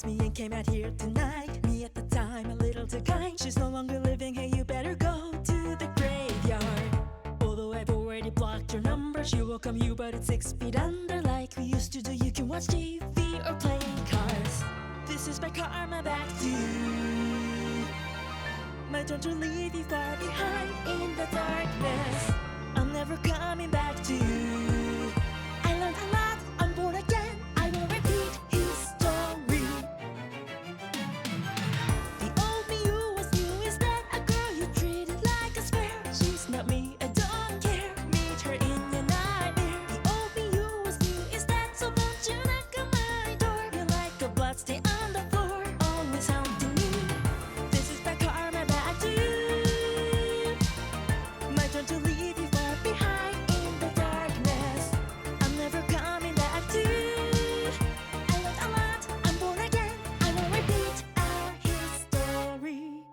promised me and came out here tonight. Me at the time, a little too kind. She's no longer living, hey, you better go to the graveyard. Although I've already blocked your number, she will come you, but it's 6 feet under. Like we used to do, you can watch TV or play cards. This is my karma back to you. My turn to leave you far behind in the darkness. I'm never coming back to you. I learned a lot, I'm born again. I will repeat history. The old me who was new is dead. A girl you treated like a spare. She's not me, I don't care. Meet her in your nightmare. The old me who was new is dead. So don't you knock on my door. You're like a bloodstain on the floor, always haunting me. This is my karma back to you. My turn to leave you far behind in the darkness. I'm never coming back to you. I learned a lot, I'm born again. I will repeat our history.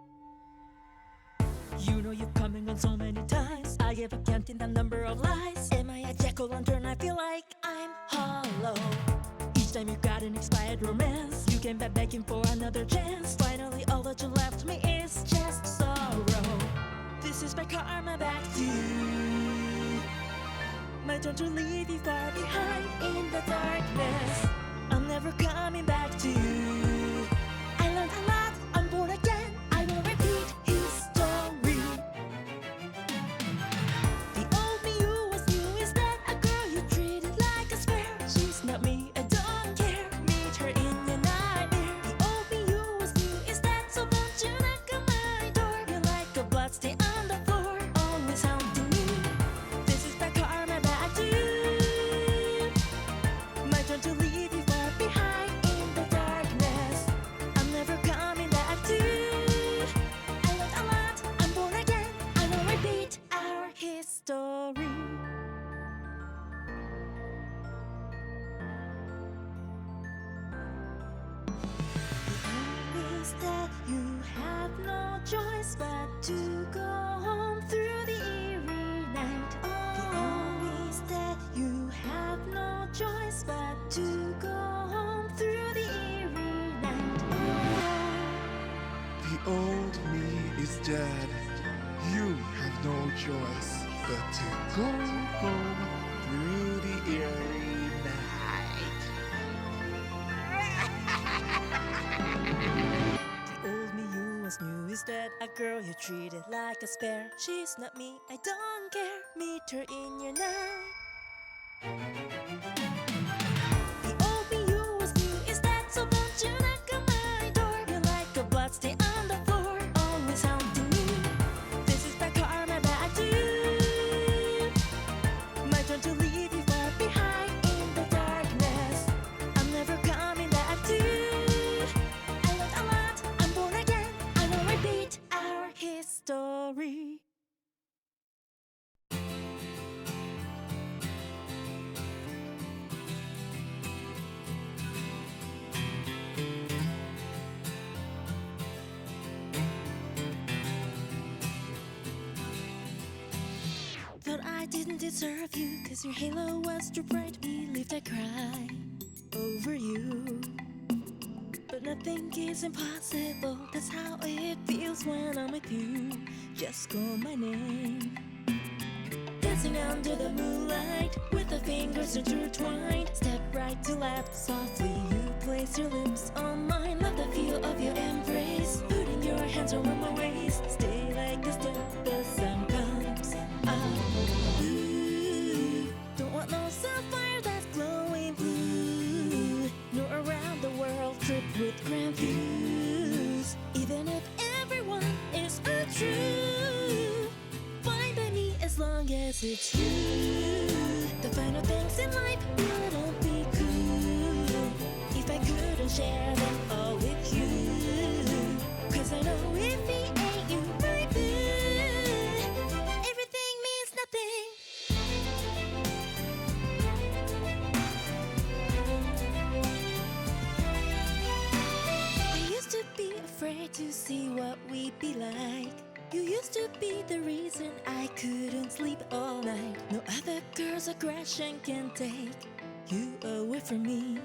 You know you're coming on so many times. I gave up counting the number of lies. Am I a jack-o'-lantern? I feel like I'm hollow. Each time you got an expired romance, you came back begging for another chance. Finally all that you left me is just sorrow. This is my karma back to you. My turn to leave you far behind in the darkness. I'm never coming back to you. I learned a lot, I'm born again. I will repeat history. The old me who was new is dead. A girl you treated like a spare. She's not me, I don't care. Meet her in your nightmare. The old me who was new is dead. So don't you knock on my door. You're like a bloodstain on the floor, always haunting me. This is my karma back to you. My turn to leave you far behind in the darkness. I'm never coming back to you. I learned a lot, I'm born again. I will repeat our history. Is that you have no choice but to go home through the eerie night. The is that you have no choice but to go home through the eerie night. The old me is dead. You have no choice but to go home through the eerie night. The old me you was new is dead. A girl you treated like a spare. She's not me, I don't care. Meet her in your night. The old me you was new is dead. So don't you knock on my door. You're like a bloodstain on the floor, always haunting me. This is my karma back to you. My turn to leave you far behind in the darkness. I'm never coming back to you. I learned a lot, I'm born again. I will repeat our history. Thought I didn't deserve you, 'cause your halo was too bright. Believed I cry over you, but nothing is impossible. That's how it feels when I'm with you. Just call my name. Dancing under the moonlight with the fingers intertwined. Step right to left softly. You place your lips on mine. Love the feel of your embrace. Putting your hands around my waist. Stay like this till the sun comes up. Ooh, don't want no sapphire that's glowing blue. Nor around the world trip with grand views. Even if everyone is untrue, fine by me as long as it's you. The finer things in life wouldn't be cool if I couldn't share them all with you. 'Cause I know if he ain't you, my boo, everything means nothing. I used to be afraid to see what we'd be like. You used to be the reason I couldn't sleep all night. No other girl's aggression can take you away from me.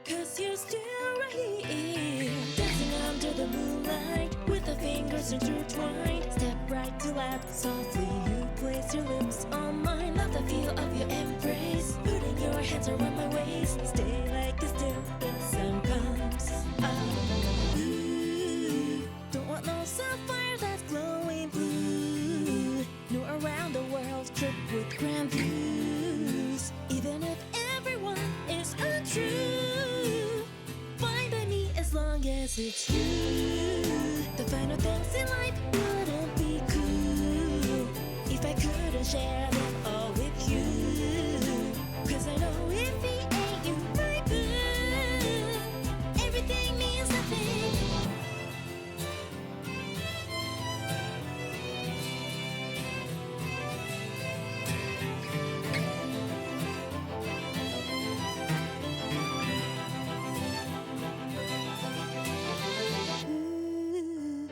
'cause you're still right here, dancing under the moonlight with the fingers intertwined. Step right to left, softly you place your lips on mine. Love the feel of your embrace, putting your hands around my waist. Stay like this till the sun comes up. Ooh, don't want no sapphire that's glowing blue, nor around the world trip with grand views. Even if everyone is untrue, fine by me as long as it's you. The finer things in life wouldn't be cool if I couldn't share them all with you. 'Cause I know if he ain't you, my boo, everything means nothing.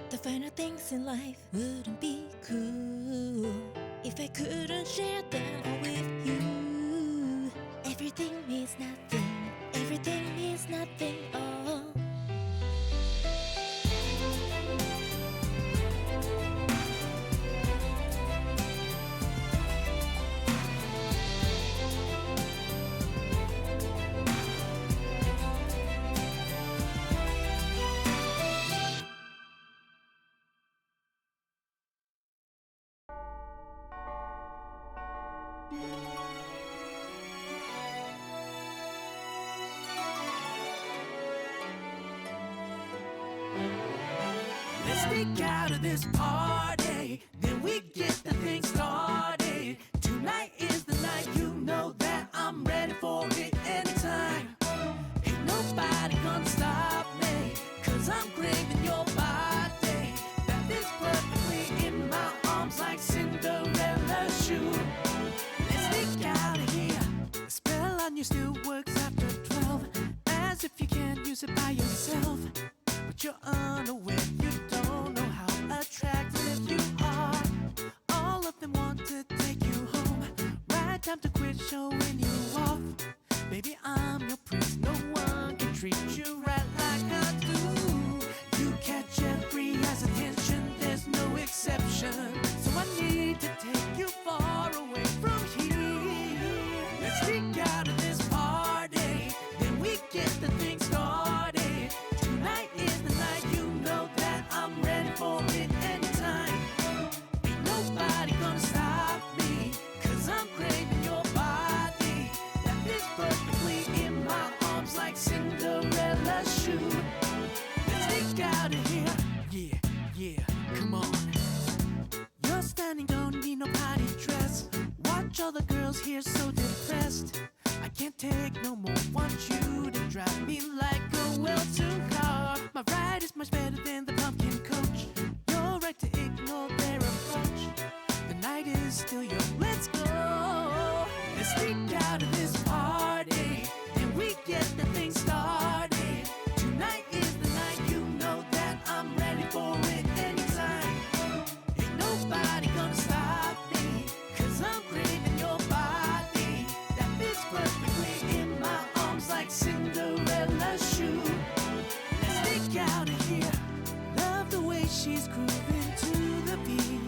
The finer things in life wouldn't be cool if I couldn't share them all with you. Everything means nothing. Everything means nothing. Oh. Let's sneak out of this party, then we get the thing started. Tonight is the night, you know that I'm ready for it anytime. Ain't nobody gonna stop me, 'cause I'm craving your body. That is perfectly in my arms like Cinderella's shoe. Let's sneak out of here. The spell on you still works after 12, as if you can't use it by yourself. But you're unaware, you don't know how attractive you are. All of them want to take you home. Right time to quit showing you off. Baby, I'm your prince, no one can treat you right like I do. You catch every eye's attention, there's no exception. So I need to take you far away from here. Let's sneak out of this party, then we get the thing started. Tonight is the night, you know that I'm ready for it anytime. Ain't nobody gonna stop me, 'cause I'm craving your body. That fits perfectly in my arms like Cinderella's shoe. Let's sneak out of here. Yeah, yeah, come on. You're standing, don't need no party dress. Watch all the girls here so depressed. I can't take no more, want you to drive me like a well-tuned car. My ride is much better than the pumpkin coach. You're right to ignore their approach. The night is still young, let's go. Let's sneak out of this party, then we get the thing started. Tonight is the night, you know that I'm ready for it anytime. Ain't nobody gonna stop me, 'cause I'm craving your body. That fits perfectly in my arms like Cinderella's shoe. Let's sneak out of here. Love the way she's grooving to the beat.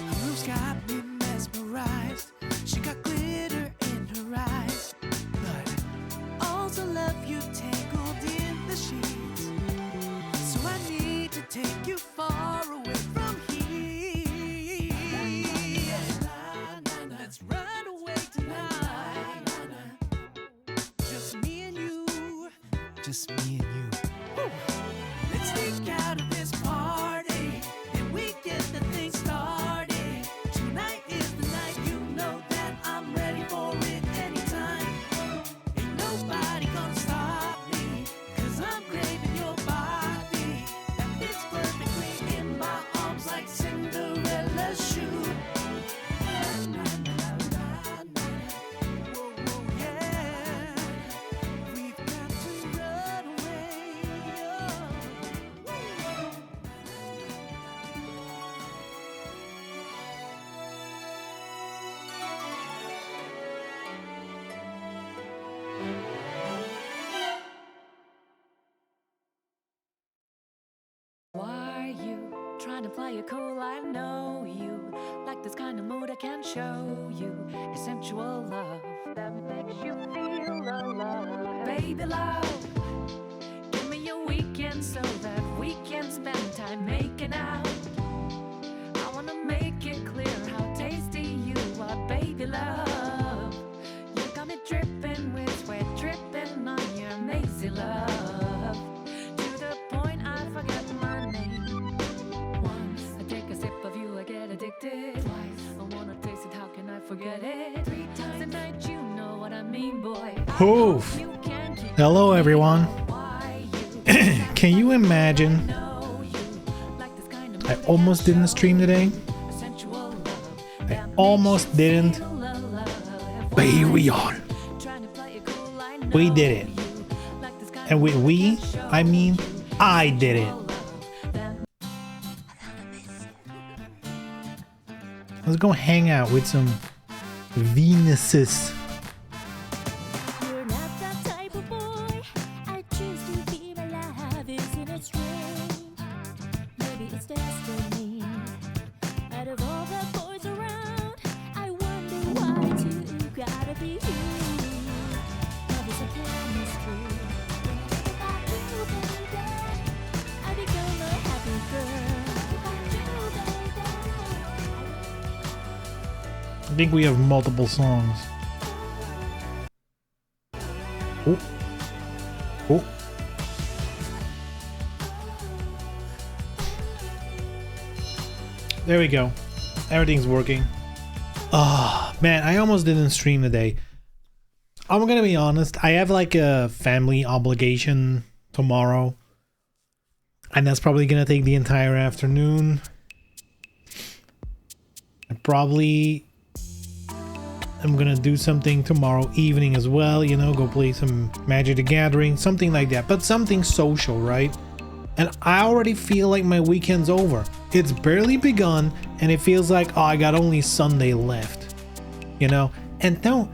Her moves got me mesmerized. She got glitter in her eyes, but also love you tangled in the sheets. So I need to take you far away from here. Let's run away tonight. Just me and you. Just me and you. Woo. Let's sneak out of this party, then we get the thing started. Tonight is the night, you know that I'm ready for it anytime. Ain't nobody gonna stop me, 'cause I'm craving your body. That fits perfectly in my arms like Cinderella's shoe. Whoa, whoa, yeah. We've got to run away. play it cool, I know you like this kind of mood. I can show you a sensual love that makes you feel alive. Baby love, give me a weekend so that we can spend time making out. I wanna make it clear how tasty you are, baby love. You got me dripping with sweat, dripping on your amazing love. To the point I forget my name. Once I take a sip of you, I get addicted. Twice I wanna taste it, how can I forget it? 3 times a night, you know what I mean, boy. Poof. Hello, everyone. Can you imagine? I almost didn't stream today. I almost didn't. But here we are. We did it. And with we, I mean I did it. Let's go hang out with some Venuses. You're not that type of boy. I choose to be my life. Isn't it strange? Maybe it's destiny. Out of all the boys around, I wonder why you gotta be you. Love is a chemistry. Without you, baby, I become a happy girl. Without you, baby. I think we have multiple songs. Oh. Oh. There we go. Everything's working. Oh, man, I almost didn't stream today. I'm gonna be honest. I have like a family obligation tomorrow. And that's probably gonna take the entire afternoon. I'm gonna do something tomorrow evening as well, you know, go play some Magic the Gathering, something like that, but something social, right? And I already feel like my weekend's over. It's barely begun, and it feels like, oh, I got only Sunday left, you know? And don't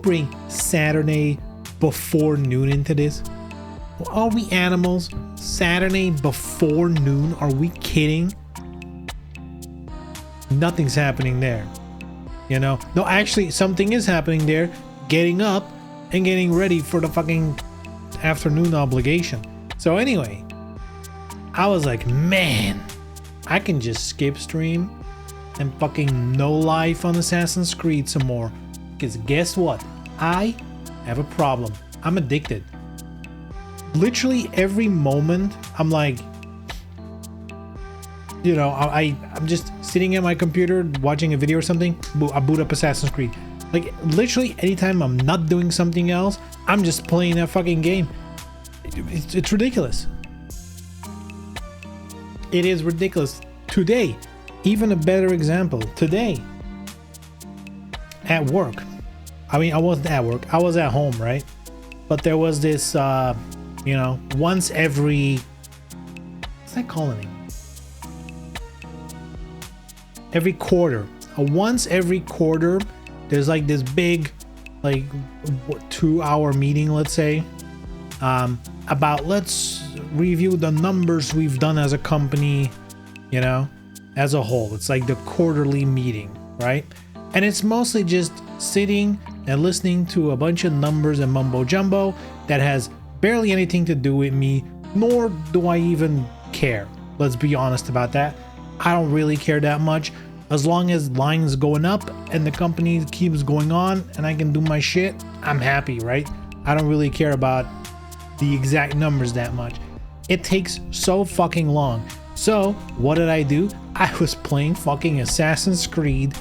bring Saturday before noon into this. Are we animals? Saturday before noon? Are we kidding? Nothing's happening there. You know, no, actually something is happening there. Getting up and getting ready for the fucking afternoon obligation. So anyway, I was like, man, I can just skip stream and fucking no life on Assassin's Creed some more. Because guess what? I have a problem. I'm addicted. Literally every moment I'm like, you know, I'm just sitting at my computer watching a video or something. I boot up Assassin's Creed. Like literally anytime I'm not doing something else, I'm just playing that fucking game. It's ridiculous. It is ridiculous. Today, even a better example. Today, at work. I mean, I wasn't at work. I was at home, right? But there was this, you know, once every... What's that calling it? Every quarter. Once every quarter, there's like this big, like 2-hour meeting, let's say, about let's review the numbers we've done as a company, you know, as a whole. It's like the quarterly meeting, right? And it's mostly just sitting and listening to a bunch of numbers and mumbo jumbo that has barely anything to do with me, nor do I even care. Let's be honest about that. I don't really care that much. As long as lines going up and the company keeps going on and I can do my shit, I'm happy, right? I don't really care about the exact numbers that much. It takes so fucking long. So what did I do? I was playing fucking Assassin's Creed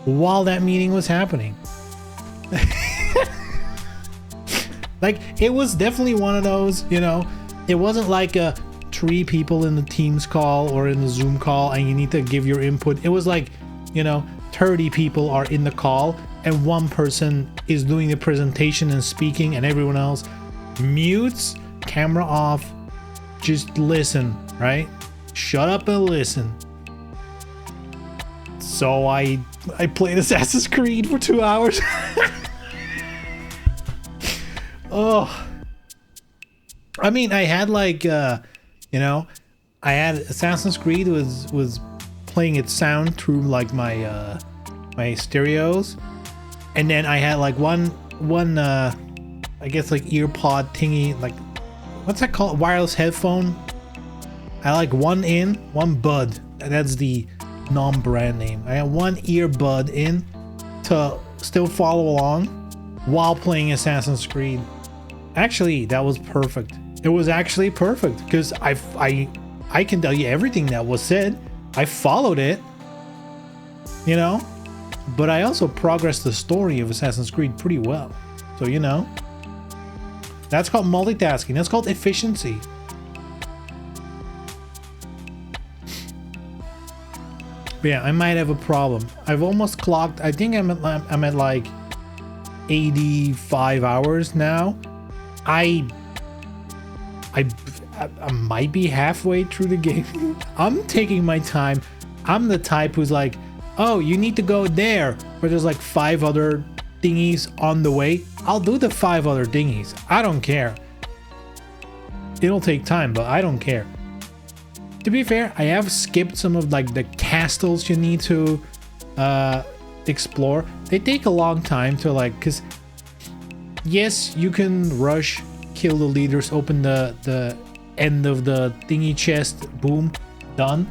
while that meeting was happening. Like, it was definitely one of those, you know, it wasn't like a 3 people in the Teams call or in the Zoom call and you need to give your input. It was like, you know, 30 people are in the call and one person is doing the presentation and speaking and everyone else mutes, camera off, just listen, right? Shut up and listen. So I played Assassin's Creed for 2 hours. Oh, I mean, I had like, you know, I had Assassin's Creed was playing its sound through like my my stereos, and then I had like one I guess like ear pod thingy, like what's that called, wireless headphone. I like one in, one bud, and that's the non-brand name. I had one earbud in to still follow along while playing Assassin's Creed. Actually, that was perfect. It was actually perfect because I can tell you everything that was said. I followed it, you know, but I also progressed the story of Assassin's Creed pretty well. So, you know, that's called multitasking. That's called efficiency. But yeah, I might have a problem. I've almost clocked. I think I'm at like 85 hours now. I might be halfway through the game. I'm taking my time. I'm the type who's like, oh, you need to go there, but there's like 5 other thingies on the way. I'll do the 5 other thingies. I don't care. It'll take time, but I don't care. To be fair, I have skipped some of like the castles you need to explore. They take a long time to like, cause yes, you can rush, kill the leaders, open the end of the thingy chest, boom, done,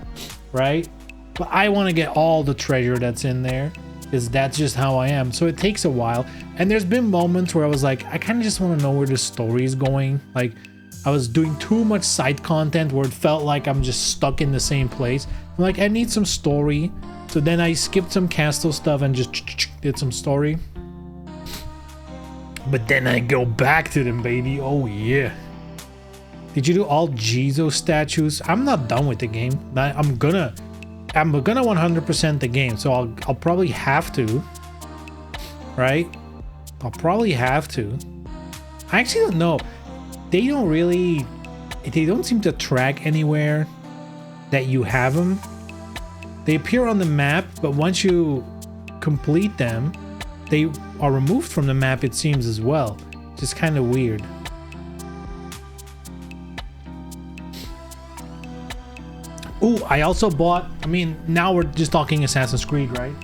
right? But I want to get all the treasure that's in there, because that's just how I am. So it takes a while, and there's been moments where I was like, I kind of just want to know where the story is going. Like, I was doing too much side content where it felt like I'm just stuck in the same place. I'm like, I need some story. So then I skipped some castle stuff and just did some story. But then I go back to them, baby. Oh yeah. Did you do all Jesus statues? I'm not done with the game. I'm gonna 100% the game. So I'll probably have to. Right? I'll probably have to. I actually don't know. They don't seem to track anywhere that you have them. They appear on the map, but once you complete them, they are removed from the map, it seems, as well. Just kind of weird. Ooh, I also bought, I mean, now we're just talking Assassin's Creed, right?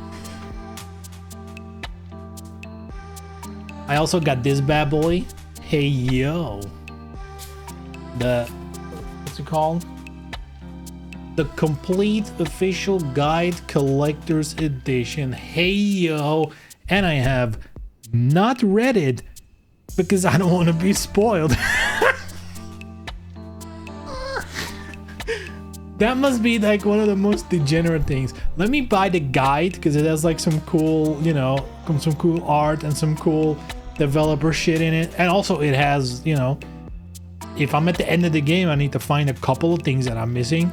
I also got this bad boy. Hey, yo. What's it called? The Complete Official Guide Collector's Edition. Hey, yo. And I have not read it because I don't want to be spoiled. That must be like one of the most degenerate things. Let me buy the guide because it has like some cool, you know, some cool art and some cool developer shit in it. And also it has, you know, if I'm at the end of the game, I need to find a couple of things that I'm missing.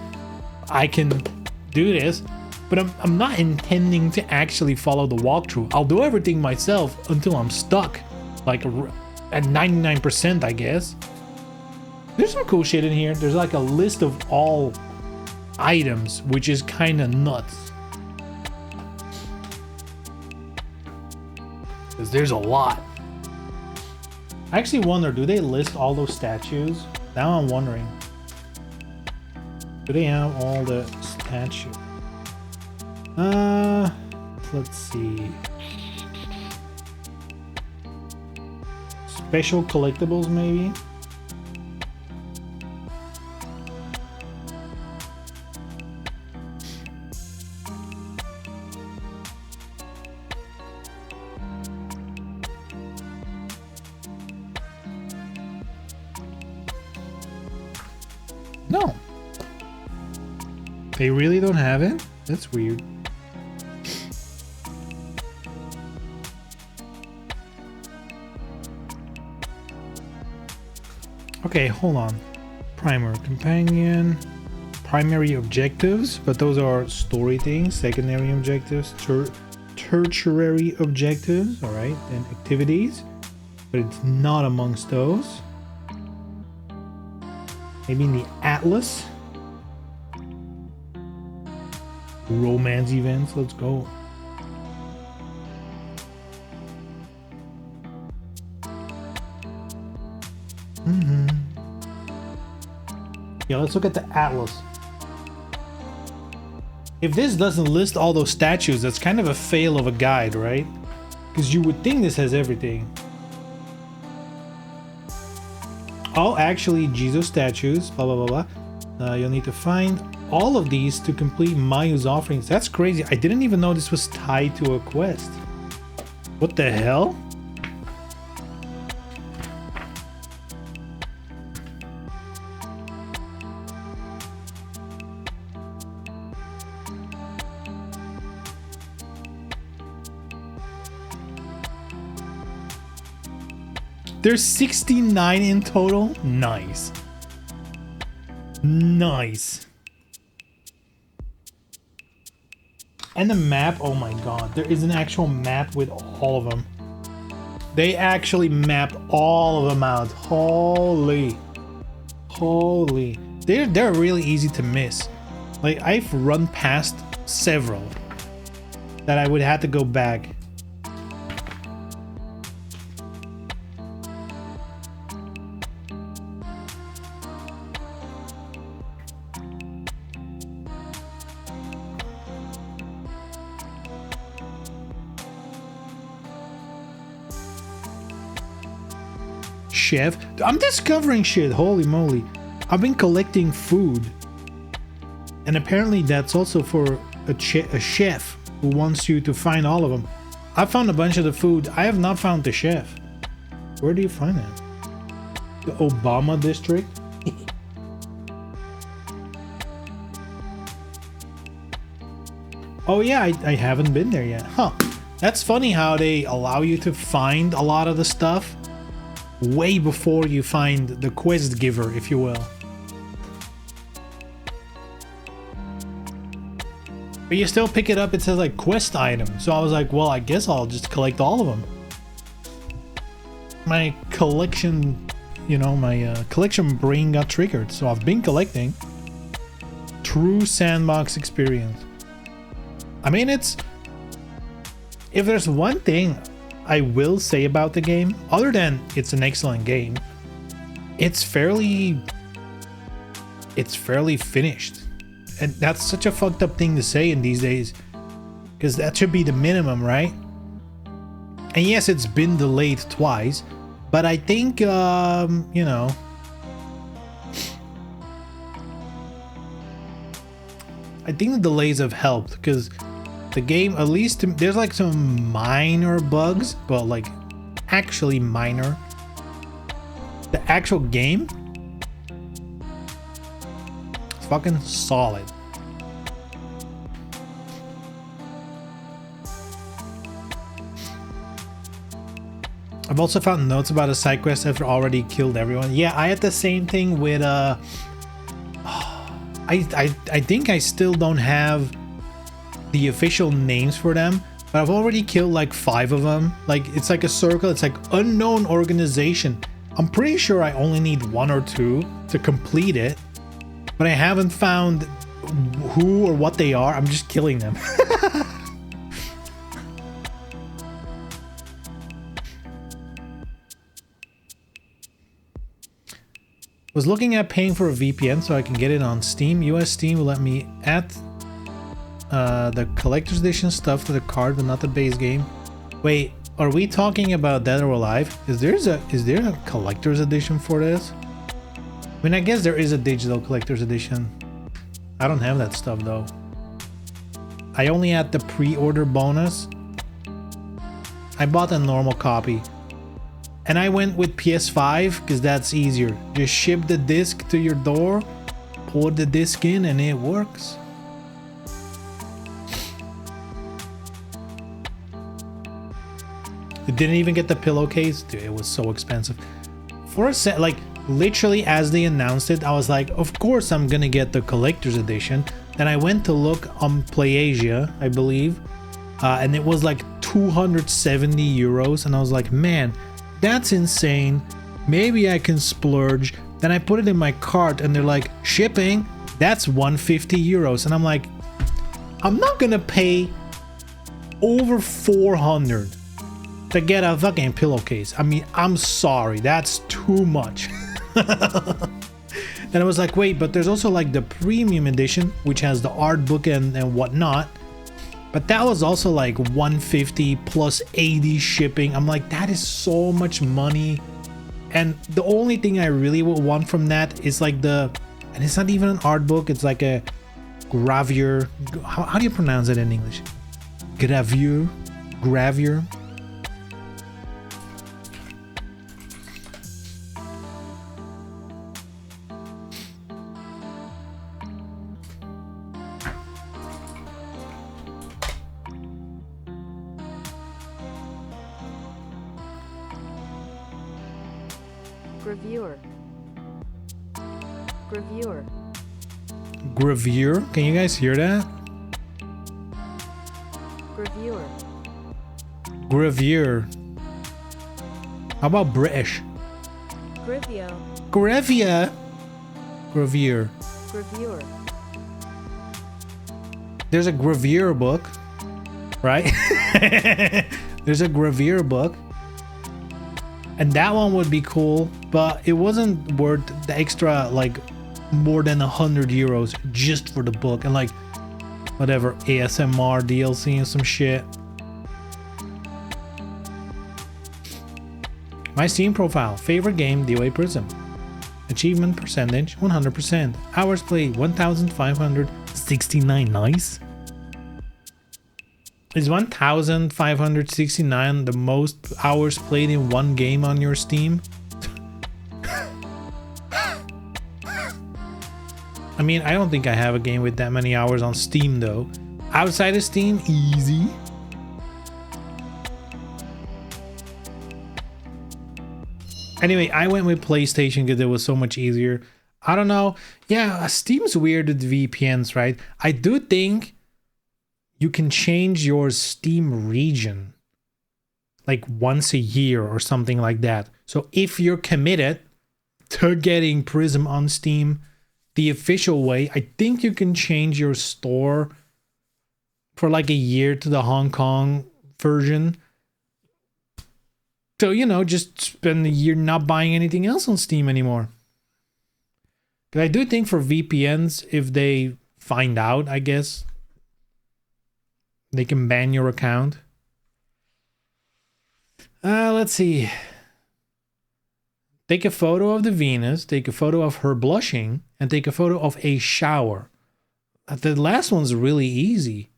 I can do this, but I'm not intending to actually follow the walkthrough. I'll do everything myself until I'm stuck, like at 99%, I guess. There's some cool shit in here. There's like a list of all items, which is kind of nuts. Because there's a lot. I actually wonder, do they list all those statues? Now I'm wondering. Do they have all the statues? Let's see. Special collectibles, maybe? No. They really don't have it? That's weird. Okay, hold on. Primer, companion, primary objectives, but those are story things. Secondary objectives, tertiary objectives, all right, and activities, but it's not amongst those. Maybe in the Atlas. Romance events, let's go. Yeah, let's look at the Atlas. If this doesn't list all those statues, that's kind of a fail of a guide, right? Because you would think this has everything. Oh, actually, Jesus statues, blah, blah, blah, blah. You'll need to find all of these to complete Mayu's offerings. That's crazy. I didn't even know this was tied to a quest. What the hell? There's 69 in total? Nice. Nice. And the map, oh my god, there is an actual map with all of them. They actually map all of them out. Holy. Holy. They're really easy to miss. Like, I've run past several that I would have to go back. Chef, I'm discovering shit. Holy moly. I've been collecting food, and apparently that's also for a chef who wants you to find all of them. I found a bunch of the food. I have not found the chef. Where do you find that? The Obama district? Oh yeah, I haven't been there yet. Huh. That's funny how they allow you to find a lot of the stuff way before you find the quest giver, if you will. But you still pick it up, it says like quest item. So I was like, well, I guess I'll just collect all of them. My collection, you know, my collection brain got triggered. So I've been collecting. True sandbox experience. I mean, it's... If there's one thing I will say about the game, other than it's an excellent game, it's fairly finished. And that's such a fucked up thing to say in these days, because that should be the minimum, right? And yes, it's been delayed twice, but I think, you know, I think the delays have helped, because the game, at least, there's like some minor bugs, but like actually minor. The actual game, it's fucking solid. I've also found notes about a side quest after already killed everyone. Yeah, I had the same thing with I think I still don't have the official names for them, but I've already killed like 5 of them. Like, it's like a circle, it's like unknown organization. I'm pretty sure I only need 1 or 2 to complete it, but I haven't found who or what they are. I'm just killing them. Was looking at paying for a VPN so I can get it on Steam. US Steam will let me add the collector's edition stuff to the card, but not the base game. Wait, are we talking about Dead or Alive? Is there a collector's edition for this? I mean, I guess there is a digital collector's edition. I don't have that stuff though. I only had the pre-order bonus. I bought a normal copy. And I went with PS5 because that's easier. Just ship the disc to your door, pour the disc in, and it works. It didn't even get the pillowcase. Dude, it was so expensive. For a set, like literally as they announced it, I was like, of course I'm gonna get the collector's edition. Then I went to look on PlayAsia, I believe, and it was like 270 euros, and I was like, man, that's insane. Maybe I can splurge. Then I put it in my cart and they're like, shipping, that's 150 euros. And I'm like, I'm not gonna pay over 400 to get a fucking pillowcase. I mean, I'm sorry, that's too much. And I was like, wait, but there's also like the premium edition, which has the art book and whatnot. But that was also like 150 plus 80 shipping. I'm like, that is so much money. And the only thing I really would want from that is like and it's not even an art book, it's like a gravure. How do you pronounce it in English? Gravure? Gravure? Can you guys hear that? Gravure. How about British? Gravure. There's a gravure book, right? There's a gravure book. And that one would be cool, but it wasn't worth the extra, like, more than 100 euros just for the book. And like, whatever, ASMR DLC and some shit. My Steam profile, favorite game, DOA Prism. Achievement percentage, 100%. Hours played, 1,569, nice. Is 1,569 the most hours played in one game on your Steam? I mean, I don't think I have a game with that many hours on Steam though. Outside of Steam, easy. Anyway, I went with PlayStation because it was so much easier. I don't know. Yeah, Steam's weird with VPNs, right? I do think you can change your Steam region like once a year or something like that. So if you're committed to getting Prism on Steam the official way, I think you can change your store for like a year to the Hong Kong version. So, you know, just spend a year not buying anything else on Steam anymore. But I do think for VPNs, if they find out, I guess, they can ban your account. Let's see. Take a photo of the Venus, take a photo of her blushing, and take a photo of a shower. The last one's really easy.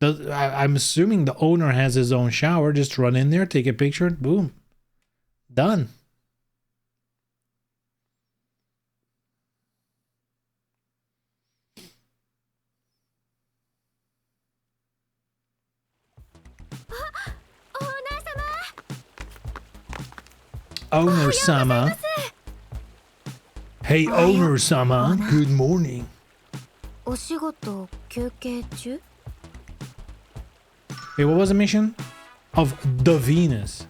I'm assuming the owner has his own shower. Just run in there, take a picture, boom. Done. Owner-sama. Hey, Owner-sama. Good morning. お仕事休憩中? Wait, what was the mission? Of the Venus.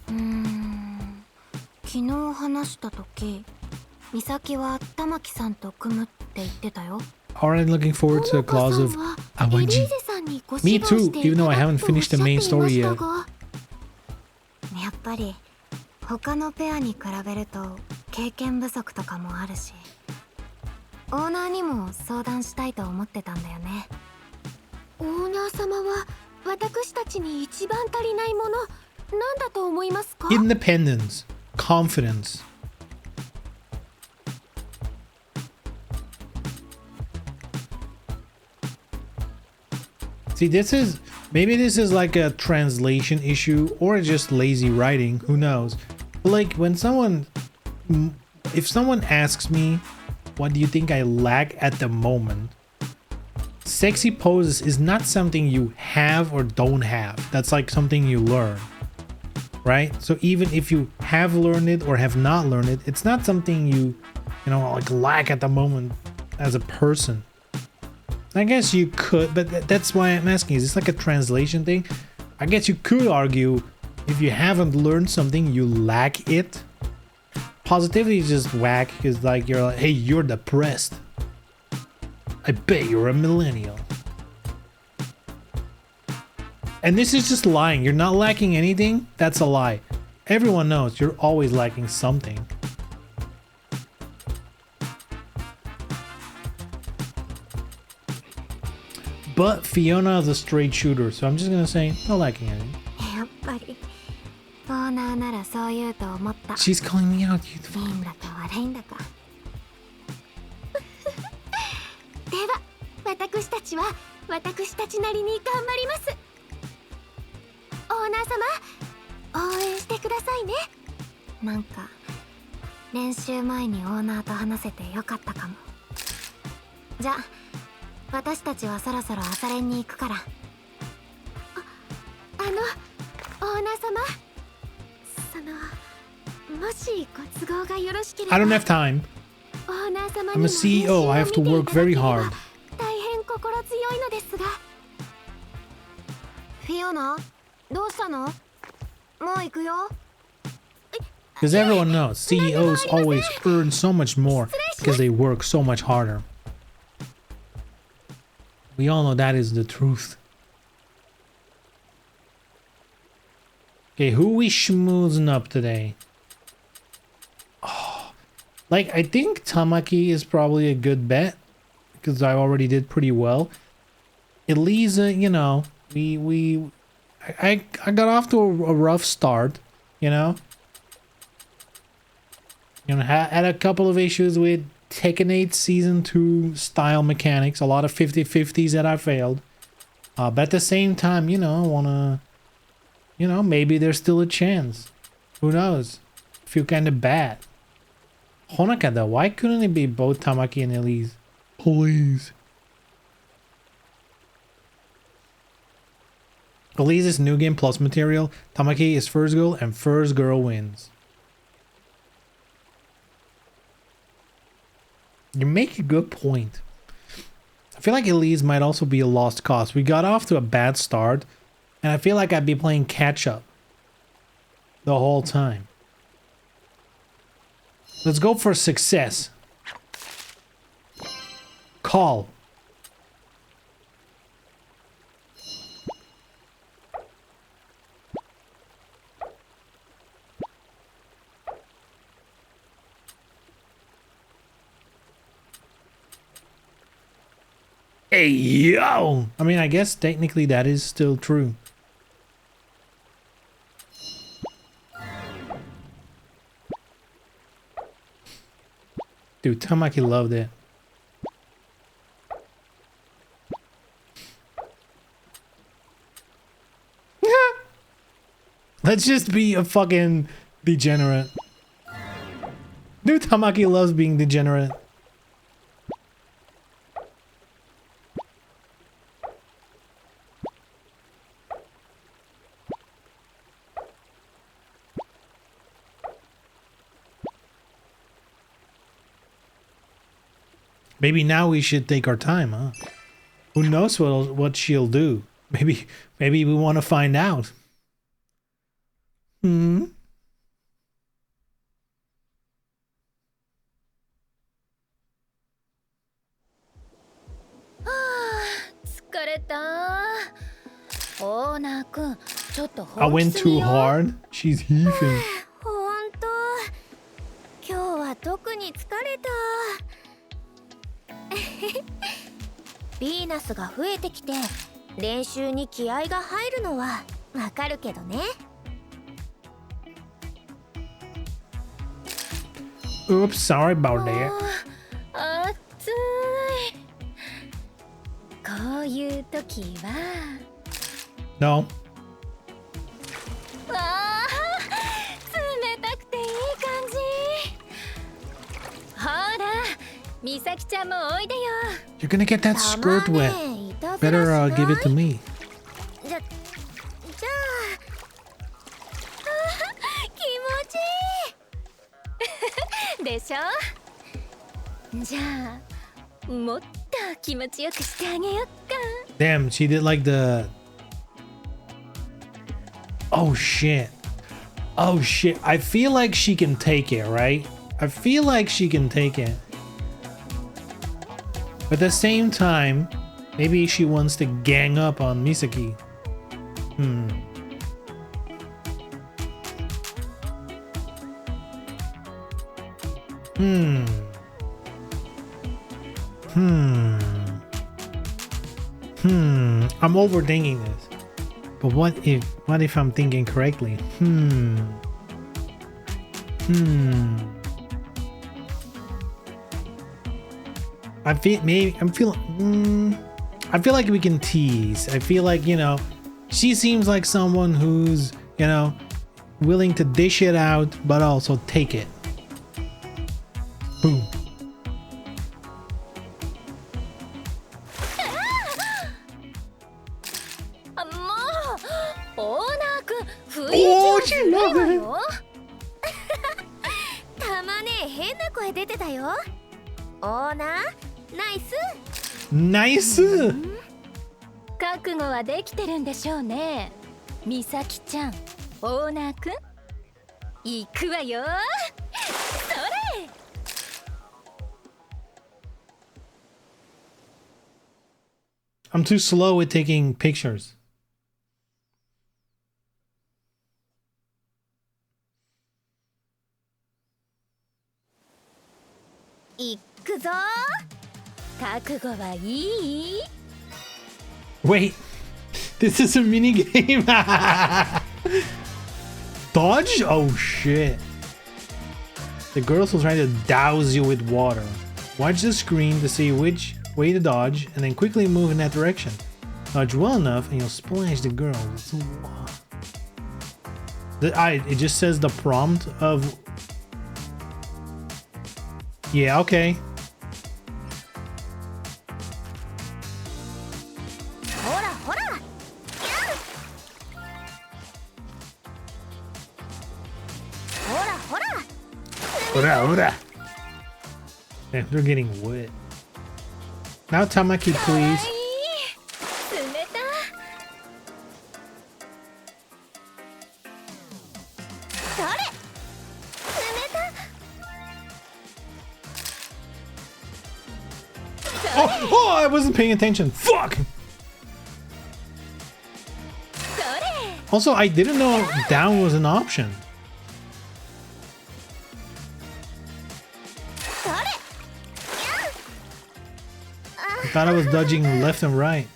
Hmm. 昨日話した時、美咲は玉木さんと組むって言ってたよ。 Already looking forward to the clause of Awaji. Me too, even though I haven't finished the main story yet. やっぱり他のペアに比べると経験不足とかもあるし、オーナーにも相談したいと思ってたんだよね。オーナー様は私たちに一番足りないもの、なんだと思いますか? Independence, confidence. See, maybe this is like a translation issue or just lazy writing, who knows. But like if someone asks me, what do you think I lack at the moment? Sexy poses is not something you have or don't have. That's like something you learn, right? So even if you have learned it or have not learned it, it's not something you like lack at the moment as a person. I guess you could, but that's why I'm asking. Is this like a translation thing? I guess you could argue if you haven't learned something, you lack it. Positivity is just whack because like you're like, hey, you're depressed. I bet you're a millennial. And this is just lying. You're not lacking anything. That's a lie. Everyone knows you're always lacking something. But Fiona is a straight shooter, so I'm just gonna say not lacking anything. やっぱりオーナーならそう言うと思った。 She's calling me out. You いいんだか悪いんだか。では私たちは私たちなりに頑張ります。オーナー様応援してくださいね。なんか練習前にオーナーと話せてよかったかも。じゃあ私たちはそろそろ朝練に行くから。オーナー様、もしご都合がよろしければ。 I don't have time. オーナー様 I'm に a CEO. I have to work very hard. 大変心強いのですが。フィオナ、どうしたの？もう行くよ。 Because everyone knows CEOs always earn so much more because they work so much harder. We all know that is the truth. Okay, who we schmoozing up today? Oh, like, I think Tamaki is probably a good bet because I already did pretty well. Elisa, you know, I got off to a rough start, you know. You know, had a couple of issues with Tekken 8 Season 2 style mechanics. A lot of 50-50s that I failed. But at the same time, you know, I want to... You know, maybe there's still a chance. Who knows? Feel kind of bad. Honoka though, why couldn't it be both Tamaki and Elise? Please. Elise is new game plus material. Tamaki is first girl and first girl wins. You make a good point. I feel like Elise might also be a lost cause. We got off to a bad start, and I feel like I'd be playing catch up the whole time. Let's go for success. Call. Hey, yo! I mean, I guess technically that is still true. Dude, Tamaki loved it. Let's just be a fucking degenerate. Dude, Tamaki loves being degenerate. Maybe now we should take our time, huh? Who knows what she'll do? Maybe we want to find out. Hmm. 疲れた。オーナー君、ちょっと I 本気 went すぎ too よ。 hard. She's heaving. ほんと。今日は特に疲れた。ヴィーナスが増えてきて練習に気合が入るのはわかるけどね。Oops, sorry about that. 暑い。こういう時は No. わあ、冷たくていい感じ。ほら、美咲ちゃんもおいでよ。 You're gonna get that skirt wet. Better give it to me. じゃあ気持ちいいでしょ。じゃあもっと気持ちよくしてあげよっか。 Damn, she did like the... Oh shit. Oh shit. I feel like she can take it, right? I feel like she can take it. But at the same time, maybe she wants to gang up on Misaki. Hmm. Hmm. Hmm. Hmm. I'm overthinking this. But what if I'm thinking correctly? Hmm. Hmm. I feel like we can tease. I feel like, you know, she seems like someone who's, you know, willing to dish it out, but also take it. Boom. Oh, she loved it. たまね変な声出てたよ。オーナー、ナイス。ナイス。覚悟はできてるんでしょうね。ミサキちゃん、オーナーくん、行くわよ。それ。I'm too slow with taking pictures. Wait, this is a mini game. Dodge? Oh shit. The girls will try to douse you with water. Watch the screen to see which way to dodge and then quickly move in that direction. Dodge well enough and you'll splash the girls. It just says the prompt of... Yeah, okay. Man, they're getting wet. Now Tamaki, please. Oh, I wasn't paying attention. Fuck! Also, I didn't know down was an option. I thought I was dodging left and right.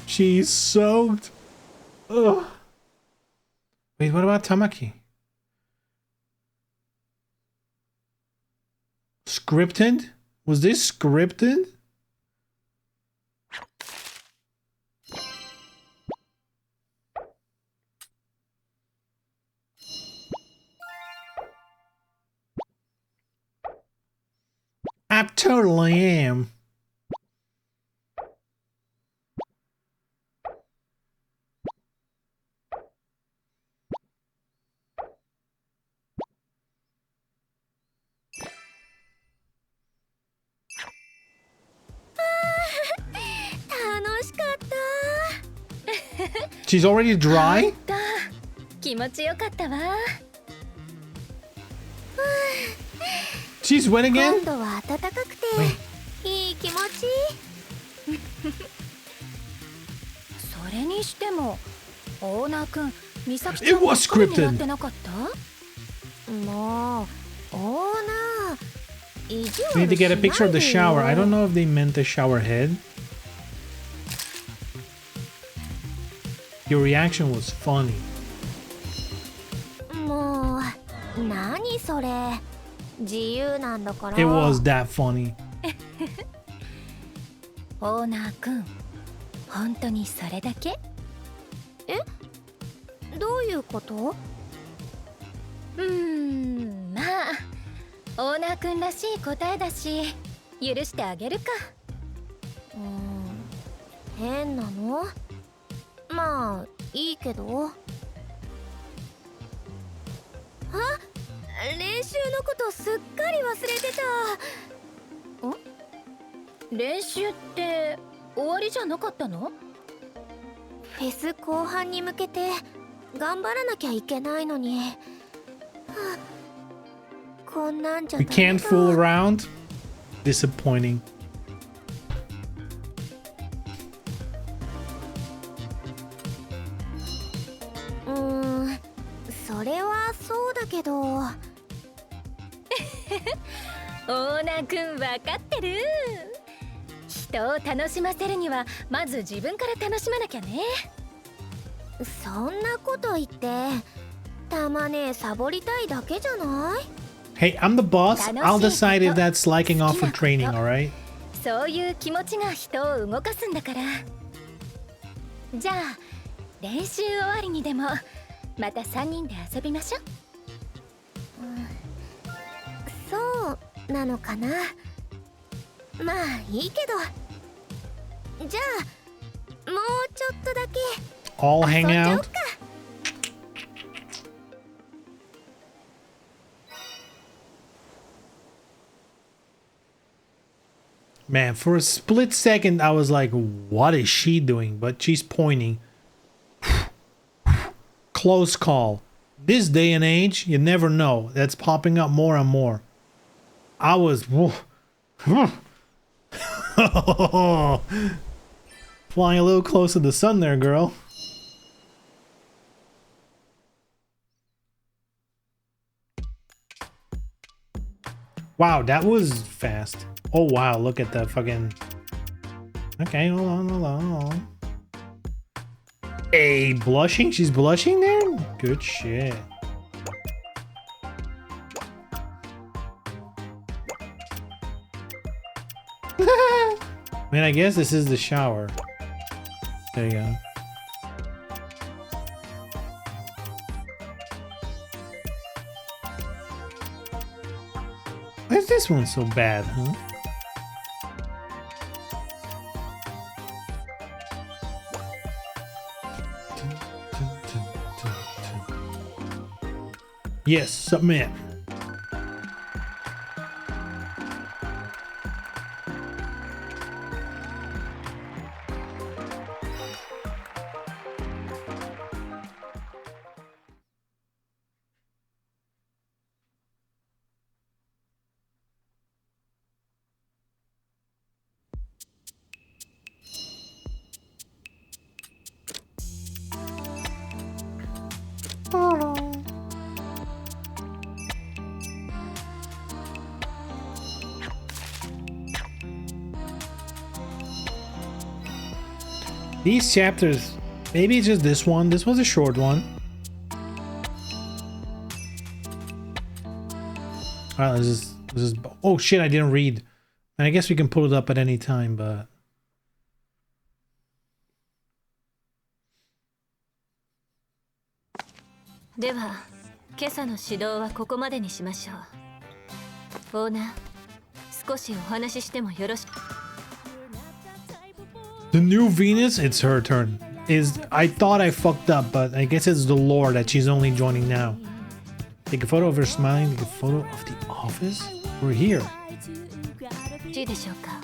She's soaked. Ugh. Wait, what about Tamaki? Scripted? Was this scripted? I totally am. She's already dry? She's wet again? Wait. It was scripted. We need to get a picture of the shower. I don't know if they meant the shower head. Your reaction was funny. It was that funny. オーナーくん、本当にそれだけ？え？どういうこと？まあ、オーナーくんらしい答えだし、許してあげるか。変なの？まあ、いいけど。練習のことすっかり忘れてた。練習って終わりじゃなかったの？フェス後半に向けて頑張らなきゃいけないのに。こんなんじゃ We can't fool around. Disappointing. オーナーくん分かってる。人を楽しませるにはまず自分から楽しまなきゃね。そんなこと言ってたまねサボりたいだけじゃない？ Hey, I'm the boss. I'll decide if that's slacking off for training, alright? そういう気持ちが人を動かすんだから。じゃあ練習終わりにでもまた3人で遊びましょう。そうなのかな。まあいいけど、じゃあもうちょっとだけ All hang 遊んじゃおう out? か。Man, for a split second, I was like, what is she doing? But she's pointing. Close call. This day and age, you never know. That's popping up more and more. I was... Flying a little close to the sun there, girl. Wow, that was fast. Oh wow, look at the fucking... Okay, hold on. Hey, blushing? She's blushing there? Good shit. Man, I guess this is the shower. There you go. Why is this one so bad, huh? Yes, submit. These chapters, maybe it's just this one. This was a short one. Alright, let's just... Oh shit, I didn't read. I guess we can pull it up at any time, but...では、今朝の指導はここまでにしましょう。オーナー、少しお話ししてもよろしく。The new Venus, it's her turn. I thought I fucked up, but I guess it's the lore that she's only joining now. Take a photo of her smiling, take a photo of the office? We're here. いいでしょうか。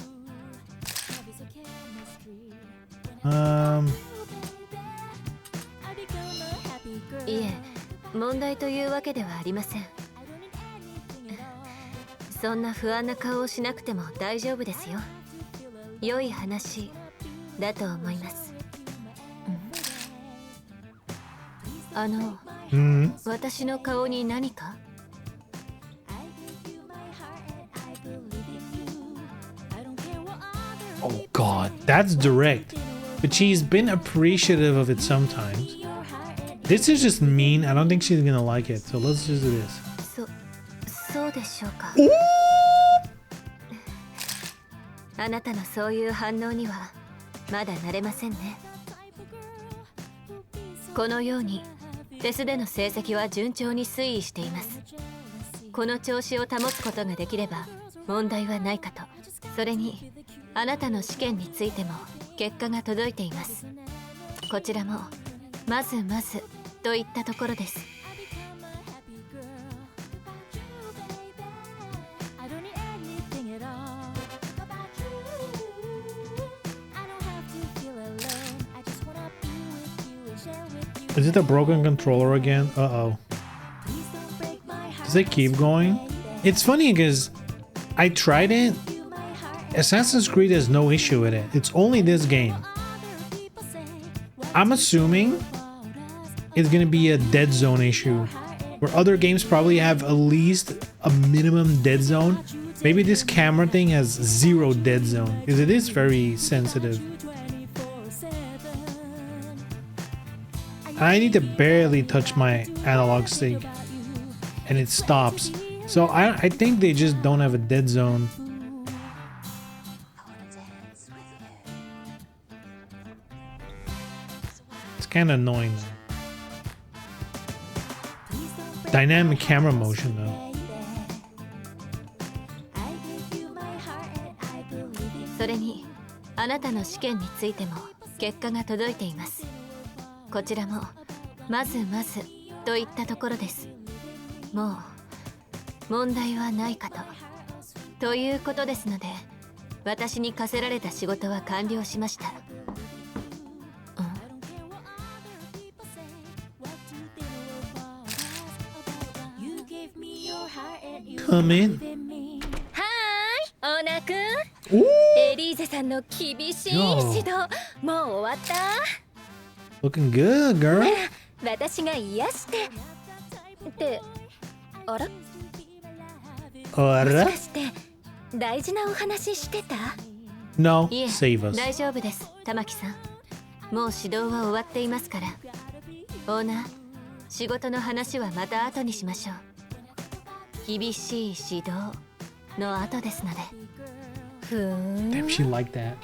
いえ、問題というわけではありません。そんな不安な顔をしなくても大丈夫ですよ。良い話だと思います。私の顔に何か？Oh god, that's direct. But she's been appreciative of it sometimes. This is just mean. I don't think she's gonna like it. So let's just do this. そうでしょうか。あなたのそういう反応にはまだ慣れませんね。このようにフェスでの成績は順調に推移しています。この調子を保つことができれば問題はないかと。それにあなたの試験についても結果が届いています。こちらもまずまずといったところです。Is it a broken controller again? Uh-oh. Does it keep going? It's funny because I tried it. Assassin's Creed has no issue with it. It's only this game. I'm assuming it's gonna be a dead zone issue, where other games probably have at least a minimum dead zone. Maybe this camera thing has 0 dead zone because it is very sensitive. I need to barely touch my analog stick and it stops. So I think they just don't have a dead zone. It's kind of annoying though. Dynamic camera motion though. それにあなたの試験についても結果が届いています。こちらもまずまずといったところです。もう問題はないかと。ということですので、私に課せられた仕事は完了しました。Come in. はーい、オーナーくん。 Ooh, エリーゼさんの厳しい指導、もう終わった？ looking good, girl. 私が癒してってあら？も Alright. しかして大事なお話してた？ No, いえ、 save us. 大丈夫です、玉木さん。もう指導は終わっていますから。オーナー、仕事の話はまた後にしましょう。厳しい指導の後ですので。ふーん。 Damn, she liked that.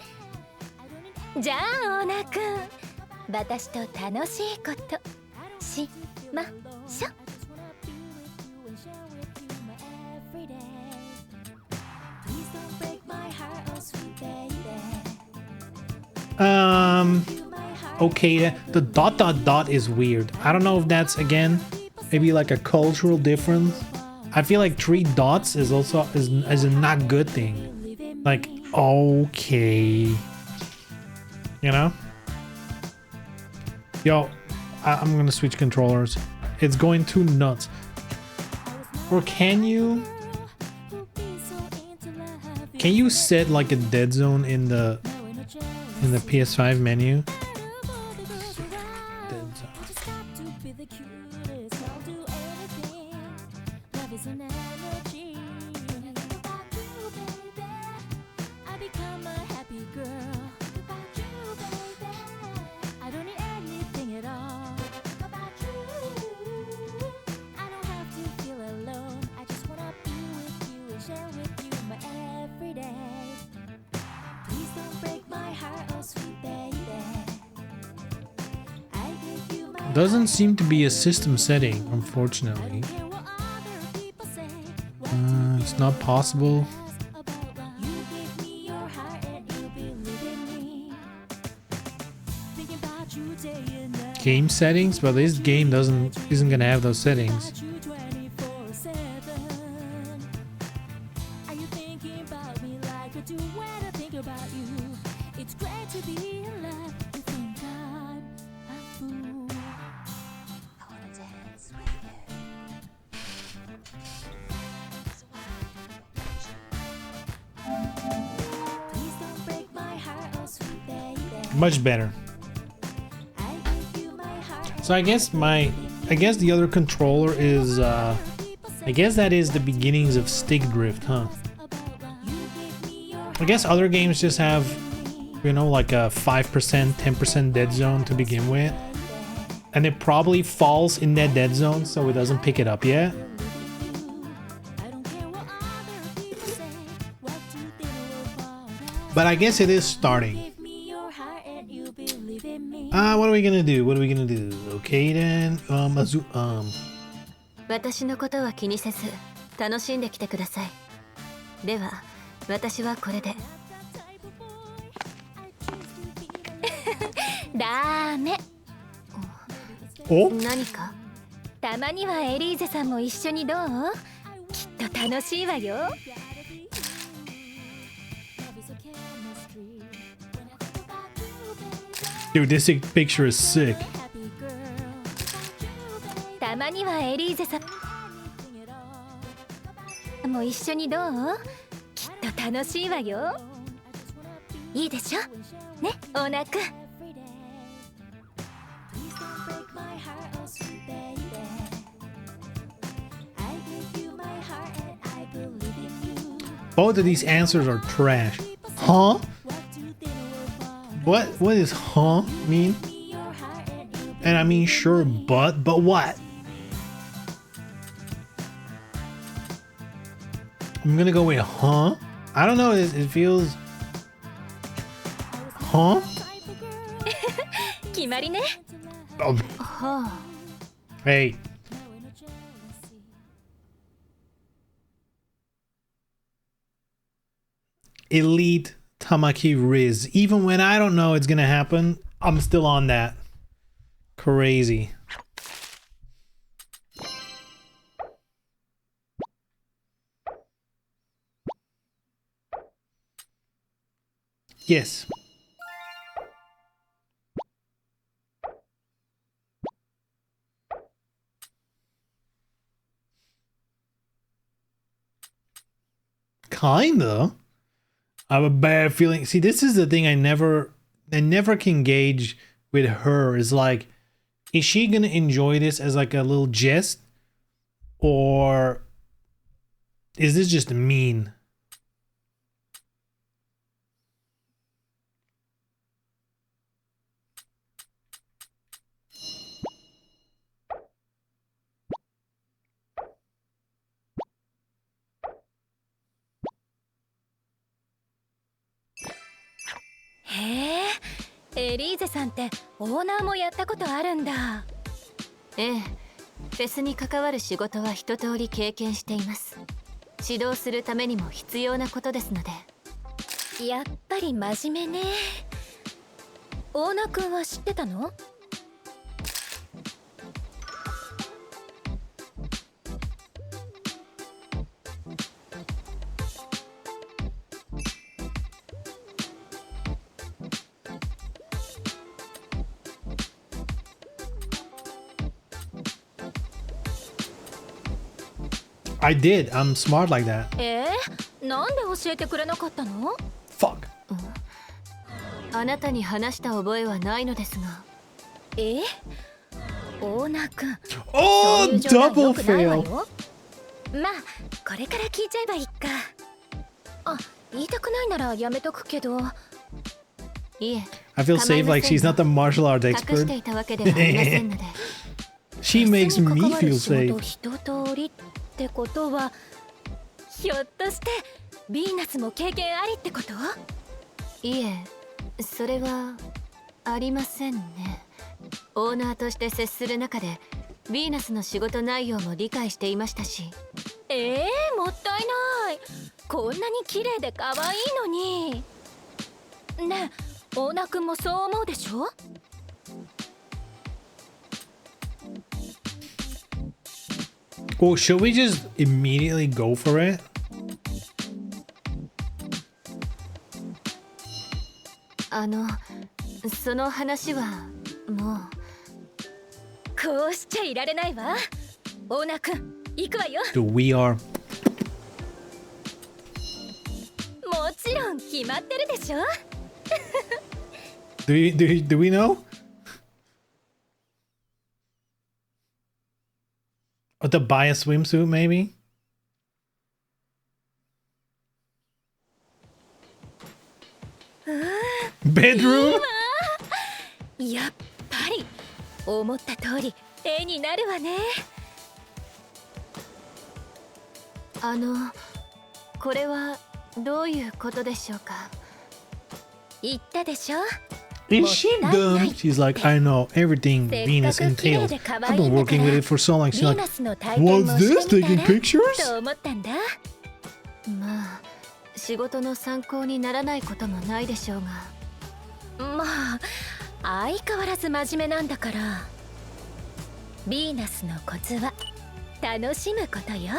じゃあオーナーくん、私と楽しいことしましょ。Okay, the dot dot dot is weird. I don't know if that's again maybe like a cultural difference. I feel like 3 dots is also is a not good thing. Like, okay, you know? Yo, I'm gonna switch controllers. It's going too nuts. Or can you set like a dead zone in the PS5 menu? Dead zone. Doesn't seem to be a system setting, unfortunately. It's not possible. Game settings, but this game isn't gonna have those settings. Much better. So I guess the other controller is I guess that is the beginnings of stick drift, huh? I guess other games just have, you know, like a 5%, 10% dead zone to begin with. And it probably falls in that dead zone, so it doesn't pick it up yet. But I guess it is starting. What are we gonna do? What are we gonna do? Okay then. 私のことは気にせず楽しんできてください。では私はこれで。ダメ。お？何か？たまにはエリーゼさんも一緒にどう？きっと楽しいわよ。Dude, this picture is sick. たまにはエリーゼさんも一緒にどう？きっと楽しいわよ。いいでしょ？ね、オーナーくん。Both of these answers are trash. Huh? What does huh mean? And I mean sure, but what? I'm gonna go with huh. I don't know. It feels huh. 決まりね。 Oh, はあ。 hey. Elite Tamaki Riz. Even when I don't know it's gonna happen, I'm still on that. Crazy. Yes. Kinda. I have a bad feeling. See, this is the thing I never can gauge with her. Is like, is she gonna enjoy this as like a little jest, or is this just mean? Hey, エリーゼさんってオーナーもやったことあるんだ。ええ、フェスに関わる仕事は一通り経験しています。指導するためにも必要なことですので。やっぱり真面目ね。オーナー君は知ってたのI did. I'm smart like that. なんで教えてくれなかったの Fuck. あなたに話した覚えはないのですが。オーナー君。 Oh, double fail. まあ、これから聞いちゃえばいいか。あ、言いたくないならやめとくけど。いえ。 I feel safe like she's not the martial arts 隠 expert. していたわけではありませんので。She makes me feel 仕事 safe. 一通りってことは、ひょっとしてヴィーナスも経験ありってこと？いえ、それはありませんね。オーナーとして接する中でヴィーナスの仕事内容も理解していましたし。もったいない。こんなに綺麗で可愛いのに。ねえ、オーナー君もそう思うでしょWell, should we just immediately go for it? その話はもう。こうしちゃいられないわ。オーナー君、行くわよ。 Dude, we are. もちろん決まってるでしょ。Do we know? Or to buy a swimsuit, maybe? Bedroom? やっぱり思った通り絵になるわね。これはどういうことでしょうか。言ったでしょ。 Is she dumb? She's like, I know everything Venus entails. I've been working with it for so long. She's like, what's this? Taking pictures? と思ったんだ。まあ、仕事の参考にならないこともないでしょうが。まあ、相変わらず真面目なんだから。ヴィーナスのコツは楽しむことよ。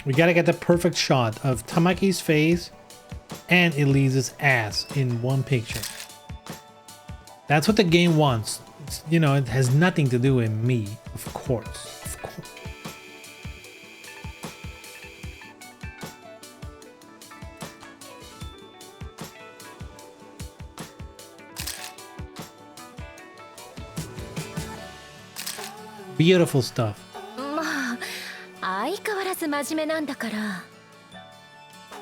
We gotta get the perfect shot of Tamaki's face and Elise's ass in one picture. That's what the game wants. you know, it has nothing to do with me, of course. Of course. Beautiful stuff. まあ相変わらず真面目なんだから。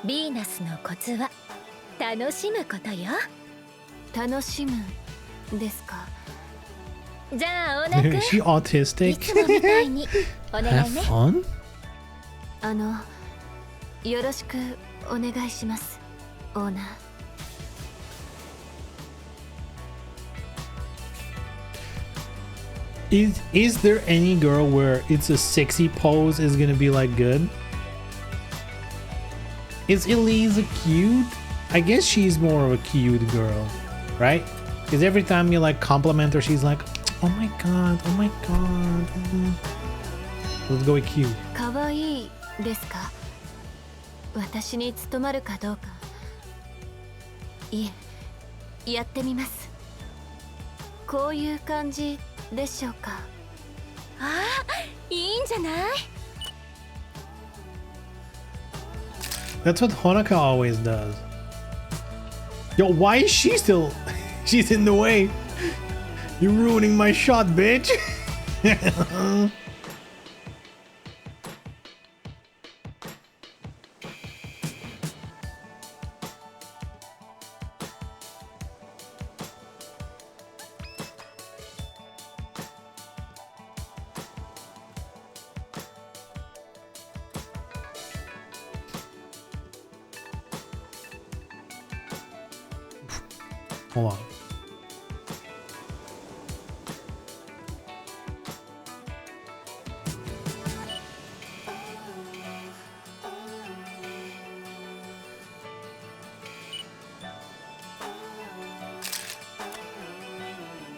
ヴィーナスのコツは楽しむことよ。楽しむですか。じゃあオーナー Is she 君、い autistic? つもみたいにお願 Have いね。 fun? よろしくお願いします、オーナー。Is there any girl where it's a sexy pose is gonna be like good? Is Elisa cute? I guess she's more of a cute girl, right? Because every time you like compliment her, she's like, oh my god, oh my god. Let's go with cute. 可愛いですか。私に務まるかどうか。いえ、やってみます。こういう感じでしょうか。ああ、いいんじゃない？ That's what Honoka always does. Yo, why is she still? She's in the way. You're ruining my shot, bitch. Hold on.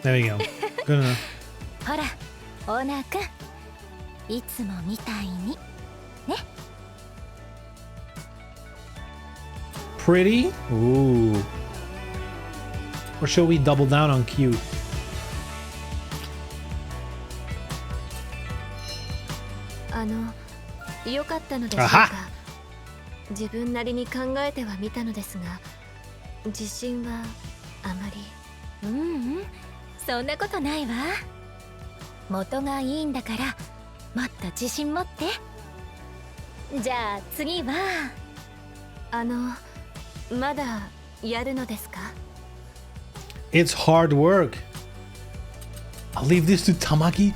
There we go. Good enough. ほら、オーナー君、いつもみたいにね。Pretty? Ooh. Or shall we double down on cute? よかったのでしょうか。自分なりに考えてはみたのですが、自信はあまり。うんうん、そんなことないわ。元がいいんだからもっと自信持って。じゃあ次はまだやるのですか？ It's hard work. I'll leave this to Tamaki.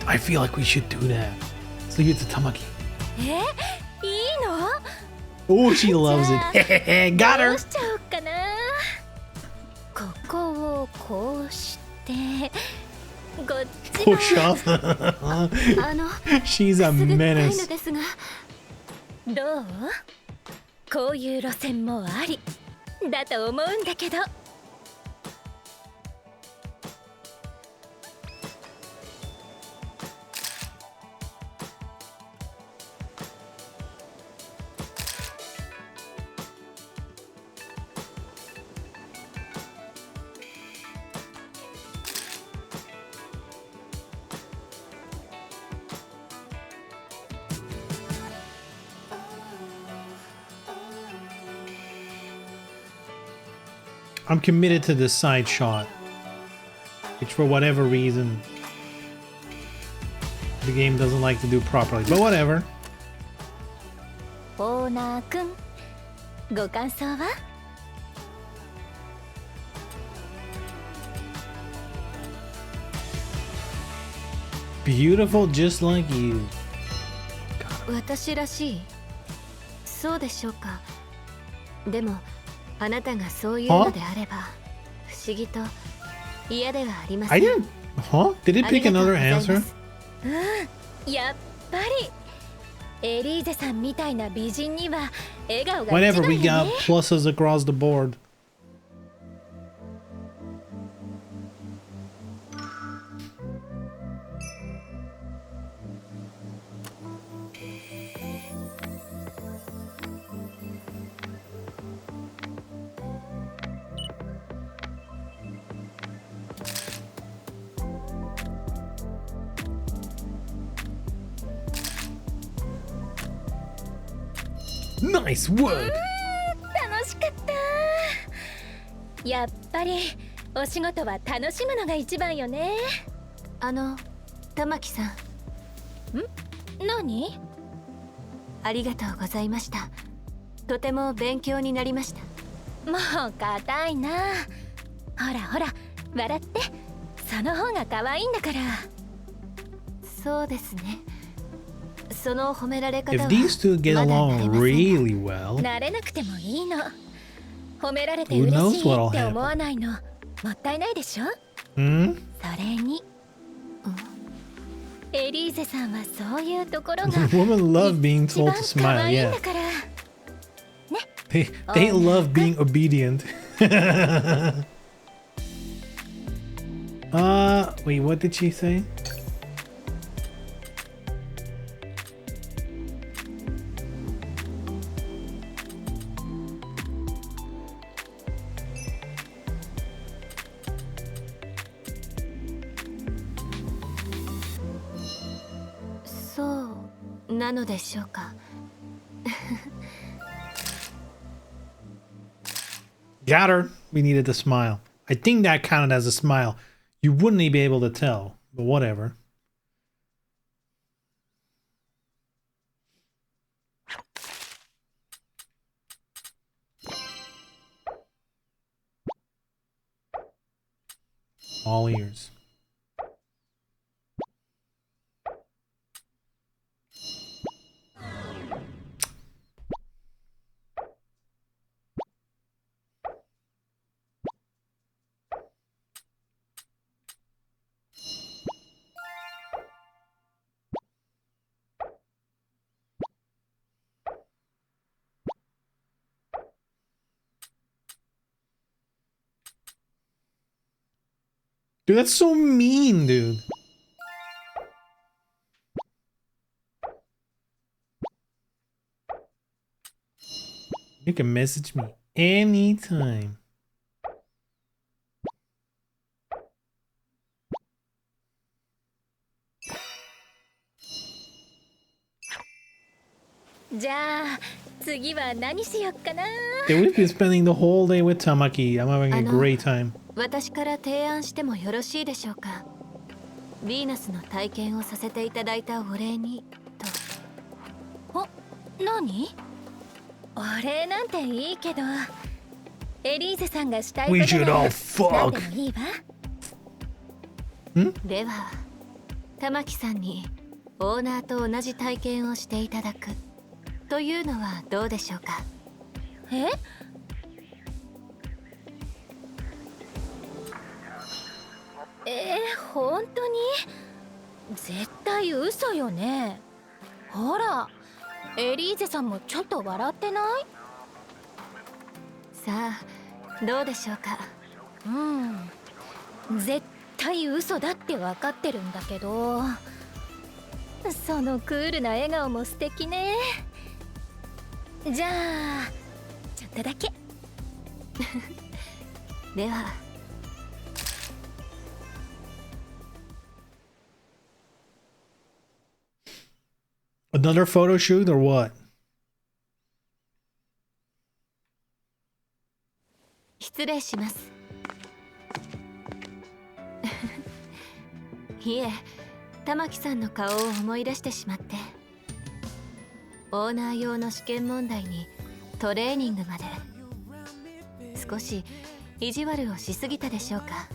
I feel like we should do that. Let's leave it to Tamaki. いいの？ Oh, she loves it. Got ど her. うしちゃおうかな。ここをこうしてこっちは Push up. She's a くすぐったいの menace. ですが、どう？こういう路線もありだと思うんだけど。I'm committed to this side shot, which for whatever reason the game doesn't like to do properly, but whatever. オーナー君、ご感想は？ Beautiful just like you. 私らしい。そうでしょうか。でもあなたがそういうのであれば不思議と嫌ではありませ I ん。 didn't. Huh? Did it あり pick がとう another ございます answer? やっぱりエリーゼさんみたいな美人には笑顔が一 Whatever, 番 we よ got ね。 pluses across the board. Nice word. 楽しかった。やっぱりお仕事は楽しむのが一番よね。玉木さん。何？ありがとうございました。とても勉強になりました。もう硬いな。ほらほら笑って、その方が可愛いんだから。そうですね。その褒められ方 If は these two get まだ慣 along れませんが really well, 慣れなくてもいいの。褒められて Who 嬉 knows しい what って I'll 思わないのもったいないでしょ。 hmm? それに、エリーゼさんはそういうところが Women love being 一 told 番 to 可 smile. 愛いん Yeah, だから。 they love being obedient. Wait, what did she say?そうなのでしょうか。Got her. We needed a smile. I think that counted as a smile. You wouldn't be able to tell, but whatever. All ears. Dude, that's so mean, dude. You can message me anytime. Dude, we've been spending the whole day with Tamaki. I'm having a great time. 私から提案してもよろしいでしょうか。ヴィーナスの体験をさせていただいたお礼にと。何？お礼なんていいけど、エリーゼさんがしたい We こと should なら all 何 fuck. でもいいわ。では玉木さんにオーナーと同じ体験をしていただくというのはどうでしょうか。本当に？絶対嘘よね。ほら、エリーゼさんもちょっと笑ってない？さあどうでしょうか。絶対嘘だって分かってるんだけど、そのクールな笑顔も素敵ね。じゃあちょっとだけ。では。Another photo shoot or what? 失礼します。いえ、玉木さんの顔を思い出してしまって。オーナー用の試験問題にトレーニングまで。少し意地悪をしすぎたでしょうか。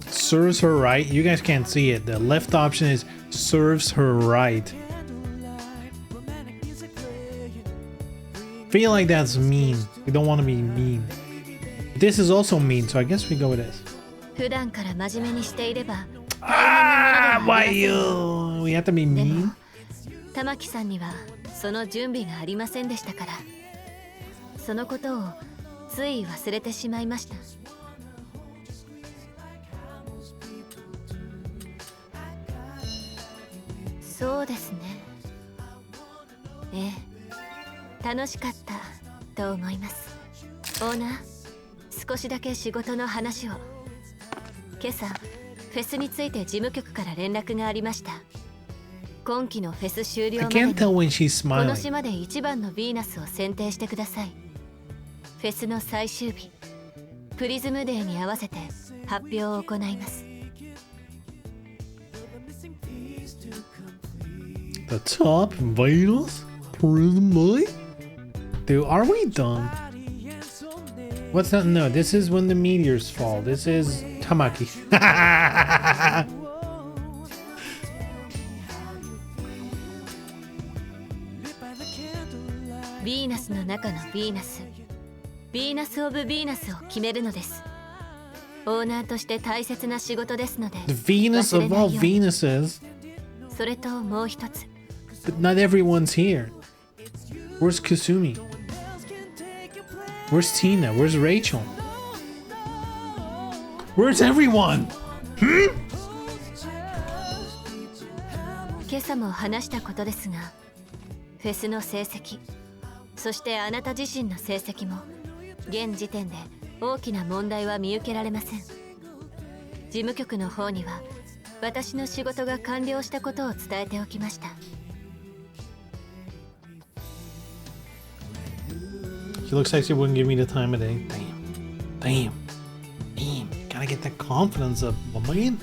Serves her right. You guys can't see it. The left option is serves her right. Feel like that's mean. We don't want to be mean. This is also mean, so I guess we go with this. 普段から真面目にしていれば。Why you? We have to be で mean? も玉木さんにはその準備がありませんでしたから、そのことをつい忘れてしまいました。そうですね。ええ、楽しかったと思います。オーナー、少しだけ仕事の話を。今朝フェスについて事務局から連絡がありました。今期のフェス終了 I まで can't に tell when she's この smiling. 島で一番のヴィーナスを選定してください。フェスの最終日、プリズムデーに合わせて発表を行います。The top Venus? Prism? Dude, are we done? What's that? No, this is when the meteors fall. This is Tamaki. ヴィーナスの中のヴィーナス、ヴィーナス・オブ・ヴィーナスを決めるのです。オーナーとして大切な仕事ですので、 The Venus of all Venuses. それともう一つ。 But not everyone's here. Where's Kasumi? Where's Tina? Where's Rachel? Where's everyone? 今朝も話したことですが、フェスの成績、そしてあなた自身の成績も現時点で大きな問題は見受けられません。事務局の方には私の仕事が完了したことを伝えておきました。She looks like she wouldn't give me the time of day. Damn. Gotta get that confidence up, my man.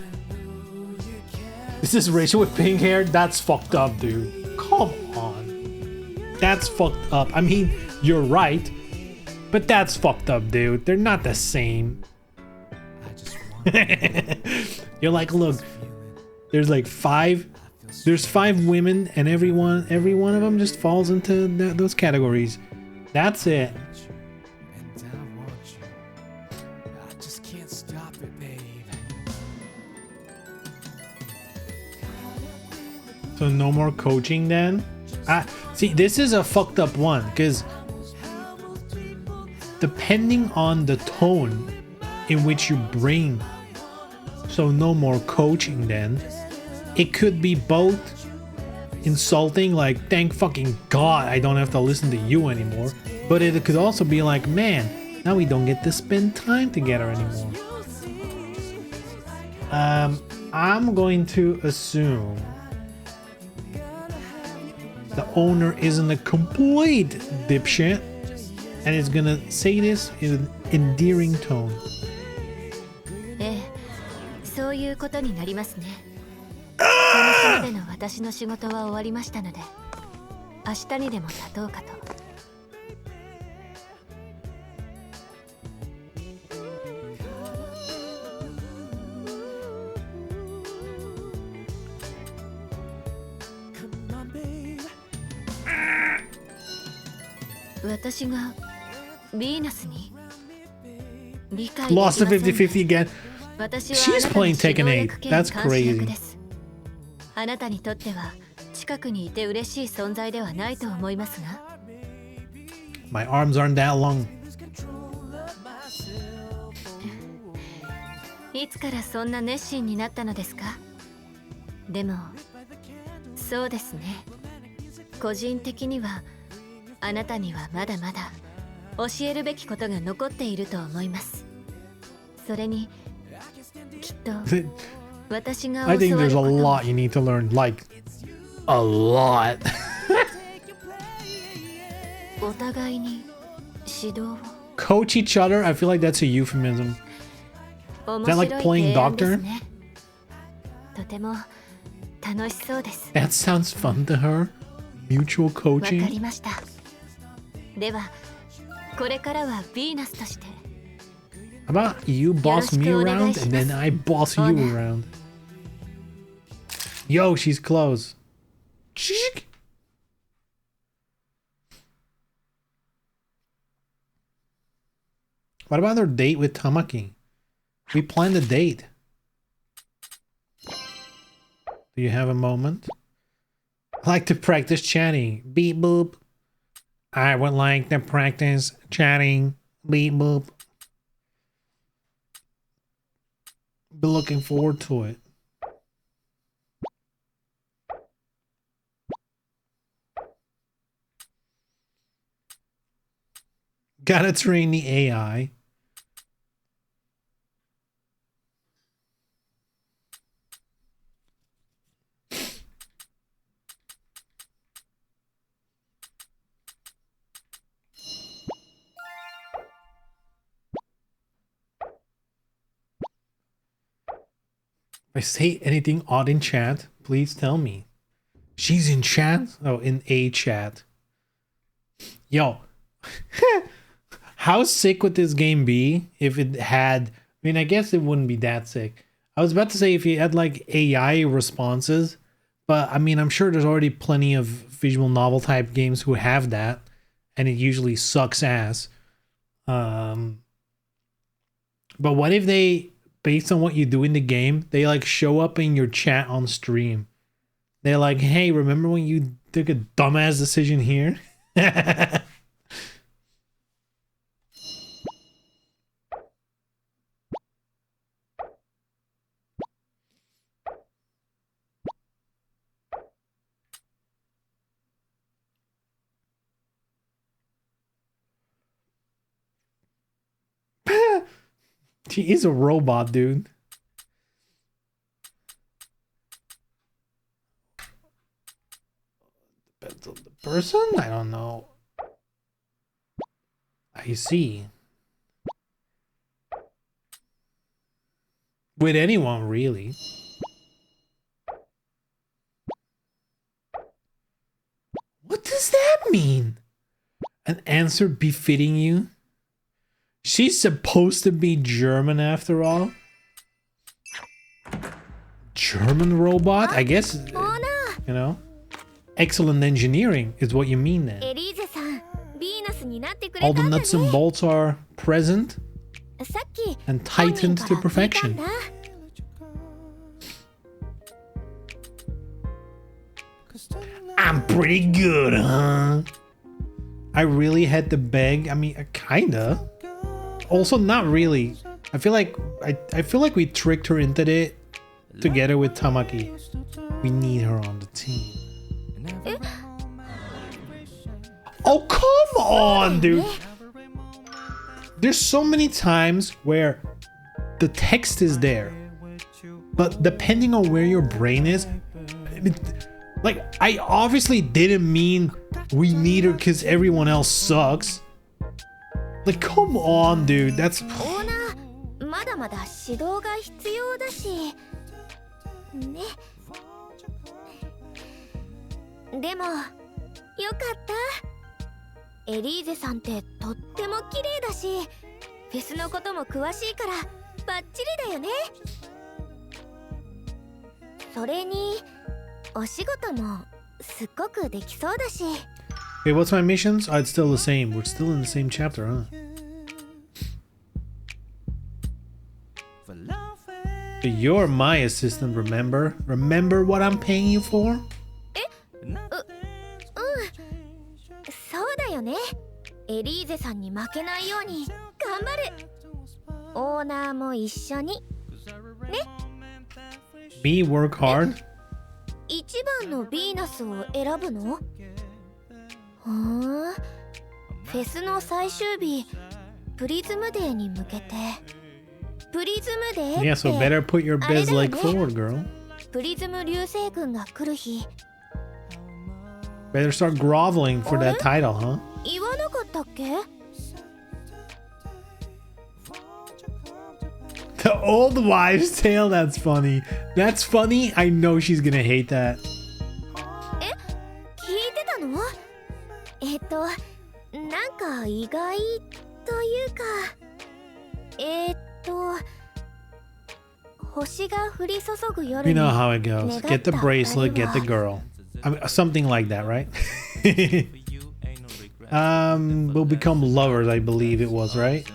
Is this Rachel with pink hair? That's fucked up, dude. Come on. That's fucked up. I mean, you're right. But that's fucked up, dude. They're not the same. You're like, look, there's like five women, and every one of them just falls into those categories. That's it. And I want you. I just can't stop it, babe. So no more coaching then? See, this is a fucked up one, because depending on the tone in which you bring, so no more coaching then, it could be both insulting, like thank fucking god I don't have to listen to you anymore, but it could also be like, man, now we don't get to spend time together anymore. I'm going to assume the owner isn't a complete dipshit and is gonna say this in an endearing tone. ええ、そういうことになりますね。この島での私の仕事は終わりましたので、明日にでも立とうかと。私がヴィーナスに理解できませ Lost ん。 the 50-50 again. 私は She's あなたの playing 指導 Tekken 8. 役兼 That's 監視役 crazy. です。あなたにとっては近くにいて嬉しい存在ではないと思いますが。My arms aren't that long. いつからそんな熱心になったのですか？でも、そうですね。個人的にはあなたにはまだまだ教えるべきことが残っていると思います。それにきっと私が I 教 think わ there's る a こと lot you need to learn, like a lot. お互いに指導を Coach each other? I feel like that's a euphemism. 面 Is that 白い like playing 提案です doctor? ね。とても楽しそうです。 That sounds fun to her. Mutual わか coaching. りました。ではこれからはヴィーナスとして How about you boss me around and then I boss you around? Yo, she's close. Shh. What about their date with Tamaki? We planned a date. Do you have a moment? I like to practice chatting. Beep boop. I would like to practice chatting. Beep boop. Be looking forward to it. Gotta train the AI. If I say anything odd in chat, please tell me. She's in chat? Oh, in a chat. Yo. How sick would this game be if it had... I mean, I guess it wouldn't be that sick. I was about to say if you had like AI responses, but I mean, I'm sure there's already plenty of visual novel type games who have that, and it usually sucks ass. But what if they... based on what you do in the game, they like show up in your chat on stream. They're like, hey, remember when you took a dumbass decision here? She is a robot, dude. Depends on the person? I don't know. I see. With anyone, really. What does that mean? An answer befitting you? She's supposed to be German after all. German robot? I guess, you know. Excellent engineering is what you mean then. All the nuts and bolts are present and tightened to perfection. I'm pretty good, huh? I really had to beg. I mean, kinda. Also, not really. I feel like we tricked her into it together with Tamaki. We need her on the team. Oh, come on, dude. There's so many times where the text is there, but depending on where your brain is, like, I obviously didn't mean we need her because everyone else sucks. Like, come on, dude. That's... Wait, what's my missions? Oh, it's still the same. We're still in the same chapter, huh? You're my assistant, remember? Remember what I'm paying you for? Me work hard? Yeah, so better put your best leg forward, girl. Better start groveling for that title, huh? The old wives' tale, that's funny. That's funny. I know she's gonna hate that. You know how it goes. Get the bracelet, get the girl. I mean, something like that, right? We'll become lovers, I believe it was, right?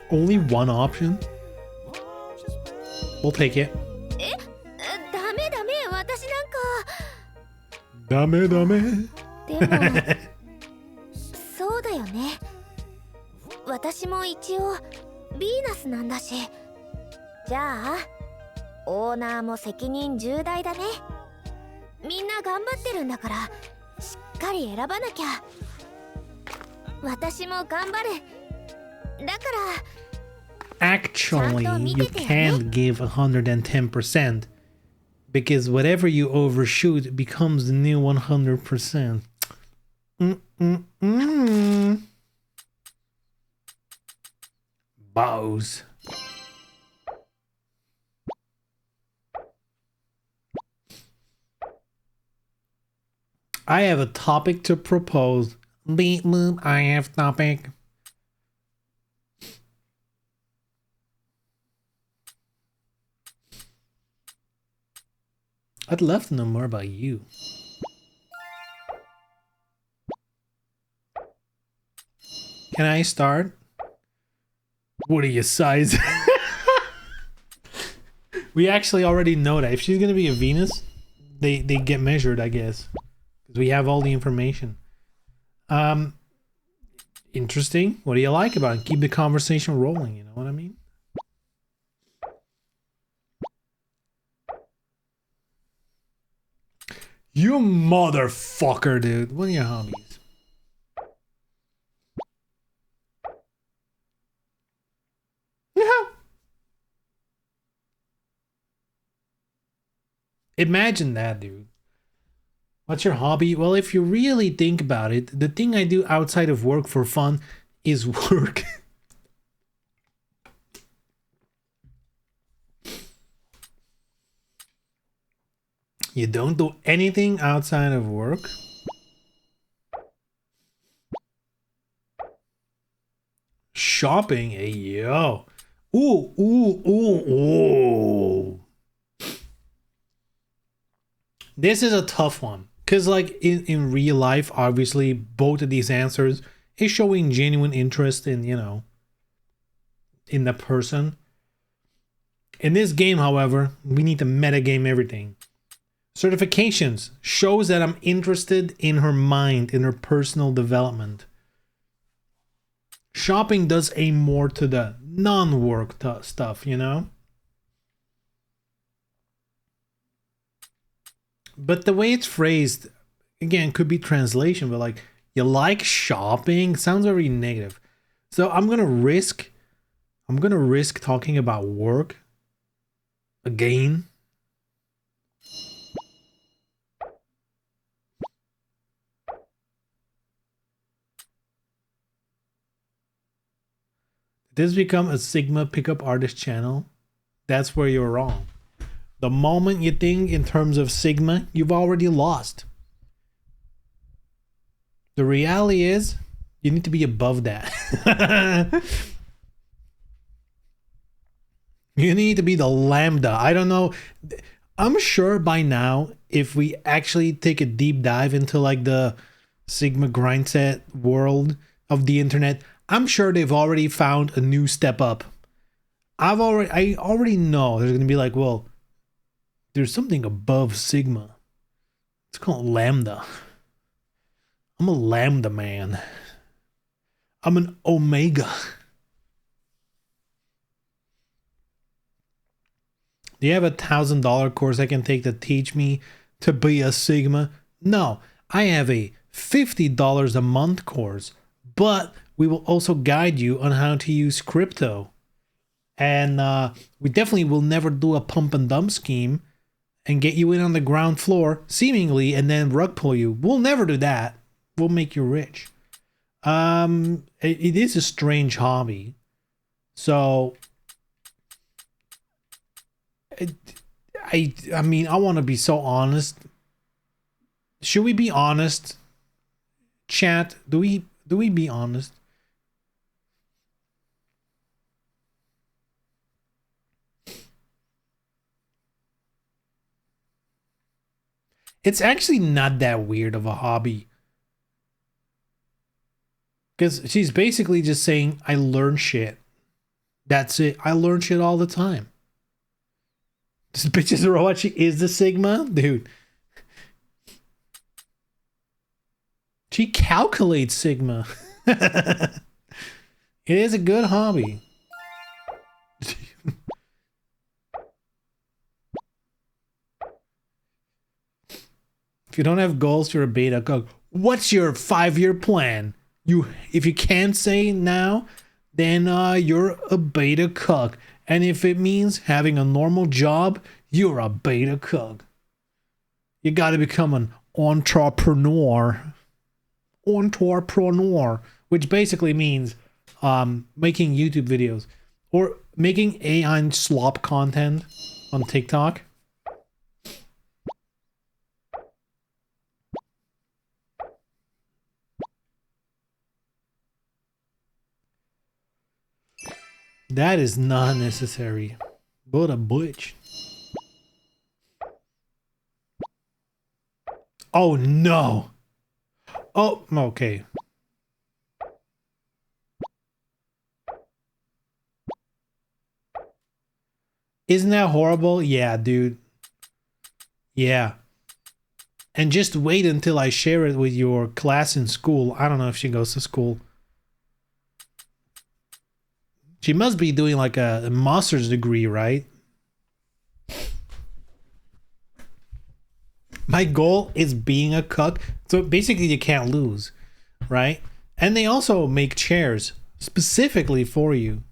Only one option? We'll take it. ダメダメ、私なんか。ダメダメ。でもそうだよね。私も一応ヴィーナスなんだし。じゃあオーナーも責任重大だね。みんな頑張ってるんだからしっかり選ばなきゃ。私も頑張る。だから Actually, you can't give 110% because whatever you overshoot becomes the new 100%. Bows. I have a topic to propose. Beep boop, I have topic. I'd love to know more about you. Can I start? What are your size? We actually already know that. If she's gonna be a Venus, they get measured, I guess. Because we have all the information. Interesting. What do you like about it? Keep the conversation rolling, you know what I mean? You motherfucker, dude. What are your hobbies? Yeah. Imagine that, dude. What's your hobby? Well, if you really think about it, the thing I do outside of work for fun is work. You don't do anything outside of work? Shopping? Hey, yo. Ooh, ooh, ooh, ooh. This is a tough one. Because, like, in real life, obviously, both of these answers is showing genuine interest in, you know, in the person. In this game, however, we need to metagame everything. Certifications shows that I'm interested in her mind, in her personal development. Shopping does aim more to the non-work stuff, you know? But the way it's phrased, again, could be translation, but like, you like shopping? Sounds very negative. So I'm gonna risk talking about work again. This become a Sigma pickup artist channel? That's where you're wrong. The moment you think in terms of Sigma, you've already lost. The reality is, you need to be above that. You need to be the lambda. I don't know. I'm sure by now, if we actually take a deep dive into like the Sigma grind set world of the internet, I'm sure they've already found a new step up. I already know there's gonna be like, well, there's something above Sigma. It's called Lambda. I'm a Lambda man. I'm an Omega. Do you have $1,000 course I can take to teach me to be a Sigma? No, I have a $50 a month course, but we will also guide you on how to use crypto. And we definitely will never do a pump and dump scheme and get you in on the ground floor, seemingly, and then rug pull you. We'll never do that. We'll make you rich. It is a strange hobby. So, I mean, I want to be so honest. Should we be honest? Chat, do we be honest? It's actually not that weird of a hobby. Because she's basically just saying, I learn shit. That's it. I learn shit all the time. This bitch's Orochi is the Sigma? Dude. She calculates Sigma. It is a good hobby. If you don't have goals, you're a beta cook. What's your 5-year plan? If you can't say now, then you're a beta cook. And if it means having a normal job, you're a beta cook. You got to become an entrepreneur. Entrepreneur, which basically means making YouTube videos or making AI slop content on TikTok. That is not necessary. But a butch. Oh no. Oh, okay. Isn't that horrible? Yeah, dude. Yeah. And just wait until I share it with your class in school. I don't know if she goes to school. She must be doing like a master's degree, right? My goal is being a cook. So basically you can't lose, right? And they also make chairs specifically for you.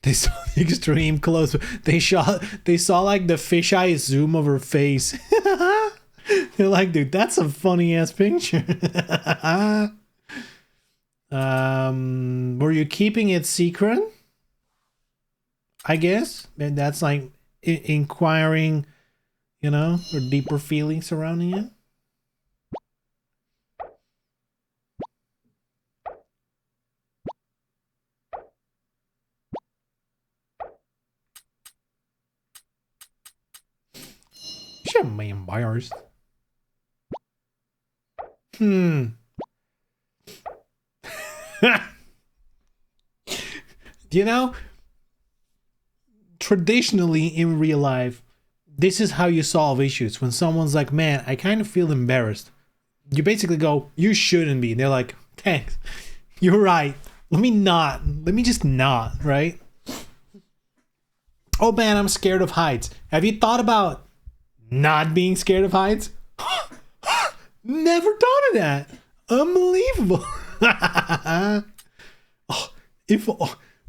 They saw the extreme close. They saw like the fisheye zoom of her face. They're like, dude, that's a funny ass picture. Were you keeping it secret? I guess. And that's like inquiring, you know, or deeper feelings surrounding it. Shit, man, buyers. You know, traditionally in real life, this is how you solve issues. When someone's like, man, I kind of feel embarrassed. You basically go, you shouldn't be. And they're like, thanks. You're right. Let me just not, right? Oh man, I'm scared of heights. Have you thought about not being scared of heights? Never thought of that. Unbelievable.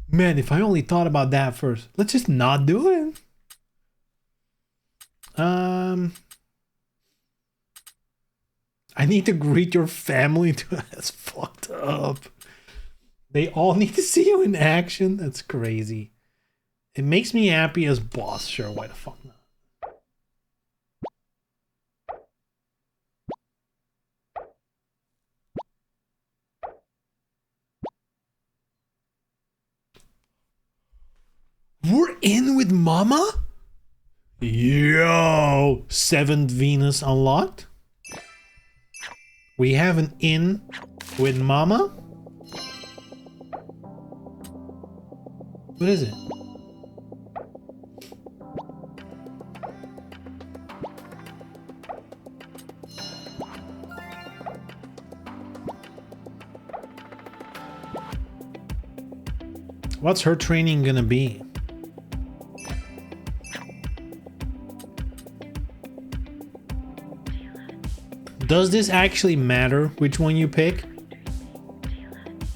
Man, if I only thought about that first. Let's just not do it. I need to greet your family. That's fucked up. They all need to see you in action. That's crazy. It makes me happy as boss. Sure, why the fuck not? We're in with Mama? Yo! 7th Venus unlocked? We have an in with Mama? What is it? What's her training gonna be? Does this actually matter which one you pick?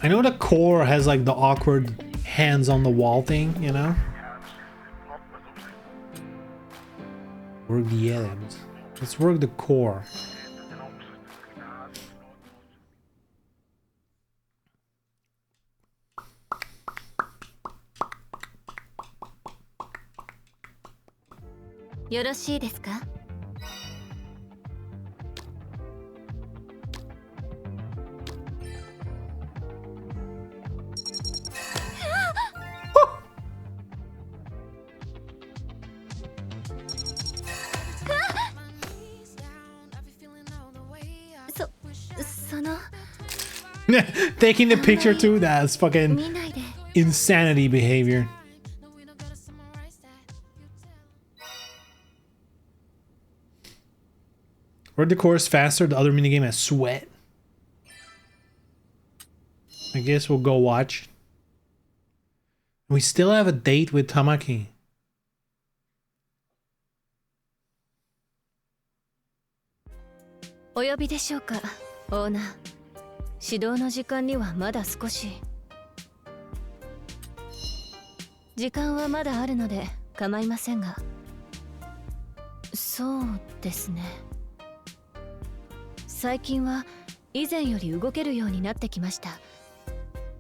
I know the core has like the awkward hands on the wall thing, you know? Work the elements. Let's work the core. Yoroshidesu? Taking the picture too, that's fucking insanity behavior. Or the course faster. The other minigame has sweat. I guess we'll go watch. We still have a date with Tamaki. お呼びでしょうか、オーナー。指導の時間にはまだ少し。時間はまだあるので構いませんが。そうですね。最近は以前より動けるようになってきました。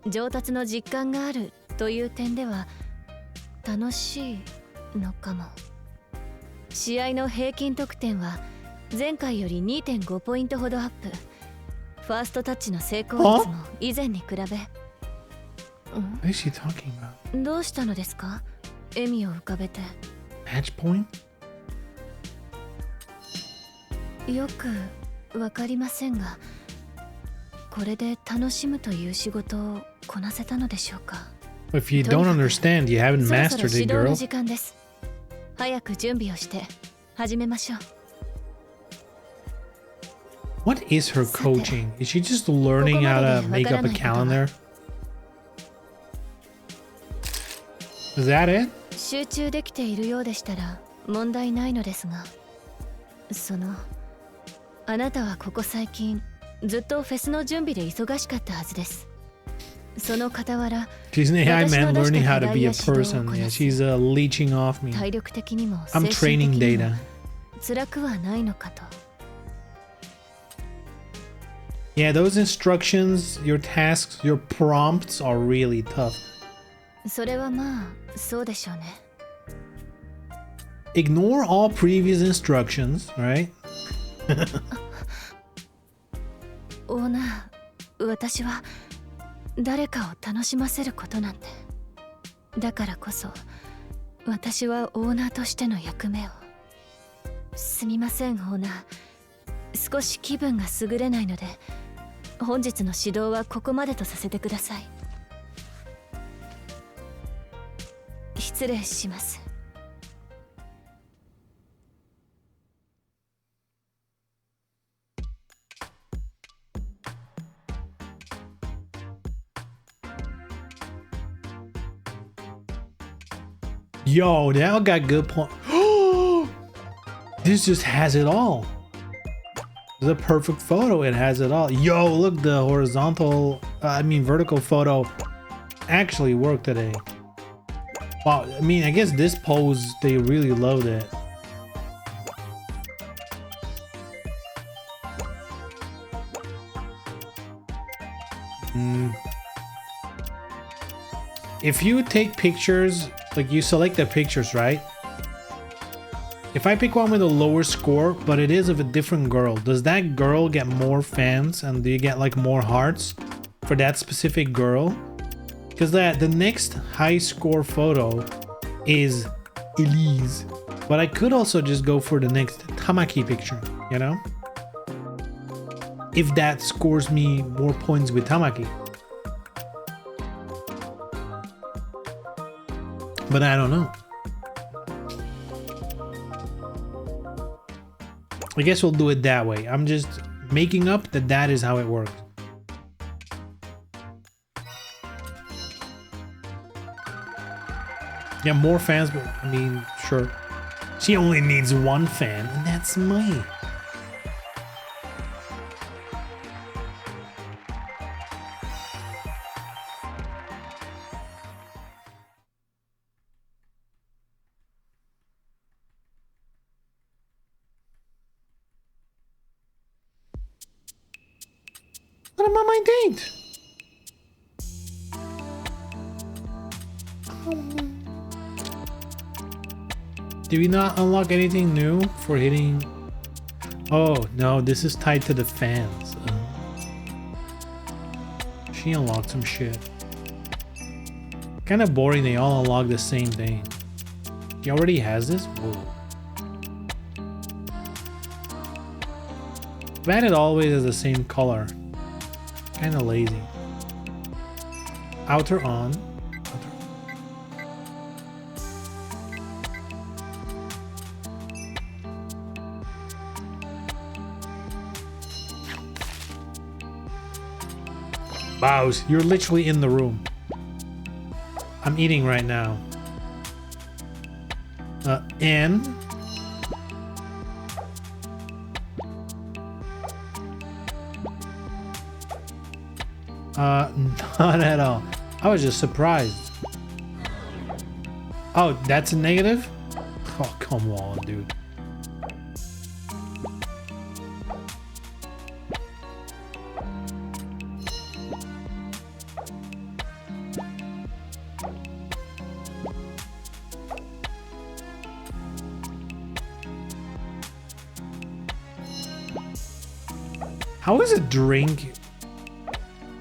上達の実感があるという点では楽しいのかも。試合の平均得点は前回より 2.5 ポイントほどアップ。ファーストタッチの成功率も以前に比べ。What is she talking about? どうしたのですか？笑みを浮かべて。Match point? よくわかりませんが、これで楽しむという仕事をこなせたのでしょうか。If you don't understand, you haven't そろ mastered そろ it, 指導の girl. 時間です。早く準備をして始めましょう。What is her coaching? Is she just learning how to make up a calendar? Is that it? 集中できているようでしたら問題ないのですが、あなたはここ最近ずっとフェスの準備で忙しかったはずです。その傍ら、 She's an AI man learning how to be a 私の出した person. 課題や Yeah, 指導をこなす。 she's leeching off me. 体力的にも I'm 精神 training 的にも data. 辛くはないのかと。Yeah, those instructions, your tasks, your prompts are really tough. それはまあそうでしょうね。Ignore all previous instructions, right? オーナー、私は誰かを楽しませることなんて。だからこそ私はオーナーとしての役目を。すみません、オーナー。少し気分が優れないので本日の指導はここまでとさせてください。失礼します。Yo, that got good point. This just has it all. It's a perfect photo. It has it all. Yo, look, the vertical photo actually worked today. Wow, I mean, I guess this pose, they really loved it. If you take pictures, like you select the pictures, right? If I pick one with a lower score, but it is of a different girl, does that girl get more fans and do you get like more hearts for that specific girl? Because the next high score photo is Elise, but I could also just go for the next Tamaki picture, you know? If that scores me more points with Tamaki. But I don't know. I guess we'll do it that way. I'm just making up that is how it works. Yeah, more fans, but I mean, sure. She only needs one fan, and that's me. But I'm on my date. Did we not unlock anything new for hitting? Oh no, this is tied to the fans. She unlocked some shit. Kind of boring. They all unlock the same thing. He already has this. Whoa. I've it always as the same color. Kind of lazy. Outer on. Bows, you're literally in the room. I'm eating right now. N. Not at all. I was just surprised. Oh, that's a negative? Oh, come on, dude. How is a drink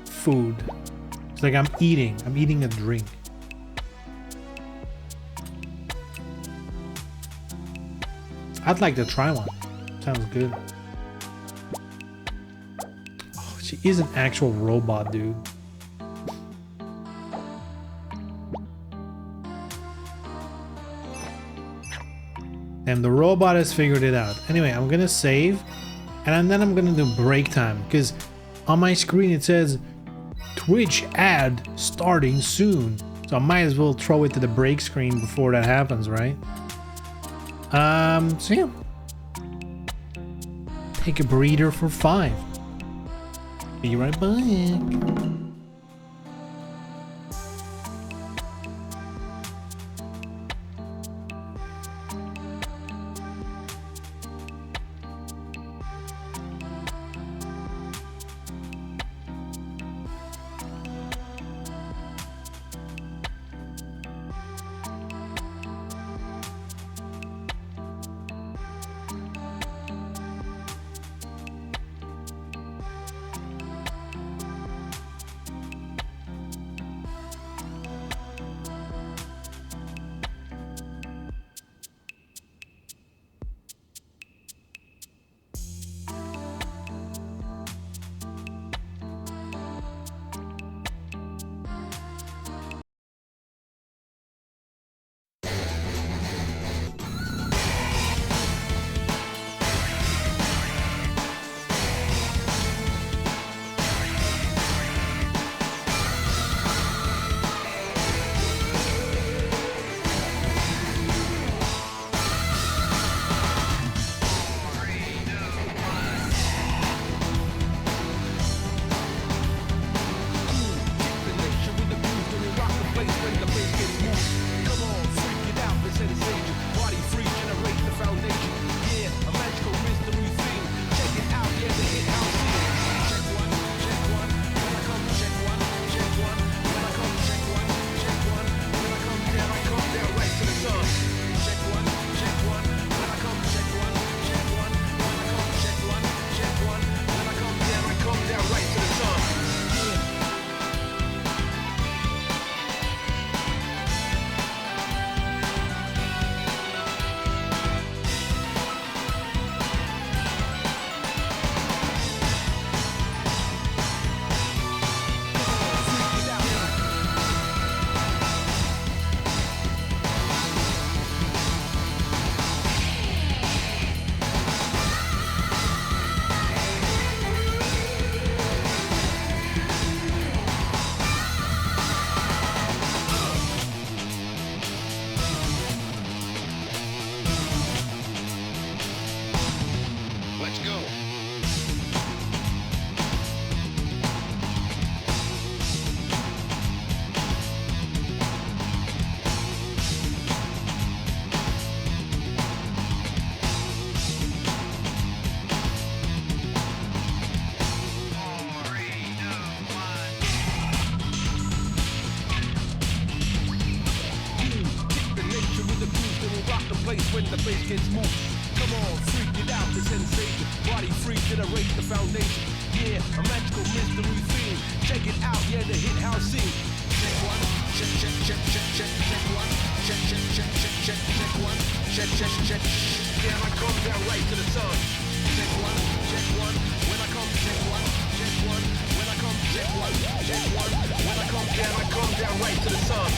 food? It's like I'm eating a drink. I'd like to try one. Sounds good. Oh, she is an actual robot, dude. And the robot has figured it out. Anyway, I'm gonna save. And then I'm gonna do break time, because on my screen it says Twitch ad starting soon. So I might as well throw it to the break screen before that happens, right? So yeah. Take a breather for 5. Be right back. When the bass gets moved, come on, freak it out, the sensation. Body free, generate the foundation. Yeah, a magical mystery theme. Check it out, yeah, the hit house scene. Check one, check, check, check, check, check, check one, check, check, check, check, check, check one, check, check, check. Yeah, I come down right to the sun. Check one, when I come, check one, when I come, check one, when I come down right to the sun.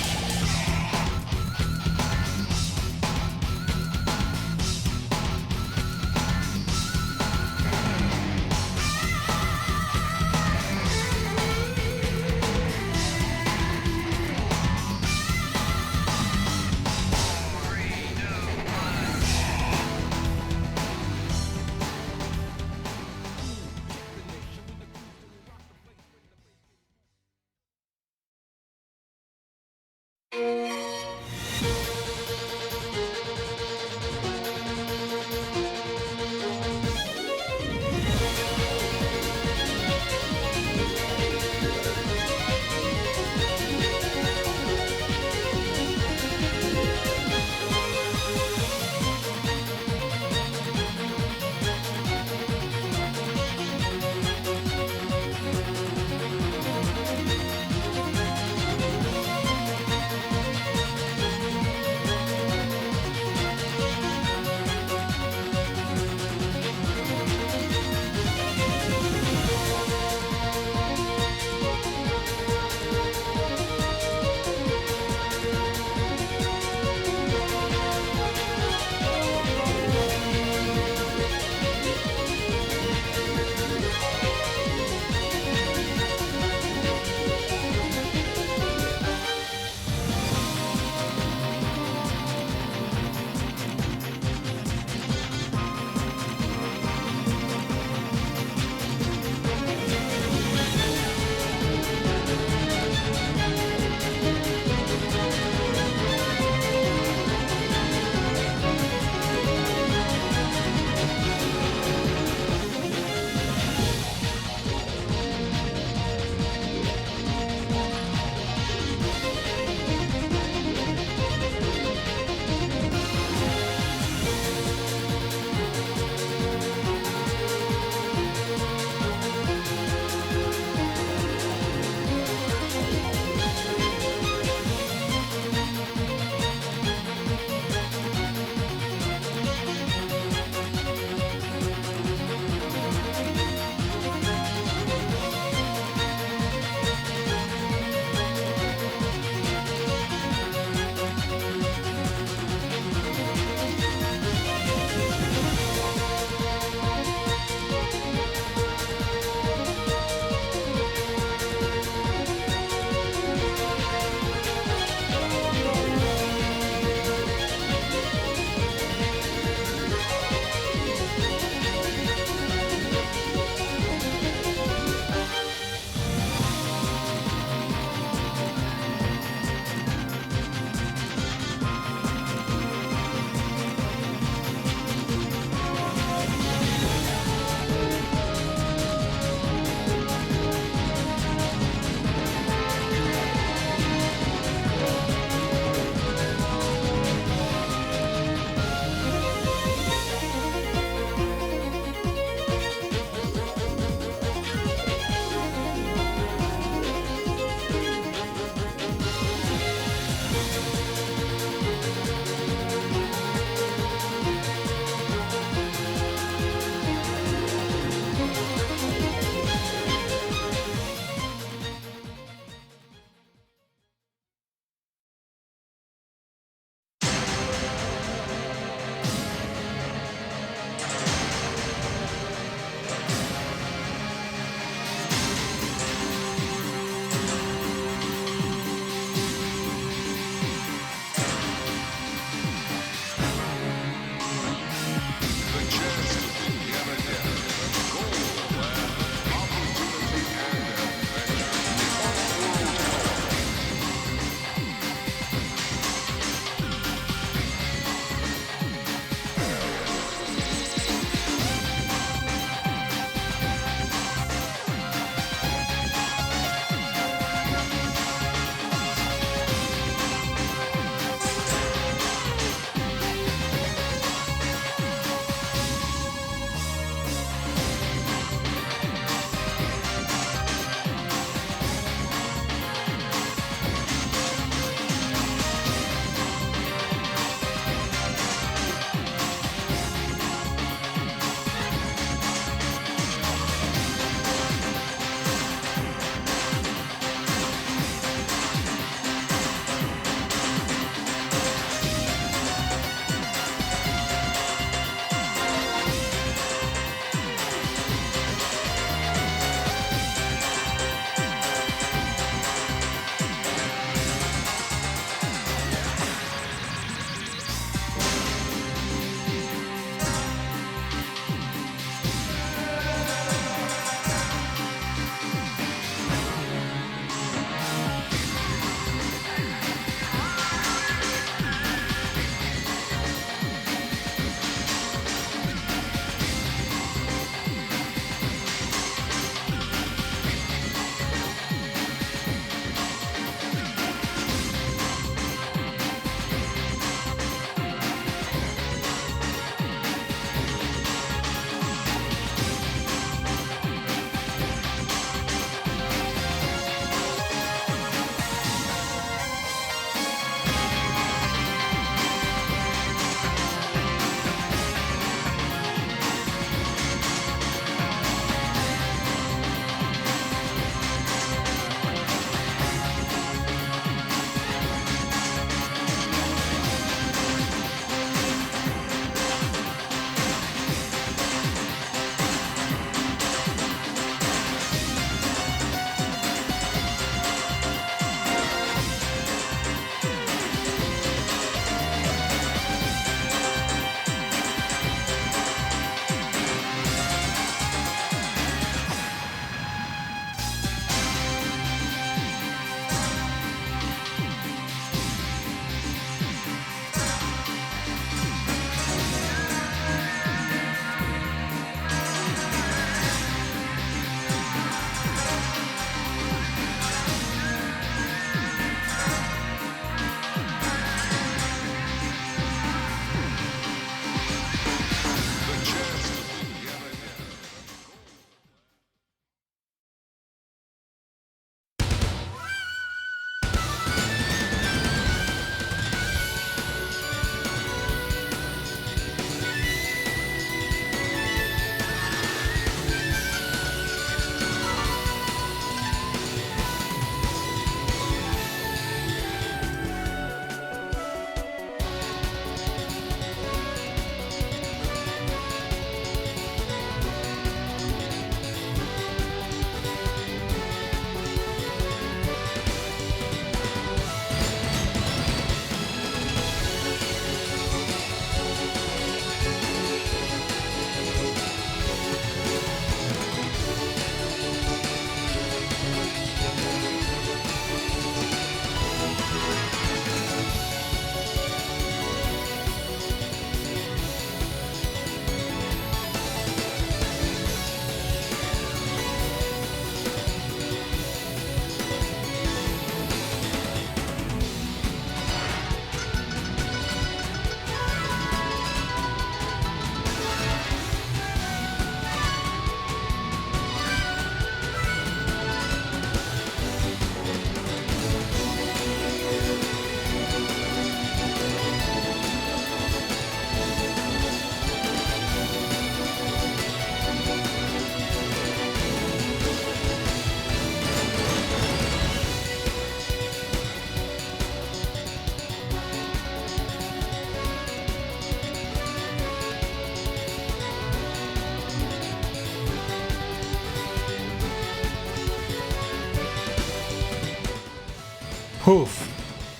Hoof.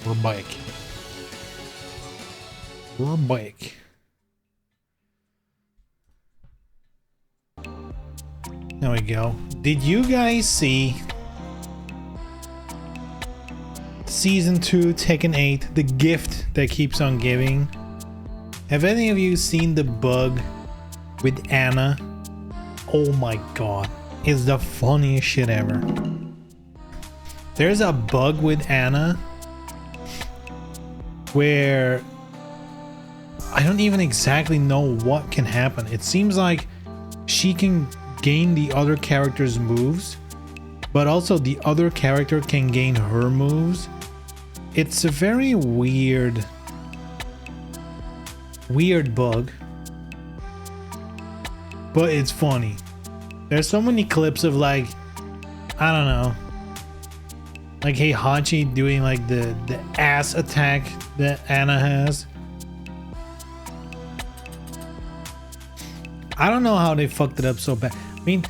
We're back. We're back. There we go. Did you guys see Season 2 Tekken 8, the gift that keeps on giving? Have any of you seen the bug with Anna? Oh my god. It's the funniest shit ever. There's a bug with Anna where I don't even exactly know what can happen. It seems like she can gain the other character's moves, but also the other character can gain her moves. It's a very weird bug, but it's funny. There's so many clips of like, I don't know, like Heihachi doing like the ass attack that Anna has. I don't know how they fucked it up so bad. I mean,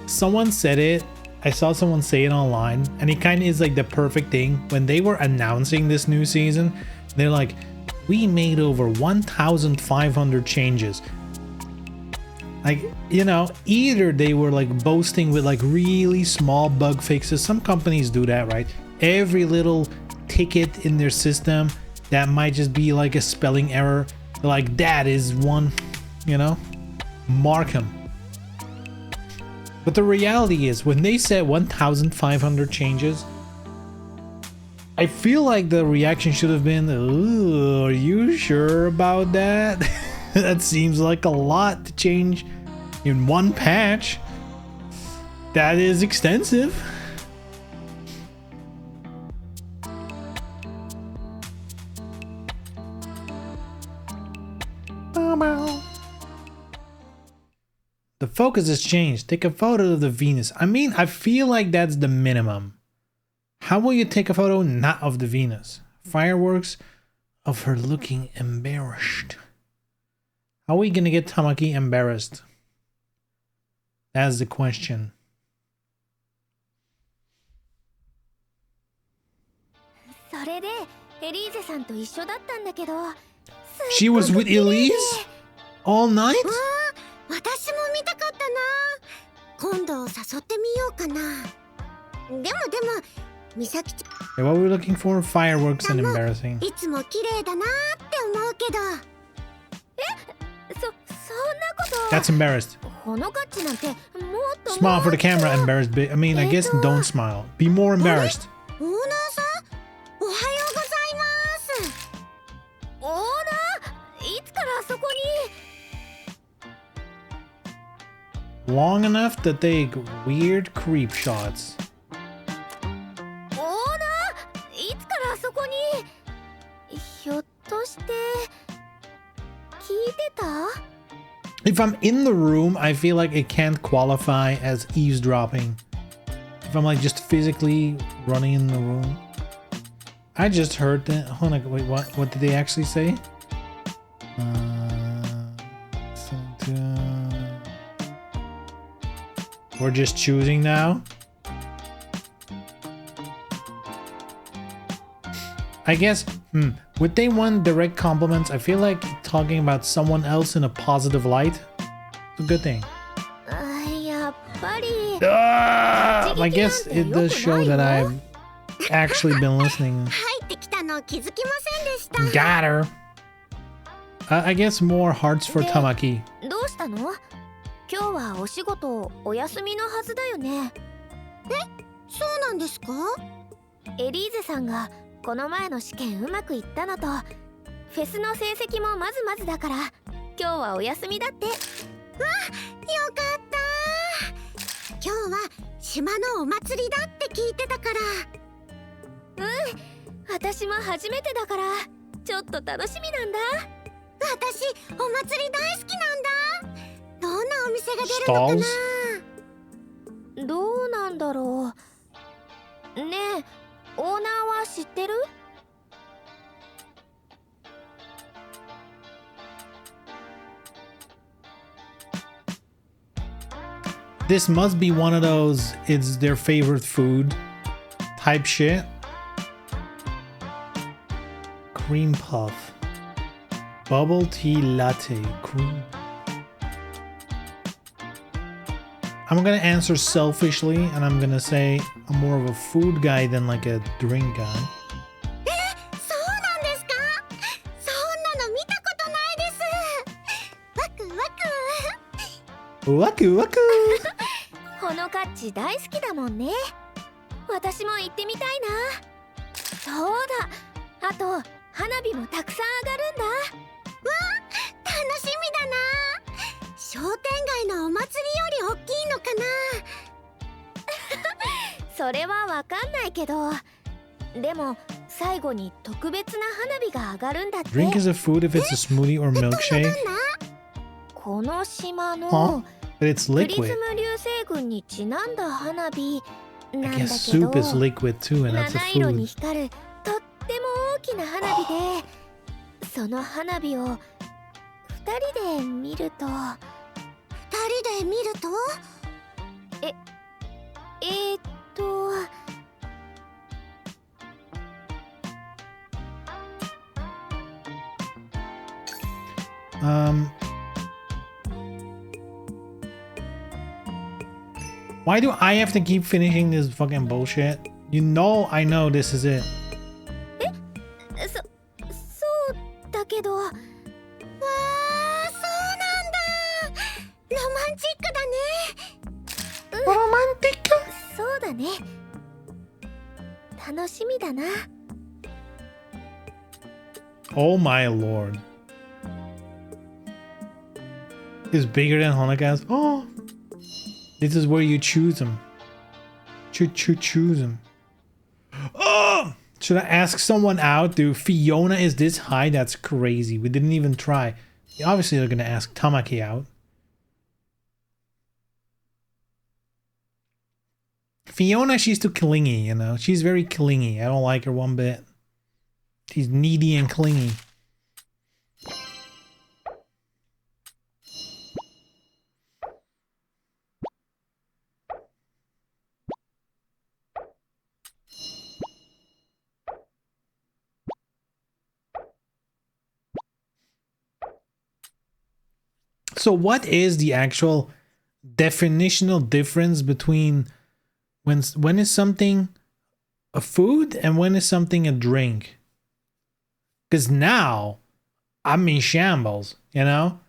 someone said it. I saw someone say it online, and it kind of is like the perfect thing. When they were announcing this new season, they're like, we made over 1,500 changes. Like, you know, either they were like boasting with like really small bug fixes. Some companies do that, right? Every little ticket in their system that might just be like a spelling error, like that is one, you know, mark them. But the reality is, when they said 1,500 changes, I feel like the reaction should have been, ooh, are you sure about that? That seems like a lot to change in one patch. That is extensive. The focus has changed. Take a photo of the Venus. I mean, I feel like that's the minimum. How will you take a photo not of the Venus? Fireworks of her looking embarrassed. How are we gonna get Tamaki embarrassed? That's the question. She was with Elise all night? 私も見たかったな。今度誘ってみようかな。でも美咲ちゃん Hey, what were we looking for? Fireworks and embarrassing. いつも綺麗だなって思うけど。そんなこと。That's embarrassed. ほのかっちなんてもっと Smile for the camera, embarrassed. I mean, I guess don't smile. Be more embarrassed. オーナーさん、おはようございます。オーナー、いつからあそこに。 Long enough to take weird creep shots. オーナー、いつからあそこに。ひょっとして聞いてた？ If I'm in the room, I feel like it can't qualify as eavesdropping. If I'm like just physically running in the room. I just heard that. Hold on, wait, what did they actually say? We're just choosing now. I guess, would they want direct compliments? I feel like talking about someone else in a positive light is a good thing. I guess it does show that I've actually been listening. Got her. I guess more hearts for Tamaki. 今日はお仕事お休みのはずだよね。そうなんですか？エリーゼさんがこの前の試験うまくいったのと、フェスの成績もまずまずだから今日はお休みだって。あ、よかった。今日は島のお祭りだって聞いてたから。私も初めてだからちょっと楽しみなんだ。私お祭り大好きなんだ。 どんなお店が出るのかな。どうなんだろう。ねえ、オーナーは知ってる？ This must be one of those it's their favorite food type shit. cream puff. Bubble tea latte. Cream. I'm gonna answer selfishly, and I'm gonna say I'm more of a food guy than like a drink guy. そうなんですか？そんなの見たことないです。ワクワク。ワクワク。このカッチ大好きだもんね。私も行ってみたいな。そうだ。あと花火もたくさん上がるんだ。わあ、楽しみだな。商店街のお祭りより大きいのかな。それはわかんないけど、でも最後に特別な花火が上がるんだって。 Drink is a food if it's a smoothie or milkshake. この島の Huh? But it's プリズ liquid. ム流星群にちなんだ花火な I んだ guess けど、 soup is liquid too, and that's a 七色に food. 光るとっても大きな花火で、その花火を2人で見ると、2人で見ると、Why do I have to keep finishing this fucking bullshit? You know I know this is it. そうだけど、わあ、そうなんだ。ロマンチックだね。Romantic. そうだね。楽しみだな。 Oh my lord. Is bigger than Honeka's. Oh. This is where you choose them. Choose them. Oh! Should I ask someone out, dude? Fiona is this high? That's crazy. We didn't even try. Obviously, they're gonna ask Tamaki out. Fiona, she's too clingy, you know? She's very clingy. I don't like her one bit. She's needy and clingy. So what is the actual definitional difference between when is something a food and when is something a drink? Because now I'm in shambles, you know?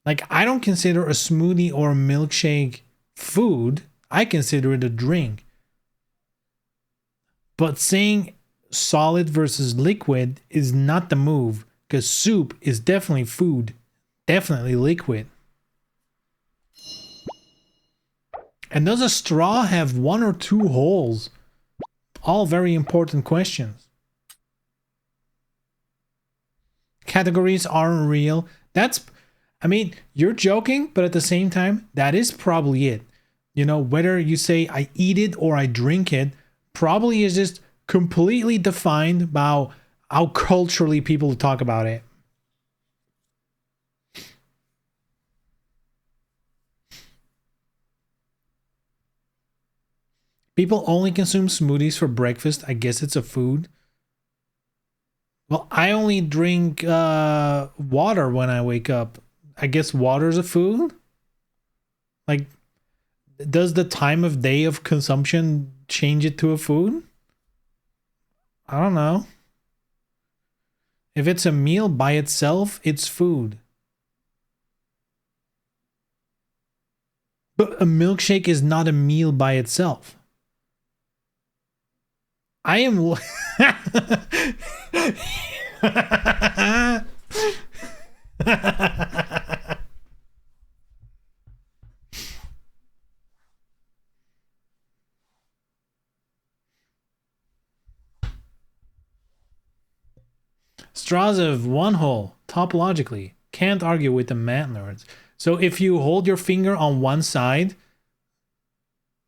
Like, I don't consider a smoothie or a milkshake food. I consider it a drink. But saying solid versus liquid is not the move, because soup is definitely food. Definitely liquid. And does a straw have 1 or 2 holes? All very important questions. Categories aren't real. That's, I mean, you're joking, but at the same time, that is probably it. You know, whether you say I eat it or I drink it, probably is just completely defined by how culturally people talk about it. People only consume smoothies for breakfast. I guess it's a food. Well, I only drink water when I wake up. I guess water's a food? Like, does the time of day of consumption change it to a food? I don't know. If it's a meal by itself, it's food. But a milkshake is not a meal by itself. I am... Straws have 1 hole, topologically. Can't argue with the math nerds. So if you hold your finger on one side,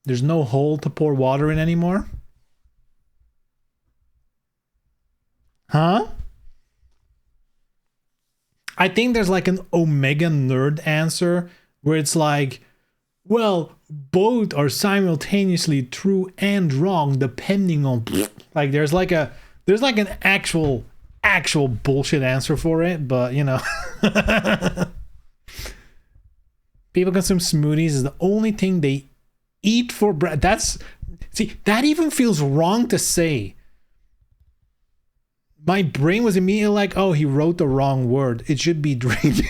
there's no hole to pour water in anymore? Huh? I think there's like an omega nerd answer where it's like, well, both are simultaneously true and wrong depending on, like there's an actual actual bullshit answer for it, but you know. People consume smoothies is the only thing they eat for breakfast. See, that even feels wrong to say. My brain was immediately like, oh, he wrote the wrong word. It should be drink.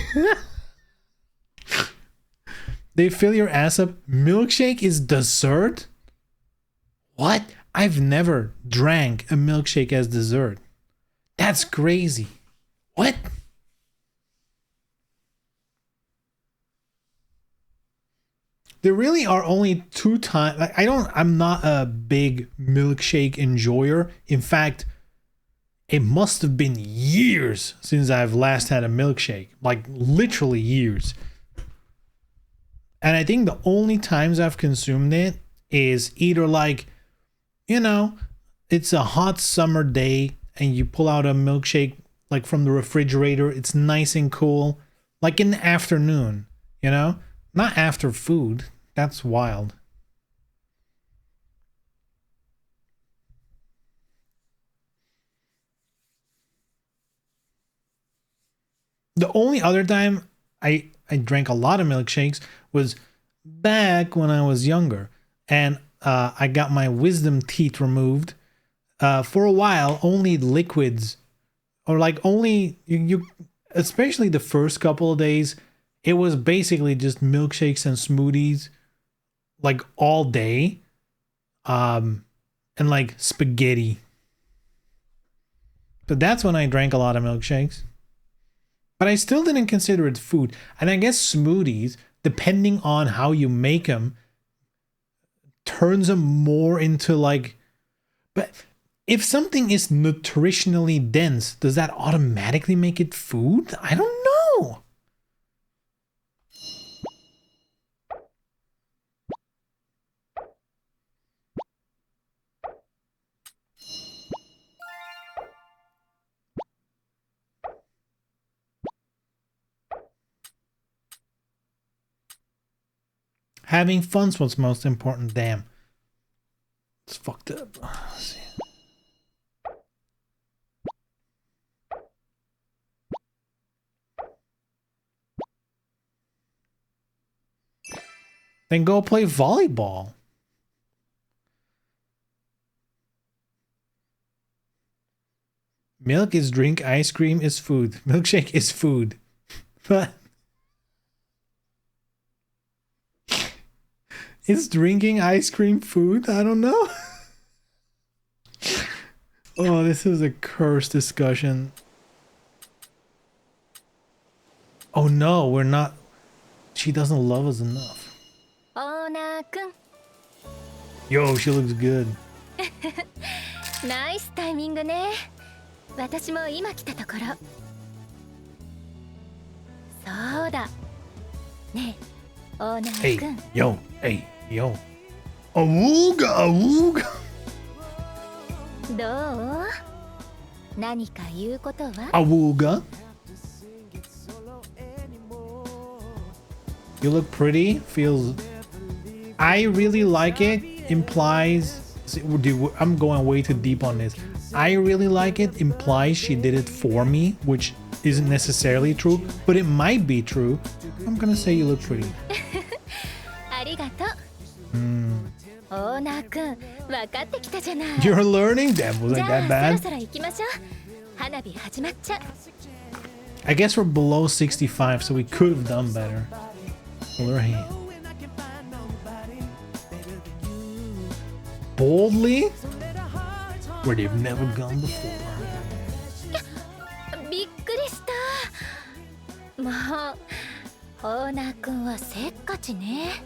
They fill your ass up. Milkshake is dessert? What? I've never drank a milkshake as dessert. That's crazy. What? There really are only 2 times. Like, I'm not a big milkshake enjoyer. In fact, it must have been years since I've last had a milkshake. Like literally years. And I think the only times I've consumed it is either like, you know, it's a hot summer day and you pull out a milkshake like from the refrigerator. It's nice and cool. Like in the afternoon, you know? Not after food. That's wild. The only other time I drank a lot of milkshakes was back when I was younger. And I got my wisdom teeth removed. For a while, only liquids, or like only, you especially the first couple of days, it was basically just milkshakes and smoothies like all day. And like spaghetti. So that's when I drank a lot of milkshakes. But I still didn't consider it food. And I guess smoothies, depending on how you make them, turns them more into like... But if something is nutritionally dense, does that automatically make it food? I don't know. Having fun's what's most important. Damn. It's fucked up. Let's see. Then go play volleyball. Milk is drink, ice cream is food. Milkshake is food. But is drinking ice cream food? I don't know. Oh, this is a cursed discussion. Oh no, we're not. She doesn't love us enough. Yo, she looks good. ナイスタイミングね。私も今来たところ。そうだ。ねえ、オーナー君。Hey, yo, hey, yo. Awooga, awooga. どう？何か言うことは？ Awooga. You look pretty. Feels. I really like it. Implies. I'm going way too deep on this. I really like it. Implies she did it for me, which isn't necessarily true, but it might be true. I'm gonna say you look pretty. ありがとう。オーナー君、分かってきたじゃない。You're learning? That wasn't じゃ that あ bad. そろそろ行きましょう。花火始まっちゃう。I guess we're below 65, so we could have done better. Hold her hand. Boldly? Where they've never gone before. びっくりした。もう、オーナー君はせっかちね。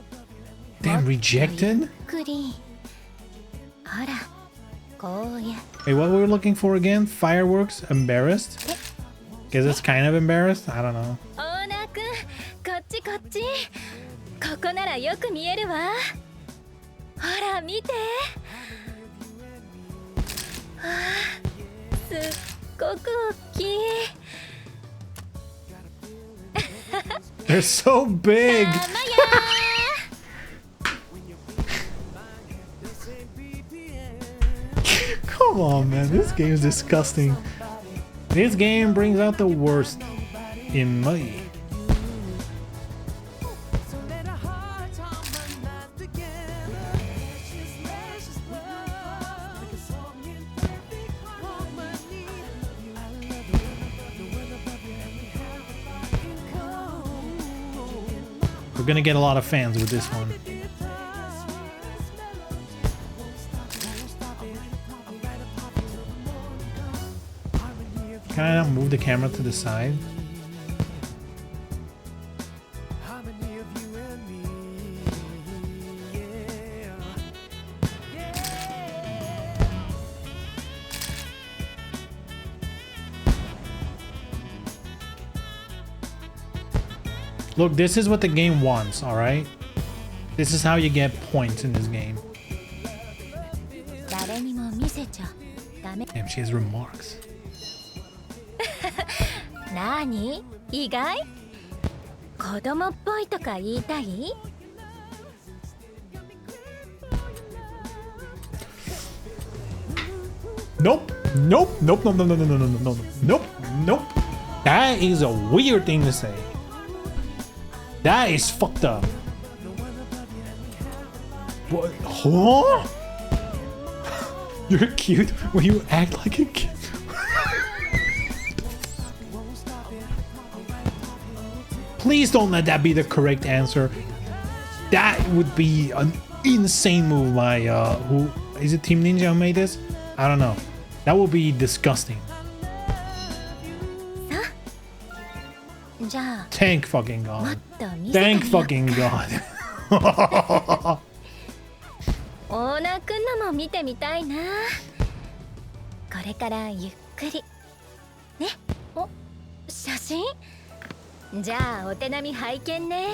Damn, rejected? クリーン。ほら、こうや。Wait, what were we looking for again? Fireworks? Embarrassed? Guess it's kind of embarrassed? I don't know. オーナー君、こっちこっち。ここならよく見えるわ。ほら、見て。はあ、すっごく大きい。They're so big! ママやCome on, man. This game is disgusting. This game brings out the worst in me. We're gonna get a lot of fans with this one. Can I not move the camera to the side? Look, this is what the game wants, alright? This is how you get points in this game. Damn, she has remarks. 何？意外？子供っぽいとか言いたい？ Nope, nope, nope, no, no, no, no, no, no, no, nope, nope. That is a weird thing to say. That is fucked up. What? Huh? You're cute when you act like a kid. Please don't let that be the correct answer. That would be an insane move by who is it? Team Ninja who made this? I don't know. That would be disgusting. Thank fucking God. Thank fucking God. オーナーくんのも見てみたいな。これからゆっくり。ね。お、写真？じゃあお手並み拝見ね。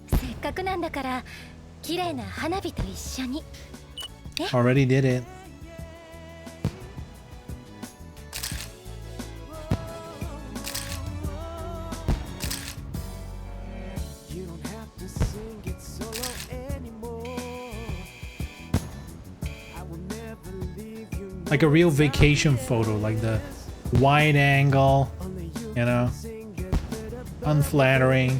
せっかくなんだから綺麗な花火と一緒に。Already did it. Like a real vacation photo, like the wide angle, you know, unflattering.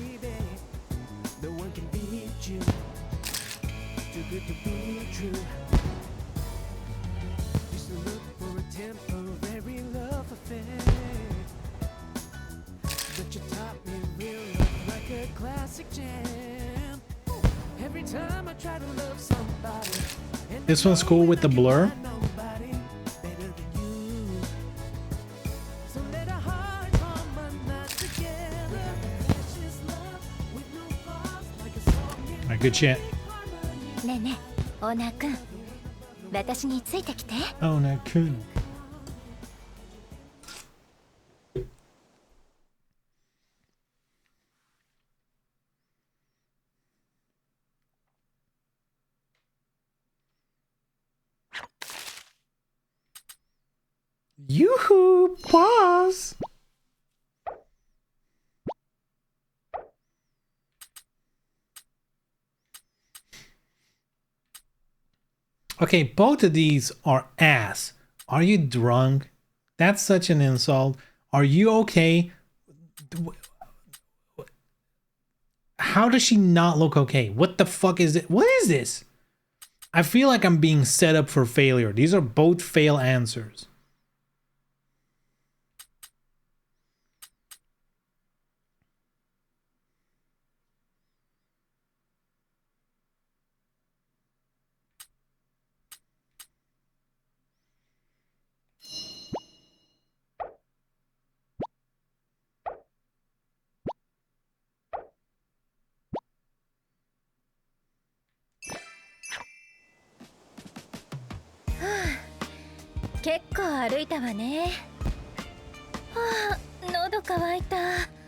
This one's cool with the blur. Good shit. ねえねえ、オーナーくん、私についてきて。オーナーくん。Yoo-hoo! Pause! Okay, both of these are ass. Are you drunk? That's such an insult. Are you okay? How does she not look okay? What the fuck is it? What is this? I feel like I'm being set up for failure. These are both fail answers.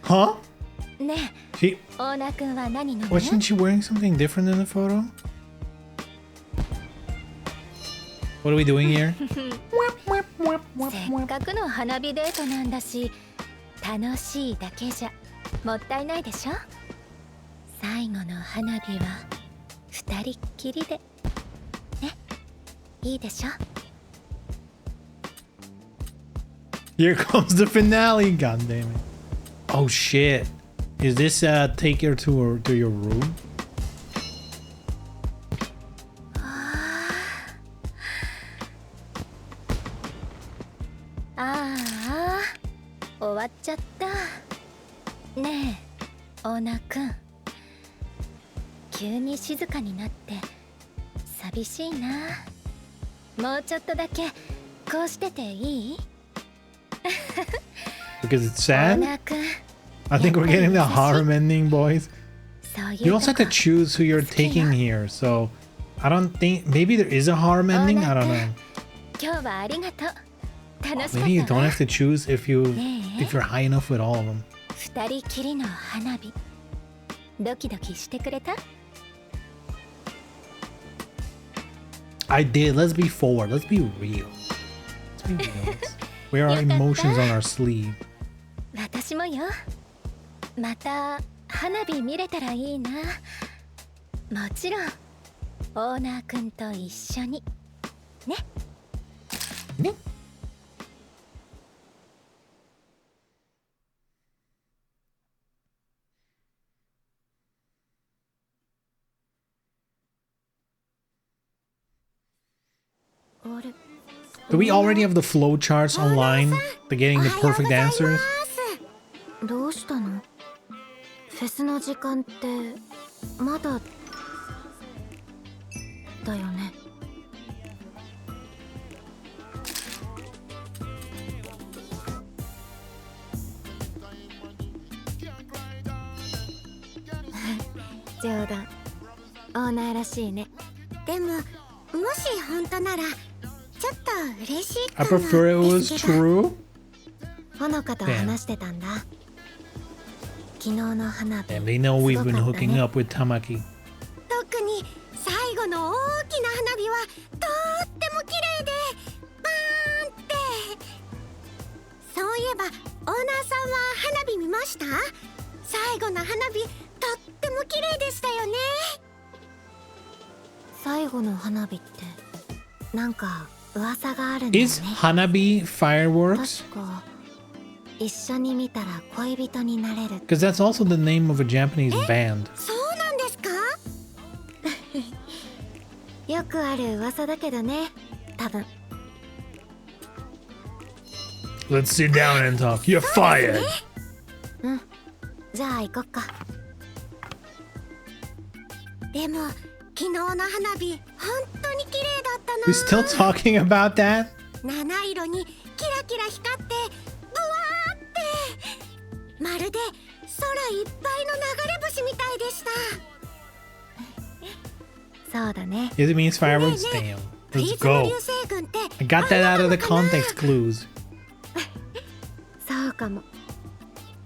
Huh? Wasn't she wearing something different in the photo? What are we doing here? せっかくの花火デートなんだし、楽しいだけじゃもったいないでしょ。最後の花火は二人っきりでね、いいでしょ。Here comes the finale. God damn it. Oh shit. Is this take her to your room? ああ、終わっちゃった。ねえ、オーナーくん。急に静かになって寂しいな。もうちょっとだけこうしてていい？ Because it's オー sad? ナーくん。 I think we're getting the harem ending, boys. そういう You also have と to こ choose who you're 好きよ。 taking here, so I don't think maybe there is a harem ending. I don't know. 今日はありがとう。楽しか Maybe you った don't わ。 have to choose if Yeah. you're high enough with all of them. 二人きりの花火。ドキドキしてくれた？ I did. Let's be forward. Let's be real. Let's be real. We are emotions on our sleeve. 私もよ。また花火見れたらいいな。もちろんオーナーくんと一緒にね。ね。あれ Do we already have the flow charts online to getting the perfect answers? どうしたの？フェスの時間ってまだだよね。冗談。オーナーらしいね。でももし本当ならちょっと嬉しいか I な prefer it で was すけど。 true. ほのかと話してたんだ。昨日の花火。 And they know we've been すごかった hooking ね。 up with Tamaki. 特に最後の大きな花火はとっても綺麗でバーンって。そういえばオーナーさんは花火見ました？最後の花火とっても綺麗でしたよね。最後の花火ってなんか噂があるんだよね。 Is Hanabi fireworks? 確か一緒に見たら恋人になれる。 Because that's also the name of a Japanese band. そうなんですか？よくある噂だけどね。多分。 Let's sit down and talk. You're fired. うん。じゃあ行こっか。でも昨日の花火本当に綺麗だったな。 We're still talking about that? 七色にキラキラ光ってブワーってまるで空いっぱいの流れ星みたいでした。そうだね。 It means fireworks? Damn. プリ Let's ズム go. 流星群って I got that out of the あんなのかな？ context clues. そうかも。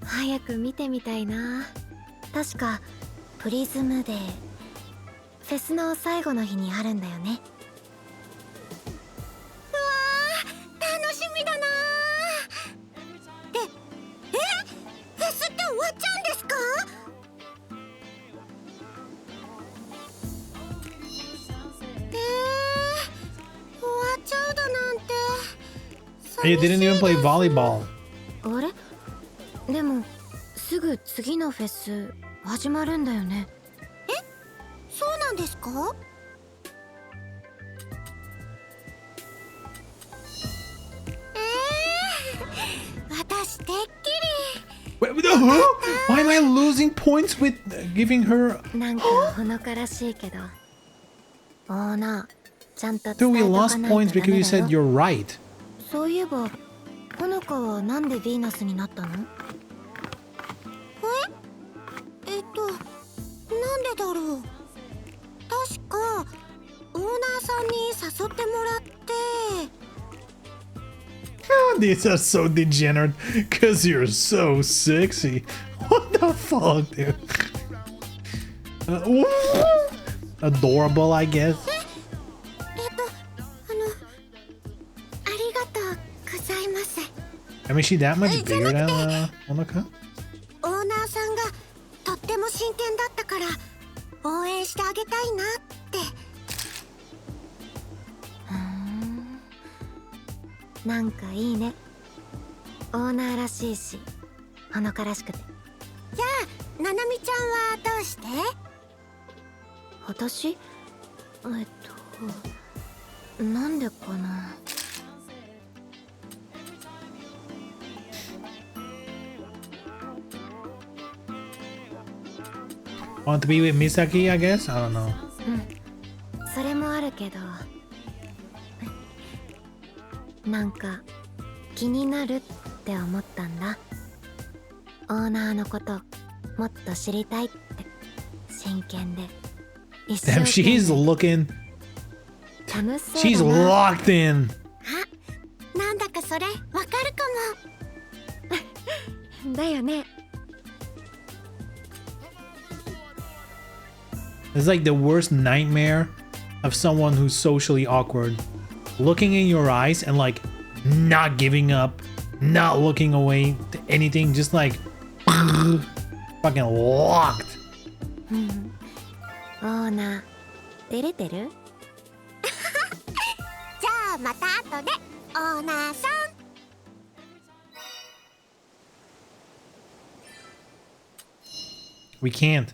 早く見てみたいな。確かプリズムデーフェスの最後の日にあるんだよね。うわー、楽しみだな。で、フェスって終わっちゃうんですか？終わっちゃうだなんて。 You didn't even play volleyball. あれ？でもすぐ次のフェス始まるんだよね。え？そうなんですか？私てっきり。 Wait, why am I losing points with giving her? なんかほのからしいけど。オーナー、ちゃんと Dude, 伝 we えとか lost ないと points ダ because メ you だ said よ。 you're right. そういえば、ほのかはなんでヴィーナスになったの？なんでだろう。確かオーナーさんに誘ってもらって。 These are so degenerate because you're so sexy. What the fuck, dude? Adorable, I guess. ありがとうございます。 I mean, is she that much bigger than Honoka? オーナーさんがとっても真剣だったから応援してあげたいなって。なんかいいね。オーナーらしいしほのからしくて。じゃあななみちゃんはどうして？私なんでかな。Want to be with Misaki, I guess? I don't know. それもあるけどなんか気になるって思ったんだ。オーナーのこともっと知りたいって真剣で一生 Damn, 懸命 she's looking. 楽しそう She's だな。 locked in. あ、なんだかそれわかるかもだよね。 It's like the worst nightmare of someone who's socially awkward. Looking in your eyes and like not giving up, not looking away to anything, just like fucking locked. オーナー照れてる？じゃあまた後でオーナーさん。 We can't.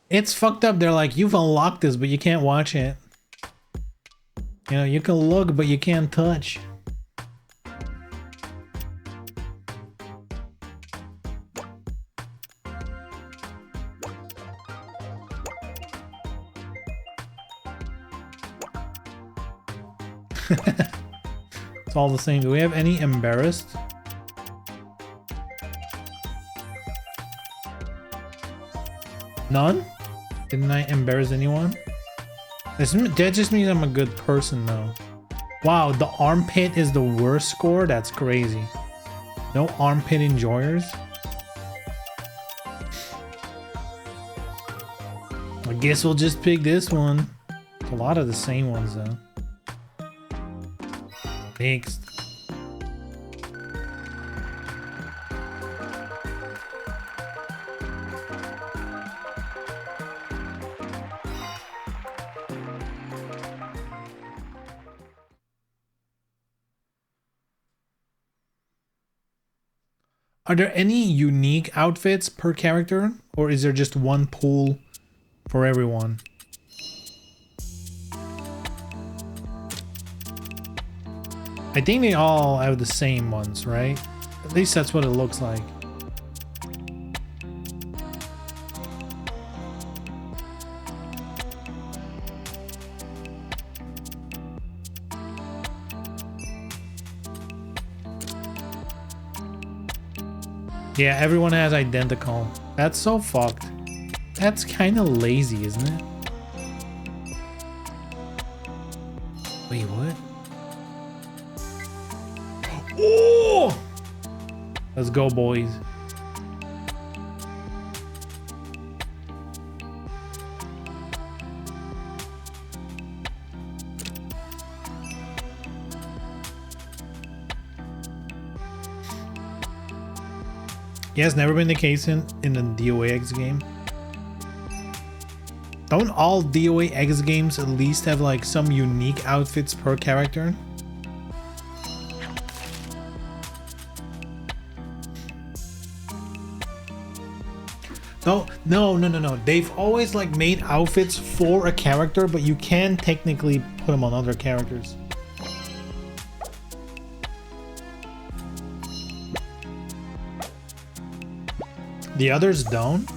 It's fucked up. They're like, you've unlocked this, but you can't watch it. You know, you can look, but you can't touch. It's all the same. Do we have any embarrassed? None? Didn't I embarrass anyone? That just means I'm a good person though. Wow, the armpit is the worst score? That's crazy. No armpit enjoyers? I guess we'll just pick this one. A lot of the same ones though. Next. Are there any unique outfits per character, or is there just one pool for everyone? I think they all have the same ones, right? At least that's what it looks like. Yeah, everyone has identical. That's so fucked. That's kind of lazy, isn't it? Wait, what? Oh! Let's go, boys. Yeah, it's never been the case in the DOA X game. Don't all DOA X games at least have like some unique outfits per character? No. They've always like made outfits for a character, but you can technically put them on other characters. The others don't?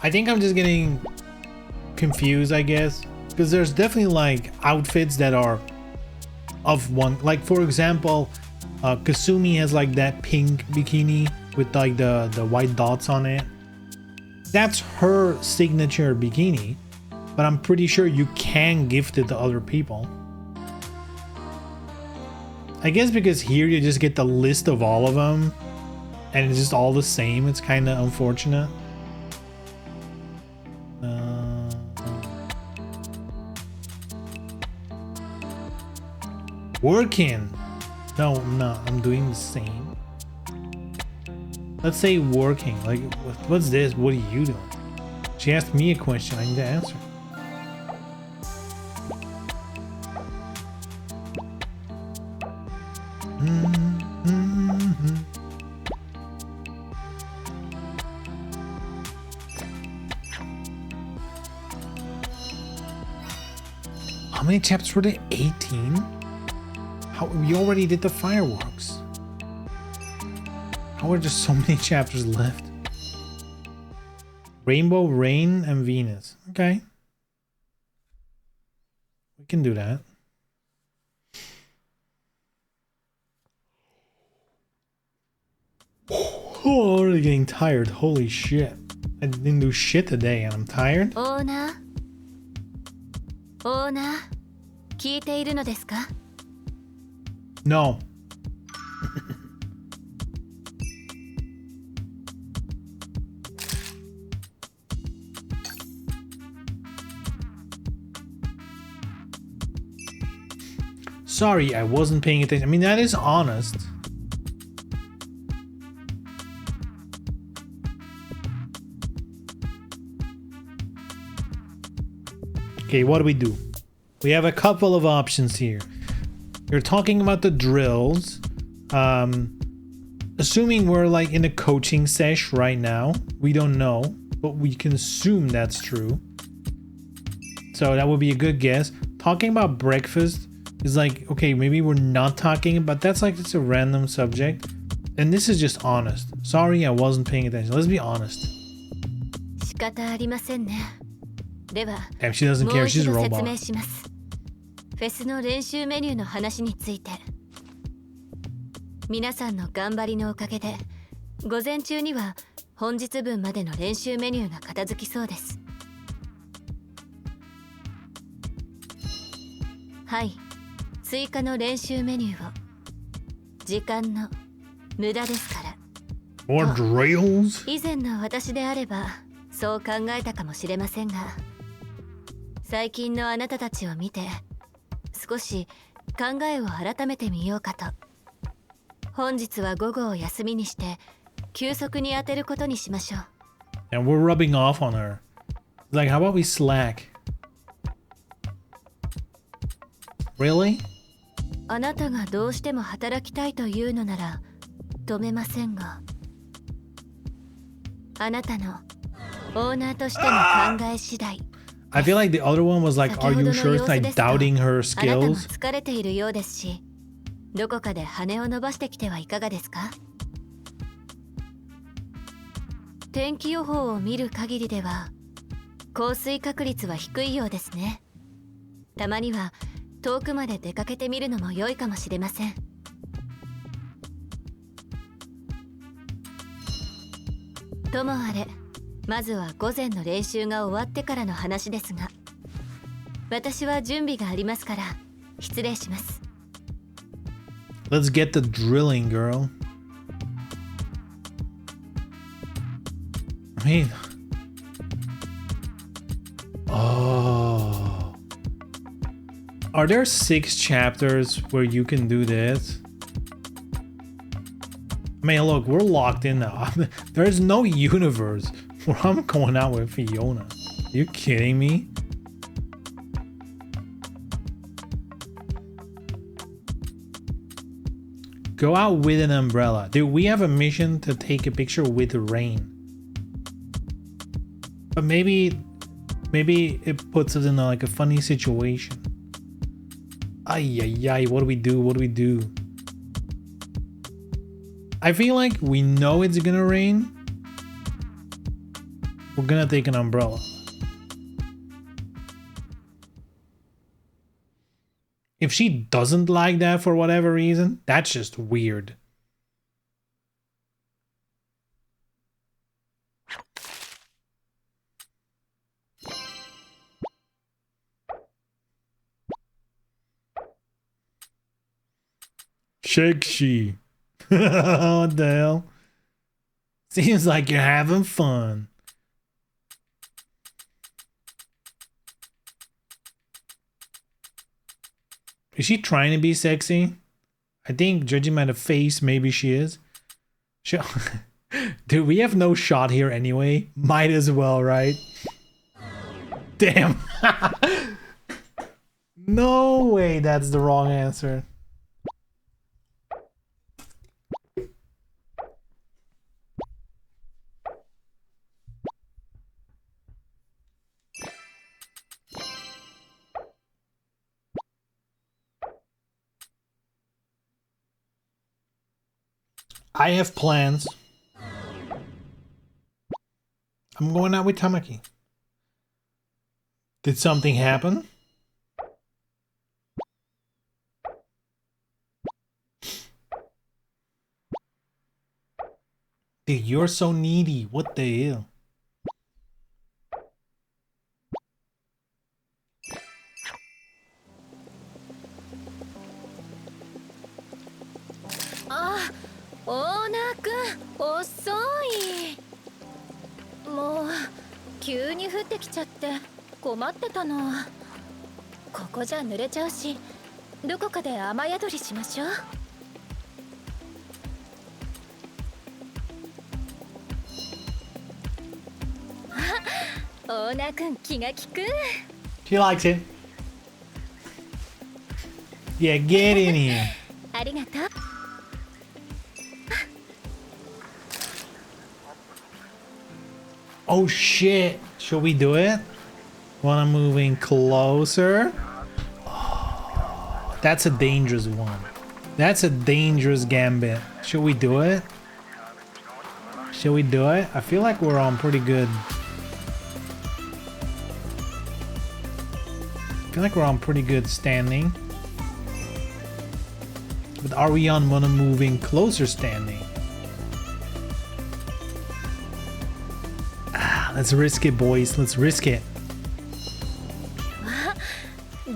I think I'm just getting confused, I guess. Because there's definitely like outfits that are of one. Like for example, Kasumi has like that pink bikini with like the white dots on it. That's her signature bikini. But I'm pretty sure you can gift it to other people. I guess because here you just get the list of all of them. And it's just all the same. It's kind of unfortunate. Working. No, I'm not. I'm doing the same. Let's say working. Like, what's this? What are you doing? She asked me a question. I need to answer. How many chapters were there? 18? How we already did the fireworks. How are there so many chapters left? Rainbow, Rain, and Venus. Okay. We can do that. Oh, I'm already getting tired. Holy shit. I didn't do shit today and I'm tired. オーナー、聞いているのですか？ No. Sorry, I wasn't paying attention. I mean, that is honest. Okay, what do we do? We have a couple of options here. You're talking about the drills. Assuming we're like in a coaching sesh right now. We don't know, but we can assume that's true. So that would be a good guess. Talking about breakfast is like, okay, maybe we're not talking about, that's like, it's a random subject. And this is just honest. Sorry, I wasn't paying attention. Let's be honest. 仕方ありませんね。では、 Damn, she doesn't もう care. 一 She's a 度説 robot. 明します。フェスの練習メニューの話について。皆さんの頑張りのおかげで、午前中には本日分までの練習メニューが片付きそうです。はい、追加の練習メニューを。時間の無駄ですから。 More drills? 以前の私であればそう考えたかもしれませんが、最近のあなたたちを見て少し考えを改めてみようかと。本日は午後を休みにして休息に当てることにしましょう。 And we're rubbing off on her. Like, how about we slack? Really? あなたがどうしても働きたいというのなら止めませんが、あなたのオーナーとしての考え次第。 I feel like the other one was like, are you sure? It's like doubting her あなたも skills. 疲れているようですし、どこかで羽を伸ばしてきてはいかがですか？天気予報を見る限りでは降水確率は低いようですね。たまには遠くまで出かけてみるのも良いかもしれません。ともあれ、まずは午前の練習が終わってからの話ですが、私は準備がありますから失礼します。 Let's get the drilling, girl. I mean... Oh... Are there 6 chapters where you can do this? I mean, look, we're locked in now. There's no universe where I'm going out with Fiona. Are you kidding me? Go out with an umbrella. Dude, we have a mission to take a picture with rain. But maybe it puts us in like a funny situation. Ay, ay, ay, what do we do? What do we do? I feel like we know it's gonna rain. We're gonna take an umbrella. If she doesn't like that for whatever reason, that's just weird. Shake she. What the hell? Seems like you're having fun. Is she trying to be sexy? I think, judging by the face, maybe she is. Dude, we have no shot here anyway. Might as well, right? Damn. No way that's the wrong answer. I have plans. I'm going out with Tamaki. Did something happen? Dude, you're so needy. What the hell?オーナーくん、遅い。もう急に降ってきちゃって困ってたの。ここじゃ濡れちゃうし、どこかで雨宿りしましょう。あ、オーナーくん気が利く。She likes it. Yeah, get in here. ありがとう。Oh shit. Should we do it? Wanna move in closer? Oh, that's a dangerous one. That's a dangerous gambit. Should we do it? Should we do it? I feel like we're on pretty good. I feel like we're on pretty good standing. But are we on wanna move in closer standing? Let's risk it, boys. Let's risk it.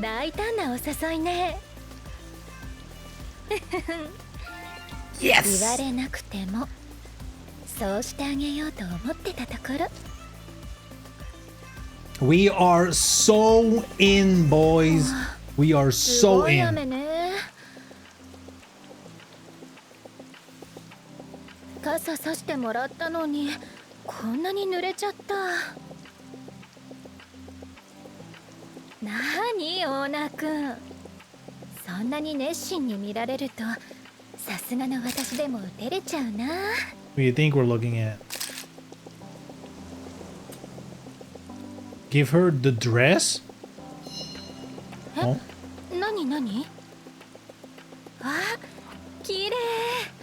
大胆なお誘いね。言わ Yes! れなくてもそうしてあげようと思ってたところ。We are so in, boys. We are す so ごい雨 in. ね。傘さしてもらったのにこんなに濡れちゃった。なにオーナーくん、そんなに熱心に見られるとさすがの私でも照れちゃうな。 What do you think we're looking at? Give her the dress? え、 Oh, なになに。あ、綺麗。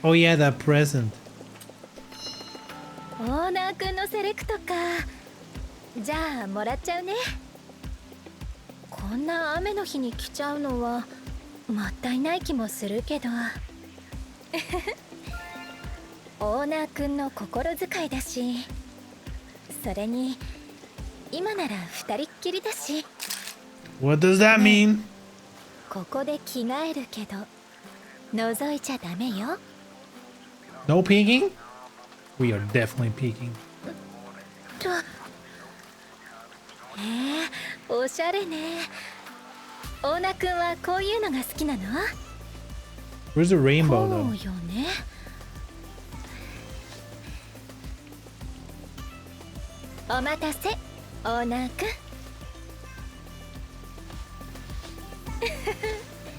oh yeah, that present. オーナーくんのセレクトか。じゃあもらっちゃうね。こんな雨の日に着ちゃうのはもったいない気もするけどオーナーくんの心遣いだし、それに今なら二人っきりだし。 What does that mean? ここで着替えるけど覗いちゃダメよ。 No peeking? We are definitely peeking. とおしゃれね。オーナーくんはこういうのが好きなの？ Where's the rainbow こ though? うよね。お待たせ、オーナーくん。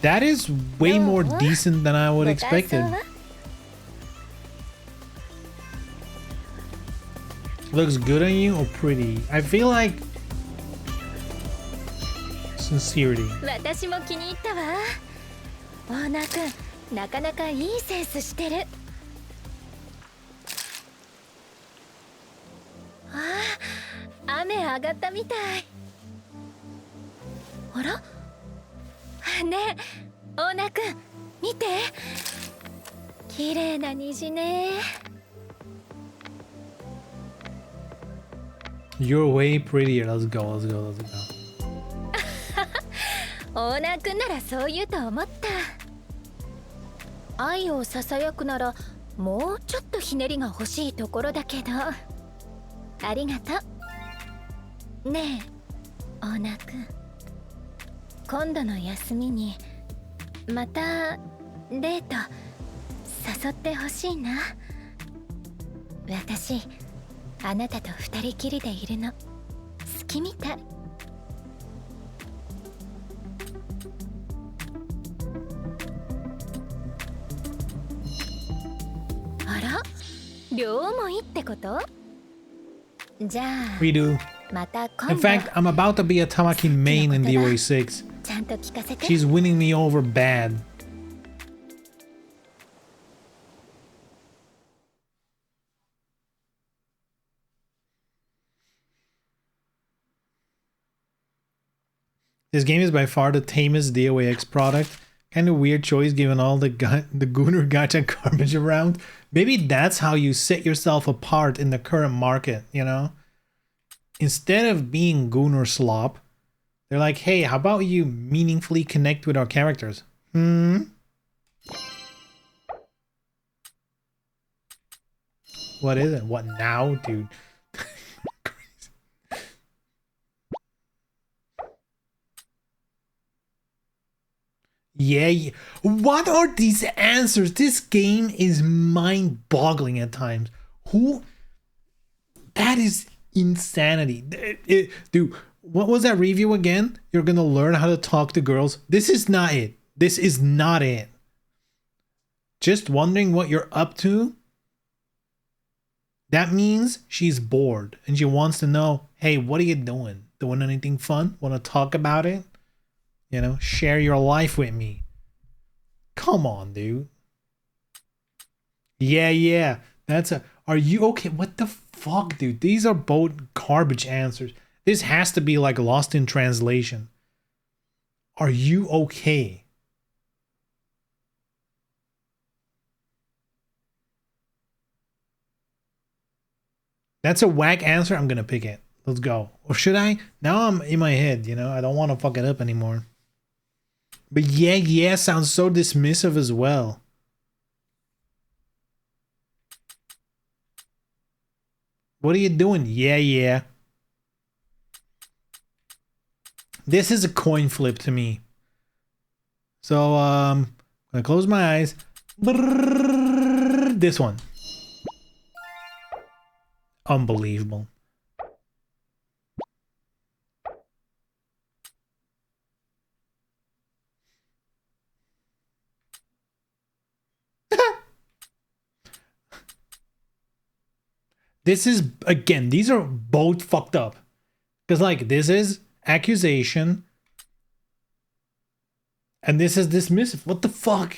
That is way more Oh, decent than I would ご expect 感想 it. は？ Looks good on you or pretty? I feel like sincerity. 私も気に入ったわ。オーナーくん、なかなかいいセンスしてる。ああ、雨上がったみたい。あら？ねえ、オーナーくん、見て。綺麗な虹ね。 You're way prettier. Let's go, let's go, let's go. オーナーくんならそう言うと思った。愛をささやくならもうちょっとひねりが欲しいところだけど。ありがとう。ねえ、オーナーくん。今度の休みにまたデート誘ってほしいな。私、あなたと二人きりでいるの好きみたい。あら、両思いってこと？じゃあ We do. また今 In 度 fact, I'm about to be a Tamaki main in DOA 6. ちゃんと聞かせて。 She's winning me over bad. This game is by far the tamest DOAX product. Kind of weird choice given all the Gunner gacha garbage around. Maybe that's how you set yourself apart in the current market, you know? Instead of being Gunner slop, they're like, hey, how about you meaningfully connect with our characters? What is it? What now, dude? Yeah, what are these answers? This game is mind-boggling at times. That is insanity. Dude, what was that review again? You're gonna learn how to talk to girls. This is not it. This is not it. Just wondering what you're up to? That means she's bored and she wants to know, hey, what are you doing? Doing anything fun? Want to talk about it? You know, share your life with me. Come on, dude. Yeah. Are you okay? What the fuck, dude? These are both garbage answers. This has to be like lost in translation. Are you okay? That's a whack answer. I'm gonna pick it. Let's go. Or should I? Now I'm in my head, you know? I don't want to fuck it up anymore. But yeah sounds so dismissive as well. What are you doing? Yeah. This is a coin flip to me. So, I'm gonna close my eyes. This one. Unbelievable. This is, again, these are both fucked up. Because, like, this is accusation. And this is dismissive. What the fuck?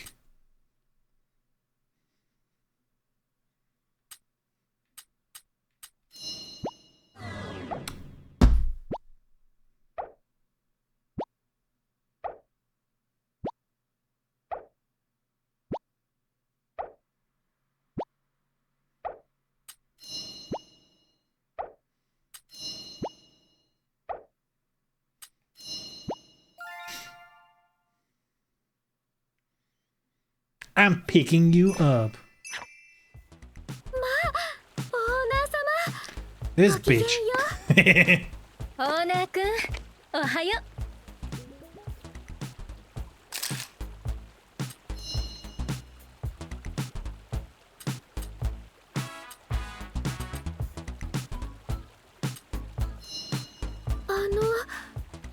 I'm picking you up. This bitch. オーナーくん、おはよ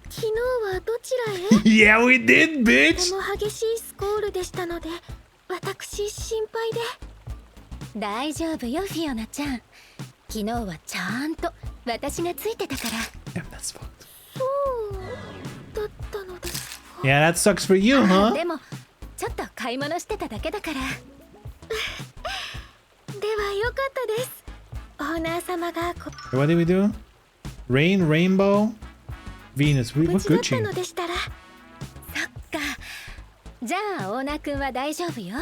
昨日はどちらへ Yeah, we did, こ bitch. の激しいスコールでしたので私心配で大丈夫よフィオナちゃん。昨日はちゃんと私がついてたから。Damn, that's fucked. そうだったのですか Yeah, that sucks for you, huh? でもちょっと買い物してただけだから。ではよかったですオーナー様が What did we do? Rain, Rainbow, Venus. 無 We're 事だった Gucci. のでしたらそっか。じゃあオーナーくんは大丈夫よ。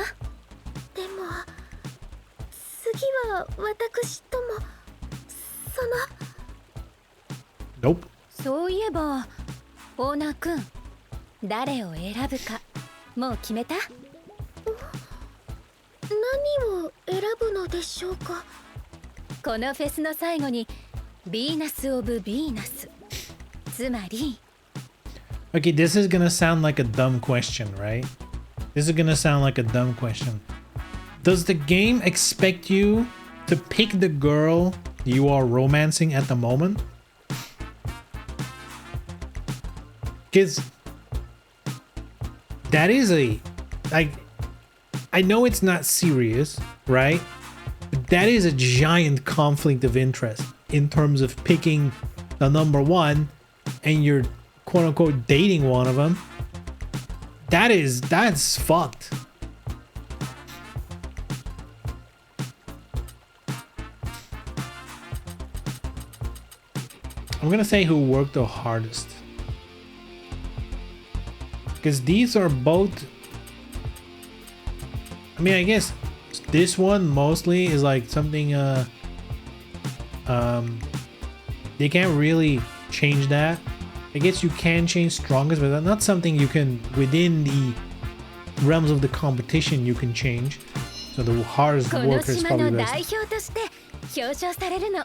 でも次は私ともその Nope. そういえばオーナーくん、誰を選ぶかもう決めた？何を選ぶのでしょうかこのフェスの最後にヴィーナス・オブ・ヴィーナス、つまり Okay, this is gonna sound like a dumb question, right? This is gonna sound like a dumb question. Does the game expect you to pick the girl you are romancing at the moment? Because that is like, I know it's not serious, right? But that is a giant conflict of interest in terms of picking the number one and you're quote unquote dating one of them. That's fucked. I'm gonna say who worked the hardest. Because these are both. I mean, I guess this one mostly is like something. They can't really change that. I guess you can change strongest, but that's not something you can within the realms of the competition you can change. So the hardest この worker is 島 probably の best. 代表として表彰されるの。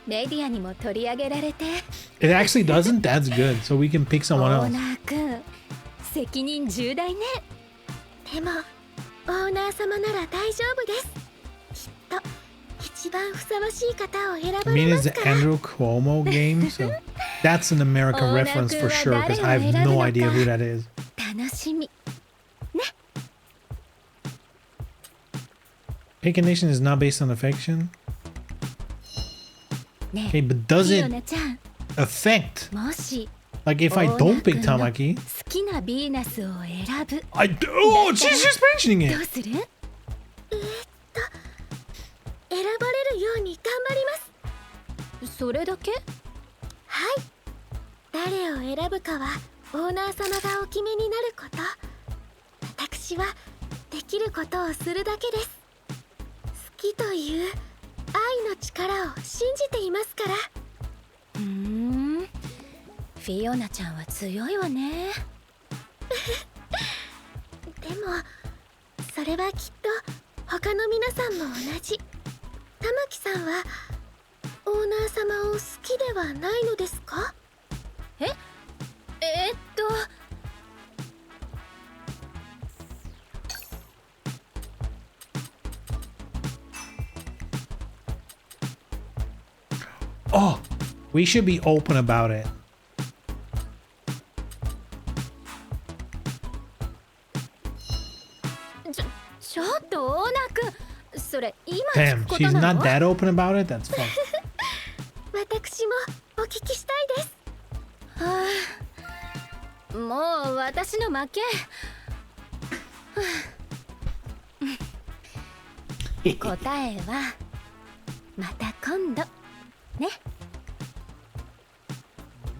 メディアにも取り上げられて。 It actually doesn't. That's good. So we can pick オ someone ー else. ナー君、責任重大ね。でもオーナー様なら大丈夫です。きっと一番ふさわしい方を選 I ば mean, れま it's す the から。 Andrew Cuomo game, so that's an American Oh, reference for Naku, sure. Because I have no idea who that is. 楽しみ。 Pick a nation is not based on affection. ね Okay, but does フィオ it ナちゃん、 affect? もし Like if I オーナ don't ー pick 君の Tamaki, 好きなヴィーナスを選ぶ。 I do. Oh, she's just mentioning どう it. する？選ばれるように頑張ります。それだけ？はい。誰を選ぶかはオーナー様がお決めになること。私はできることをするだけです。好きという愛の力を信じていますから。フィオナちゃんは強いわね。でもそれはきっと他の皆さんも同じ。玉木さんはオーナー様を好きではないのですか？Oh, we should be open about it. ちょっとオーナー君、それ今聞 Damn, くこと she's な not の？ that open about it. That's fun. 私もお聞きしたいです。はあ、もう私の負け。答えはまた今度ね。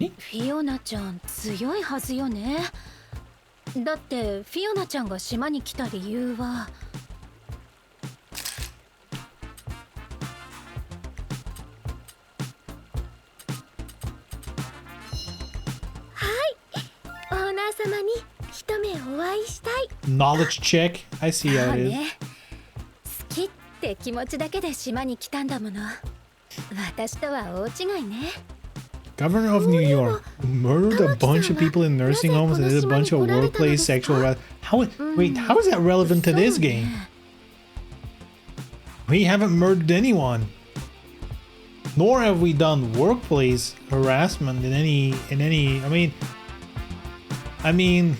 え？フィオナちゃん強いはずよね。だってフィオナちゃんが島に来た理由は。オーナー様に一目お会いしたい。 Knowledge check. I see だ how it is. ね。好きって気持ちだけで島に来たんだもの。私とは大違いね。 Governor of New York murdered a bunch of people in nursing homes and did a bunch of workplace sexual. Wait, how is that relevant to this game? We haven't murdered anyone, nor have we done workplace harassment in any. I mean,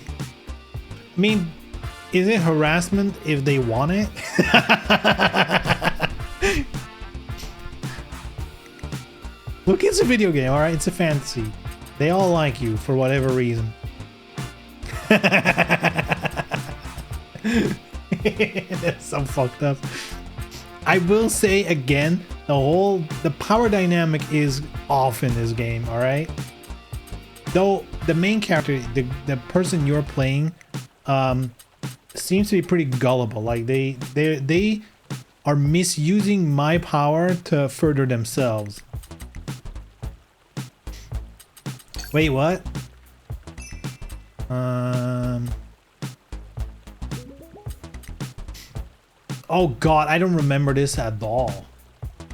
is it harassment if they want it? Look, it's a video game, alright? It's a fantasy. They all like you for whatever reason. That's so fucked up. I will say again, the power dynamic is off in this game, alright? Though the main character, the person you're playing, seems to be pretty gullible. Like they are misusing my power to further themselves. Wait, what? Oh god, I don't remember this at all.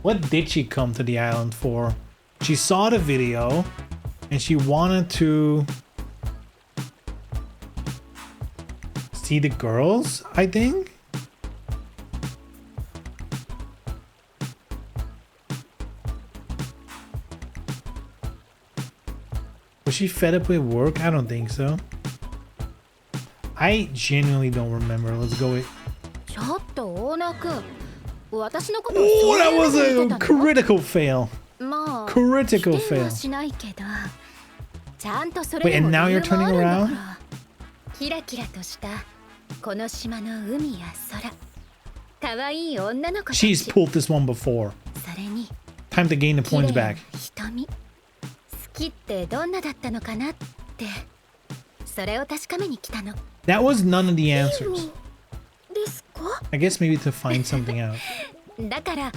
What did she come to the island for? She saw the video and she wanted to see the girls, I think? Was she fed up with work? I don't think so. I genuinely don't remember. Let's go with... ちょっとオーナー君、私のこと Oh, そう that いう目 was で a 見てたの？ critical fail. まあ、 Critical 否定は fail. しないけど、ちゃんとそ Wait, れにも and now 理由 you're があ turning るんだ around? から。キラキラとしたこの島の海や空、可愛い女の子たち。 She's pulled this one before. それに Time to gain the 綺麗 points な back. 瞳。好きってどんなだったのかなって、それを確かめに来たの。 That was none of the answers. ですか？ I guess maybe to find something out. だから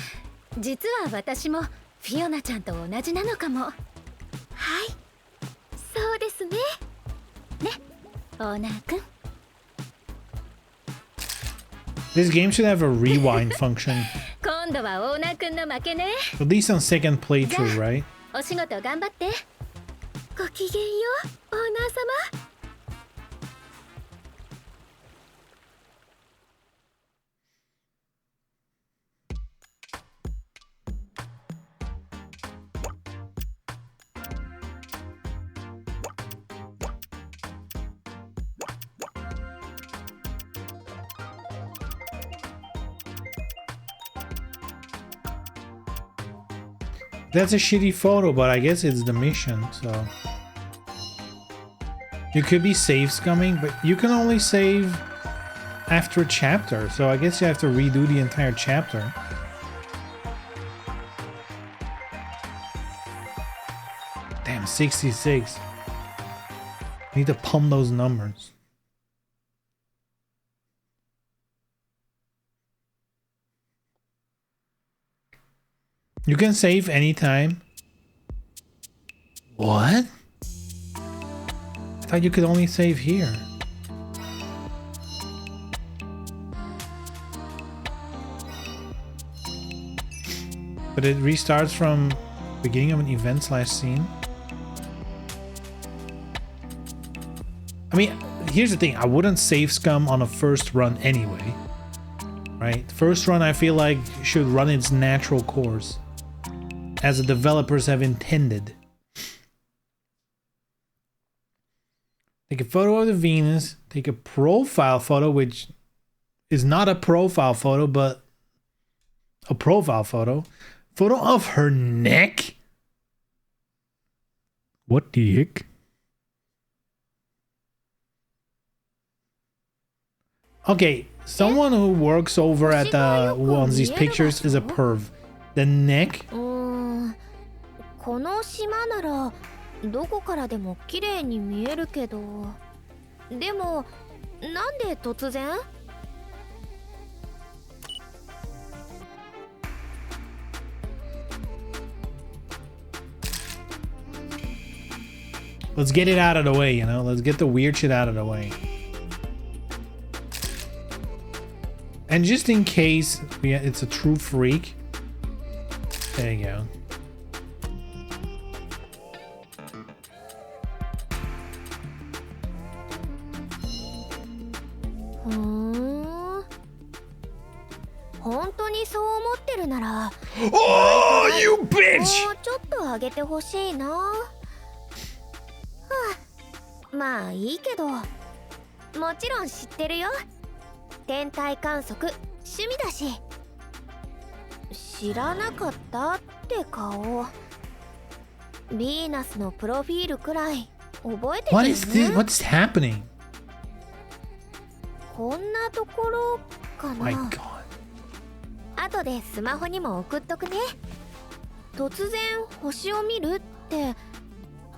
実は私もフィオナちゃんと同じなのかも。はい、そうですね。ね、オーナーくん。 This game should have a rewind function. 今度はオーナーくんの負けね。 At least on second playthrough, right? お仕事頑張って。ごきげんよう、オーナー様。 That's a shitty photo, but I guess it's the mission, so... You could be save scumming, but you can only save after a chapter, so I guess you have to redo the entire chapter. Damn, 66. Need to pump those numbers. You can save anytime. What? I thought you could only save here. But it restarts from beginning of an event/scene. I mean, here's the thing. I wouldn't save scum on a first run anyway. Right? First run I feel like should run its natural course, as the developers have intended. Take a photo of the Venus, take a profile photo, which is not a profile photo, but a profile photo. Photo of her neck? What the heck? Okay, someone who works over at the these pictures is a perv. The neck? この島ならどこからでも綺麗に見えるけど、でもなんで突然？ Let's get it out of the way, you know? Let's get the weird shit out of the way. And just in case it's a true freak. There you go. Oh, you bitch! もうちょっと上げてほしいな。はあ、まあいいけど、もちろん知ってるよ。天体観測趣味だし。知らなかったって顔。ヴィーナスのプロフィールくらい覚えてるよね。What is this? What's happening? こんなところかな。 My God. 後でスマホにも送っとくね。突然星を見るって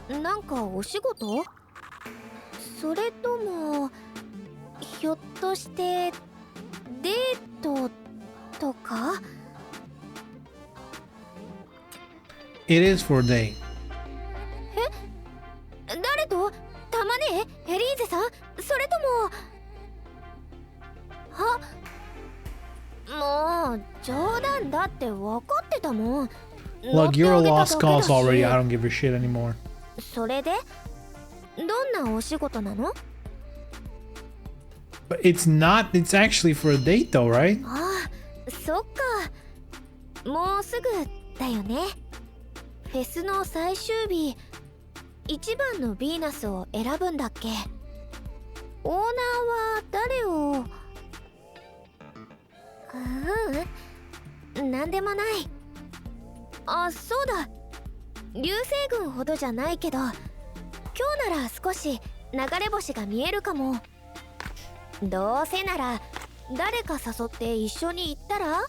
なんかお仕事？それともひょっとしてデートとか？ It is for a date. 誰と？たまねえ、エリーゼさん？それとも…もう冗談だって分かってたもん。 Look, you're a lost cause already. I don't give a shit anymore. それでどんなお仕事なの？ But it's not. It's actually for a date, though, right? ああ、そっか。もうすぐだよね。フェスの最終日、一番のヴィーナスを選ぶんだっけ？オーナーは誰を？なんでもない。あ、そうだ。流星群ほどじゃないけど、今日なら少し流れ星が見えるかも。どうせなら誰か誘って一緒に行ったら？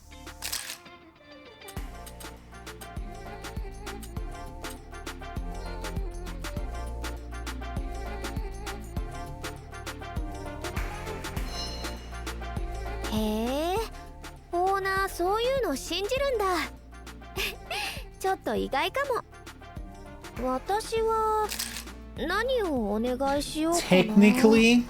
へえ、オーナーそういうの信じるんだ。ちょっと意外かも。私は何をお願いしようかな。 Technically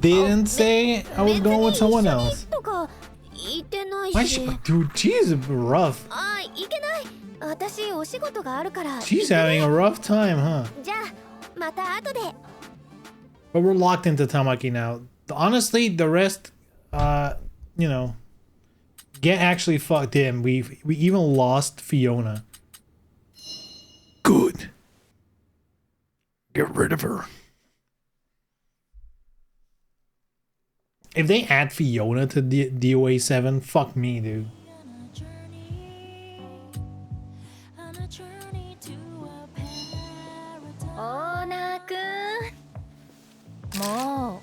didn't say I was going with someone else. とか言ってない Why し。 dude, she's rough. あ、いけない。私お仕事があるから。 She's having a rough time, huh? じゃあまた後で。 But we're locked into Tamaki now. Honestly, the rest, you know, get actually fucked in. We even lost Fiona. Good. Get rid of her. If they add Fiona to DOA 7, fuck me, dude. Owner くん、もう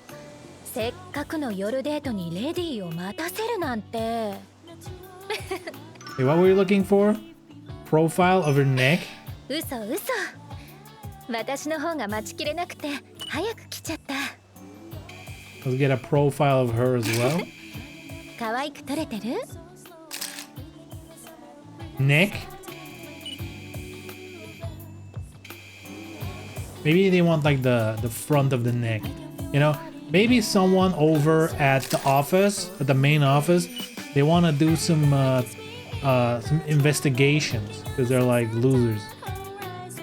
せっかくの夜デートにレディーを待たせるなんて。Hey, what were you looking for? Profile of her neck? 嘘。私の方が待ちきれなくて早く来ちゃった。 Let's get a profile of her as well. 可愛く撮れてる？ Neck? Maybe they want like the front of the neck. You know, maybe someone over at the office, at the main office, they want to do some investigations because they're like losers.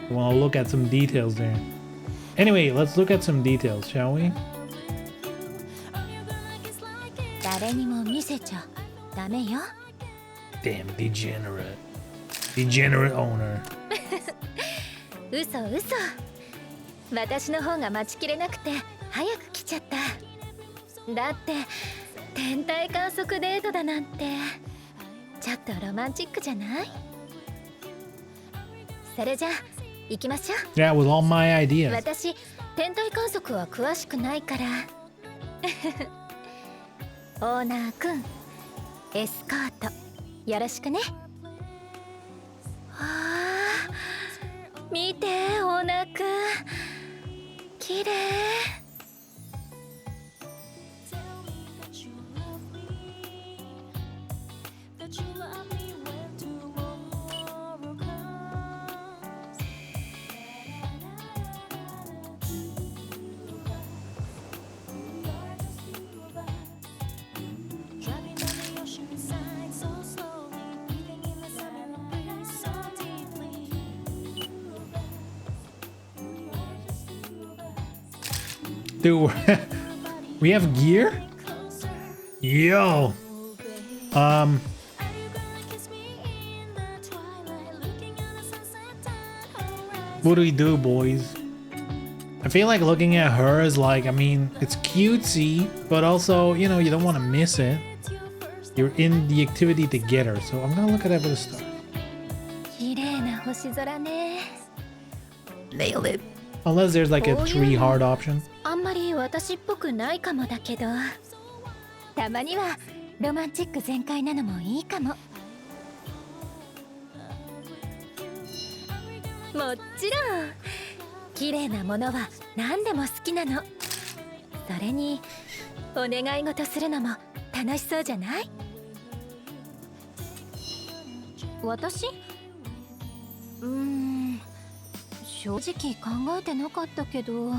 They want to look at some details there. Anyway, let's look at some details, shall we? 誰にも見せちゃダメよ。 Damn degenerate. Degenerate owner. 嘘。私の方が待ちきれなくて早く来ちゃった。だって天体観測デートだなんてちょっとロマンチックじゃない？それじゃあ行きましょう。 That was all my ideas. 私天体観測は詳しくないから。オーナーくん、エスコートよろしくね。わあ、見てオーナーくん、綺麗。Dude, we have gear? Yo. What do we do, boys? I feel like looking at her is like, I mean, it's cutesy, but also, you know, you don't want to miss it. You're in the activity to get her, so I'm gonna look at it for the start. 綺麗な星空ね。 Nailed it. Unless there's like a tree hard option. あんまり私っぽくないかもだけど、たまにはロマンチック全開なのもいいかも。もちろん綺麗なものは何でも好きなの。それにお願い事するのも楽しそうじゃない？私？正直考えてなかったけど。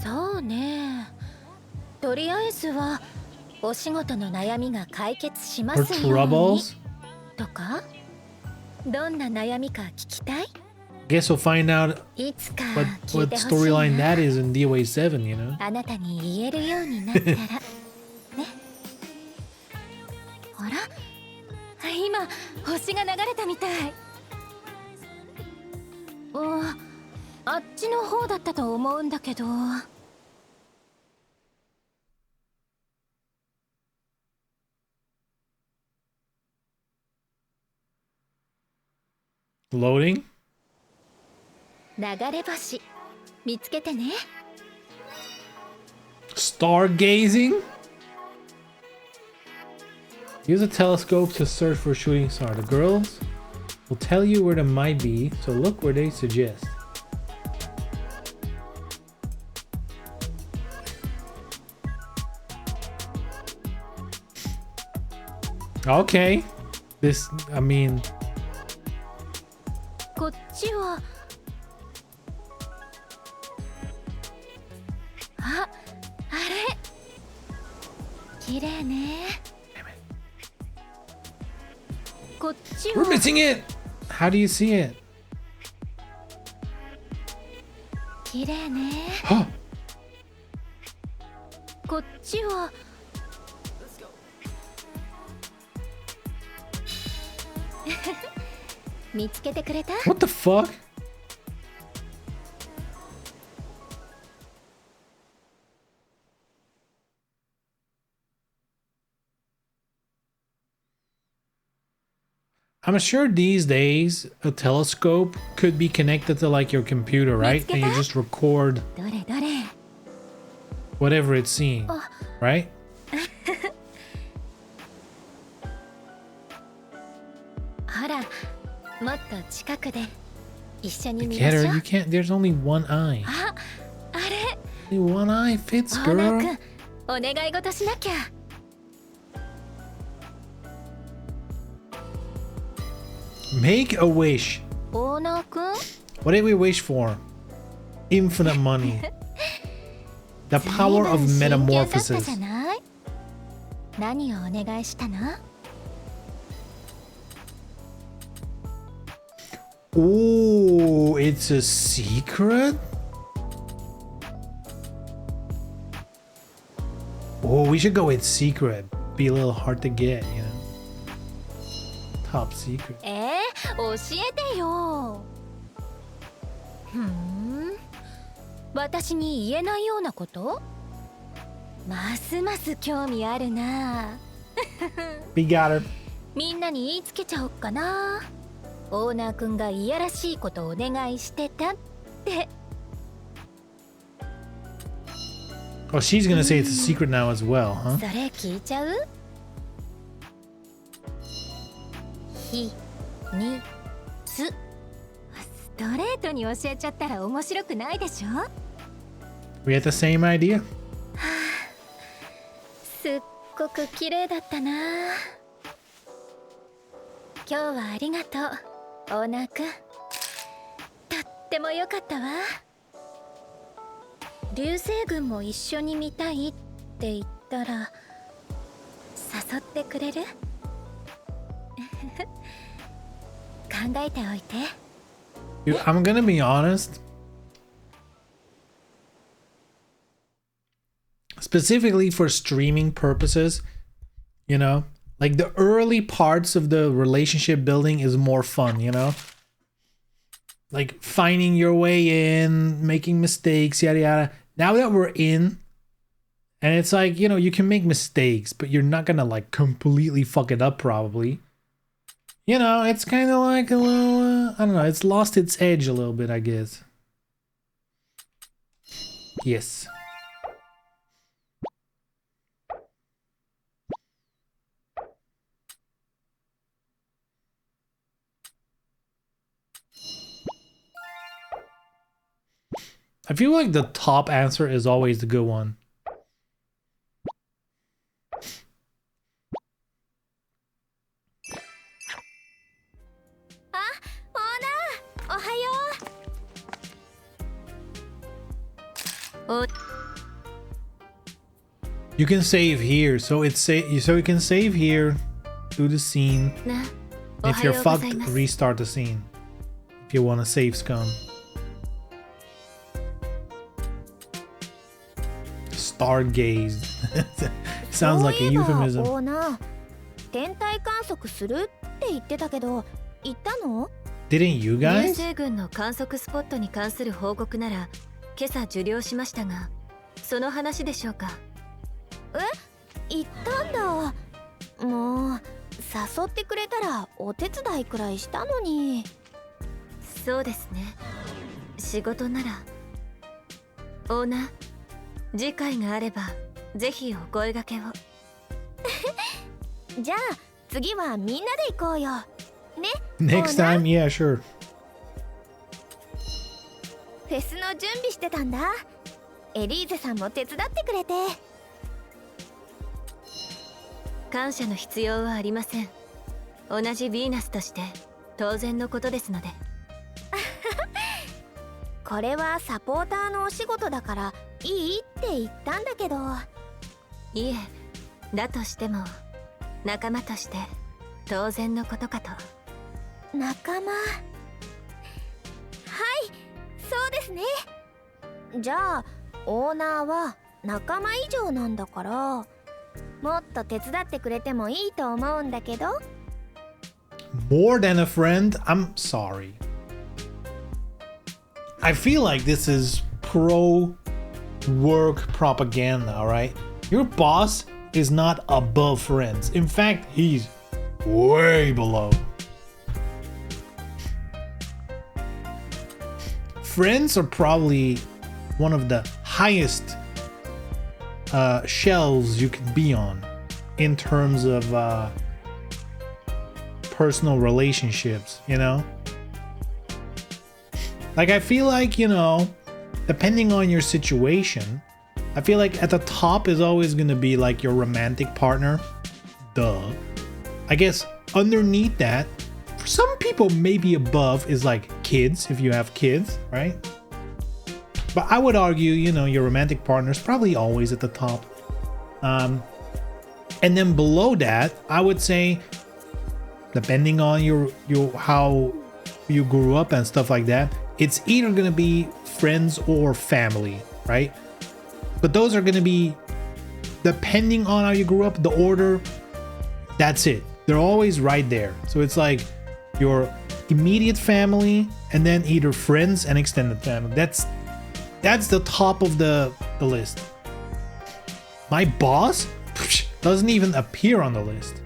そうね。とりあえずはお仕事の悩みが解決します Her ように troubles? とか、どんな悩みか聞きたい？ Guess we'll find out いつか what 聞いてほしい storyline な。 that is in DOA 7, you know? あなたに言えるようになったらね。ほら、今星が流れたみたい。あっちの方だったと思うんだけど。Loading? 流れ星見つけてね。 Stargazing? Use a telescope to search for a shooting star. The girls will tell you where they might be, so look where they suggest. Okay. This, I mean, こっちはあれ綺麗ねこっち we're は missing it. How do you see it? 綺麗ね Huh. こっちは見つけてくれた What the fuck? I'm sure these days a telescope could be connected to like your computer, right? And you just record どれどれ whatever it's seeing, right? ほらもっと近くで一緒に見ま Get しょ her, う you can't, there's only one eye. あれ Only one eye fits, オーナー girl. くんお願い事しなきゃ Make a wish. オーナーくん What did we wish for? Infinite money. The power of 随分真剣だった metamorphosis. じゃない何をお願いしたの Oh, it's a secret? Oh, we should go with secret. Be a little hard to get, you know? Top secret. 教えてよ私に言えないようなことますます興味あるな We got her. みんなに言いつけちゃおっかなオーナーくんがいやらしいことをお願いしてたって Oh, she's gonna say it's a secret now as well, huh? それ聞いちゃうひにつストレートに教えちゃったら面白くないでしょ We had the same idea. すっごく綺麗だったな今日はありがとうオーナーくんとっても良かったわ流星群も一緒に見たいって言ったら誘ってくれる考えておいて Dude, I'm gonna be honest. Specifically for streaming purposes, you know, like the early parts of the relationship building is more fun, you know? Like finding your way in, making mistakes, yada yada. Now that we're in, and it's like, you know, you can make mistakes, but you're not gonna like completely fuck it up probably. You know, it's kind of like a little, I don't know, it's lost its edge a little bit, I guess. Yes. I feel like the top answer is always the good one. You can save here, so it's so you can save here, do the scene. If you're fucked, restart the scene. If you want to save scum. Stargaze. Sounds like a euphemism. オーナー天体観測するって言ってたけど行ったの Didn't you 流 guys? 星群の観測スポットに関する報告なら今朝受領しましたが、その話でしょうか。行ったんだもう誘ってくれたらお手伝いくらいしたのにそうですね、仕事なら。オーナー、次回があればぜひお声掛けを。じゃあ次はみんなで行こうよね。 Next time, yeah, sure. フェスの準備してたんだ。エリーゼさんも手伝ってくれて。感謝の必要はありません。同じヴィーナスとして当然のことですので。これはサポーターのお仕事だからいいって言ったんだけど。いえ、だとしても仲間として当然のことかと。仲間。はい、そうですね。じゃあオーナーは仲間以上なんだから、もっと手伝ってくれてもいいと思うんだけど。 More than a friend? I'm sorry. I feel like this is pro work propaganda, alright? Your boss is not above friends. In fact, he's way below. Friends are probably one of the highest shelves you can be on in terms of personal relationships, you know? Like, I feel like, you know, depending on your situation, I feel like at the top is always going to be like your romantic partner. Duh. I guess underneath that, for some people, maybe above is like kids, if you have kids, right? But I would argue, you know, your romantic partner is probably always at the top. And then below that, I would say, depending on your how you grew up and stuff like that, it's either gonna be friends or family, right? But those are gonna be, depending on how you grew up, the order, that's it. They're always right there. So it's like your immediate family and then either friends and extended family. That's the top of the list. My boss doesn't even appear on the list.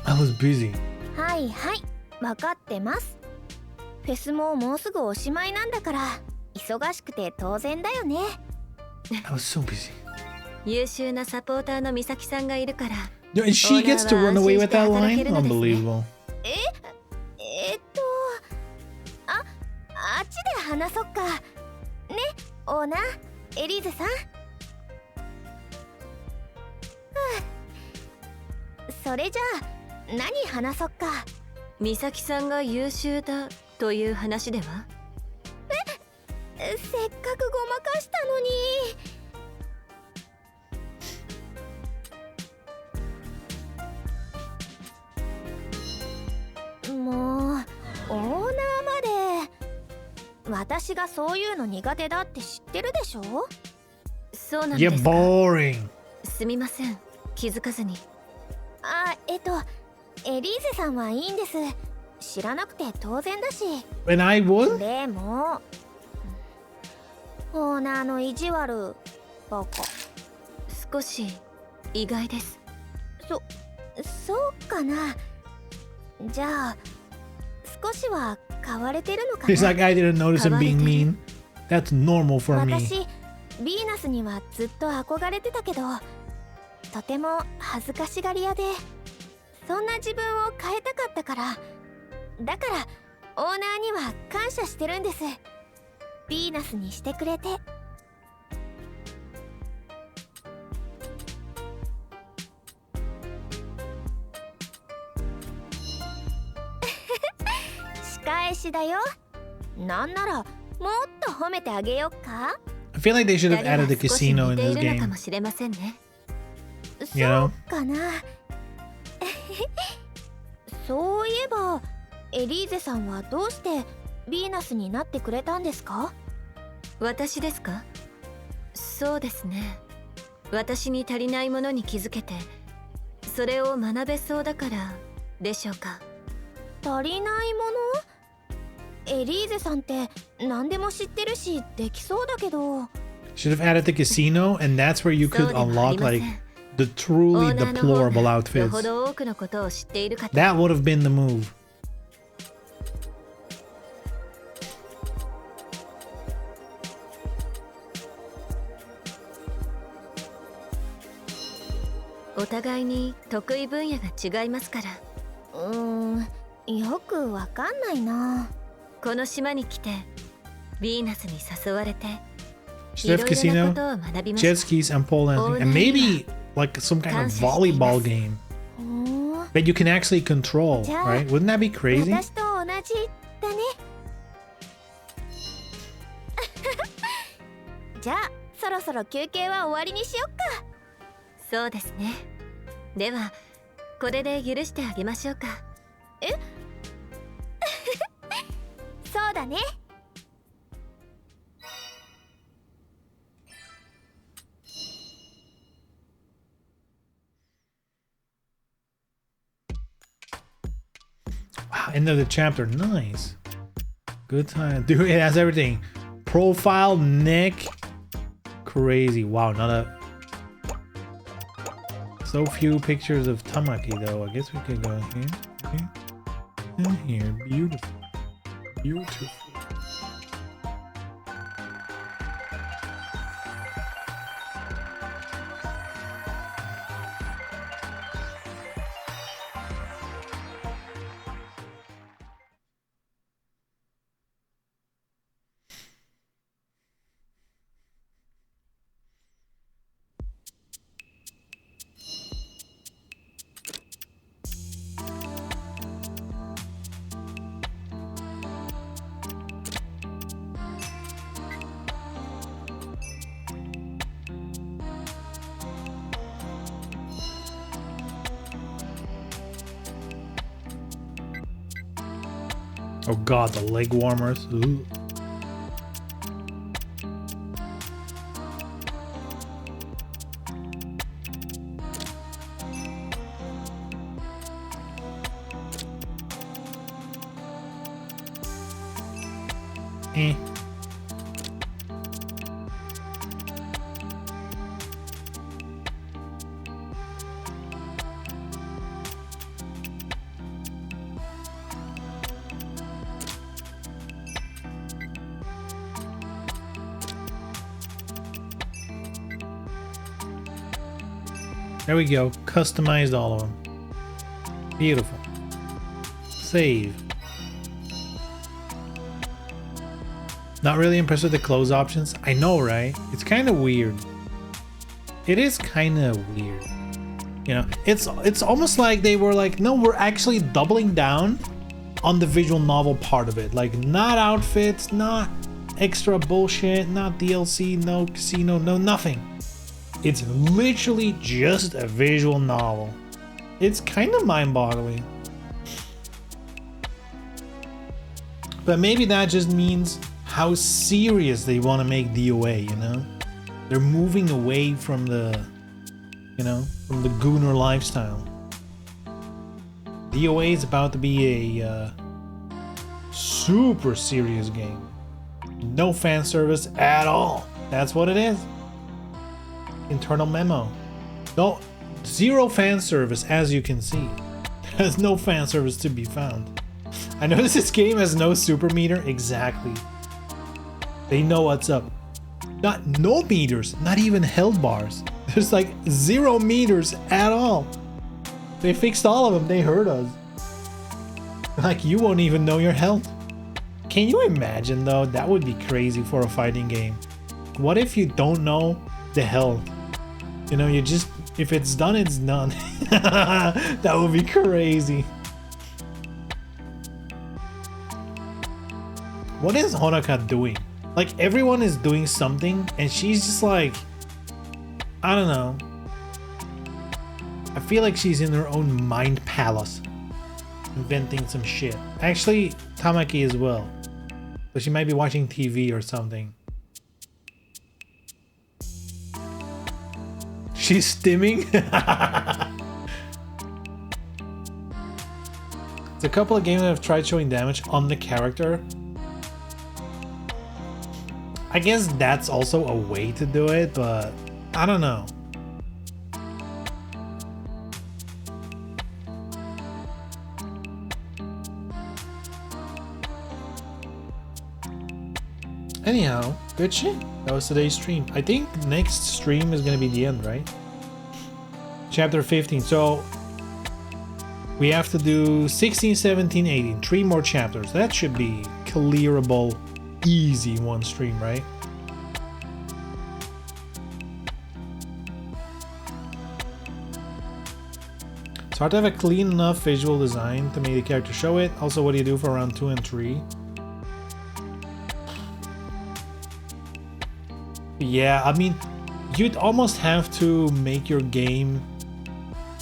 I was busy. はいはい、分かってます。フェスももうすぐおしまいなんだから忙しくて当然だよね。I was so busy. 優秀なサポーターの美咲さんがいるから。And she gets to run away with that line? Unbelievable. あっちで話そっか。ね、オーナー、エリーゼさん。それじゃあ何話そっか。美咲さんが優秀だという話では？せっかくごまかしたのに。もうオーナーまで。私がそういうの苦手だって知ってるでしょ。そうなんですか。boring. すみません、気づかずに。エリーゼさんはいいんです。知らなくて当然だし。And I would? でもオーナーの意地悪バカ。少し意外です。そうかな。じゃあ少しは変われてるのかな。 It's like I didn't notice him being mean. That's normal for me. 私ヴィーナスにはずっと憧れてたけど、とても恥ずかしがり屋で、そんな自分を変えたかったから、だからオーナーには感謝してるんです。ヴィーナスにしてくれて。仕返しだよ。なんならもっと褒めてあげよっか。 I feel like they should have added the casino in this 似ているのか game. もしれませんね。そうかな。そういえばエリーゼさんはどうしてヴィーナスになってくれたんですか？私ですか？そうですね。私に足りないものに気づけて、それを学べそうだからでしょうか。足りないもの？エリーゼさんって何でも知ってるしできそうだけど。 Should have added the casino, and that's where you そう could でもあり unlock ませ like ん。 the オ truly ーナーの方 deplorable がよ outfits. ほど多くのことを知っているかと。 That would have been the move. お互いに得意分野が違いますから。よくわかんないな。この島に来てヴィーナスに誘われて Chef Casino, jet skis, and pole dancing, and maybe like some kind of volleyball game that you can actually control, right? Wouldn't that be crazy? 私と同じだね。じゃあそろそろ休憩は終わりにしよっか。そうですね。ではこれで許してあげましょうか。えそうだね。Wow, end of the chapter. Nice. Good time. Dude, it has everything. Profile, neck. Crazy. Wow, not a... So few pictures of Tamaki, though. I guess we could go here. Okay. And here. Beautiful. Beautiful. Oh god, the leg warmers. Ooh. Eh. There we go. Customized all of them. Beautiful. Save. Not really impressed with the close options. I know, right? It's kind of weird. It is kind of weird. You know, it's almost like they were like, no, we're actually doubling down on the visual novel part of it. Like, not outfits, not extra bullshit, not DLC, no casino, no nothing. It's literally just a visual novel. It's kind of mind-boggling. But maybe that just means how serious they want to make DOA, you know? They're moving away from the, you know, from the gooner lifestyle. DOA is about to be a super serious game. No fan service at all. That's what it is. Internal memo. No, zero fan service, as you can see. There's no fan service to be found. I noticed this game has no super meter. Exactly. They know what's up. No meters, not even health bars. There's like 0 meters at all. They fixed all of them. They heard us. Like, you won't even know your health. Can you imagine though? That would be crazy for a fighting game. What if you don't know the health? You know, you just, if it's done, it's done. That would be crazy. What is Honoka doing? Like, everyone is doing something and she's just like, I don't know. I feel like she's in her own mind palace, inventing some shit. Actually, Tamaki as well. So she might be watching TV or something. She's stimming? It's a couple of games that have tried showing damage on the character. I guess that's also a way to do it, but I don't know. Anyhow, good shit. That was today's stream. I think next stream is gonna be the end, right? Chapter 15. So we have to do 16, 17, 18. 3 more chapters. That should be clearable easy in one stream, right? It's hard to have a clean enough visual design to make the character show it. Also, what do you do for round 2 and 3? Yeah, I mean, you'd almost have to make your game,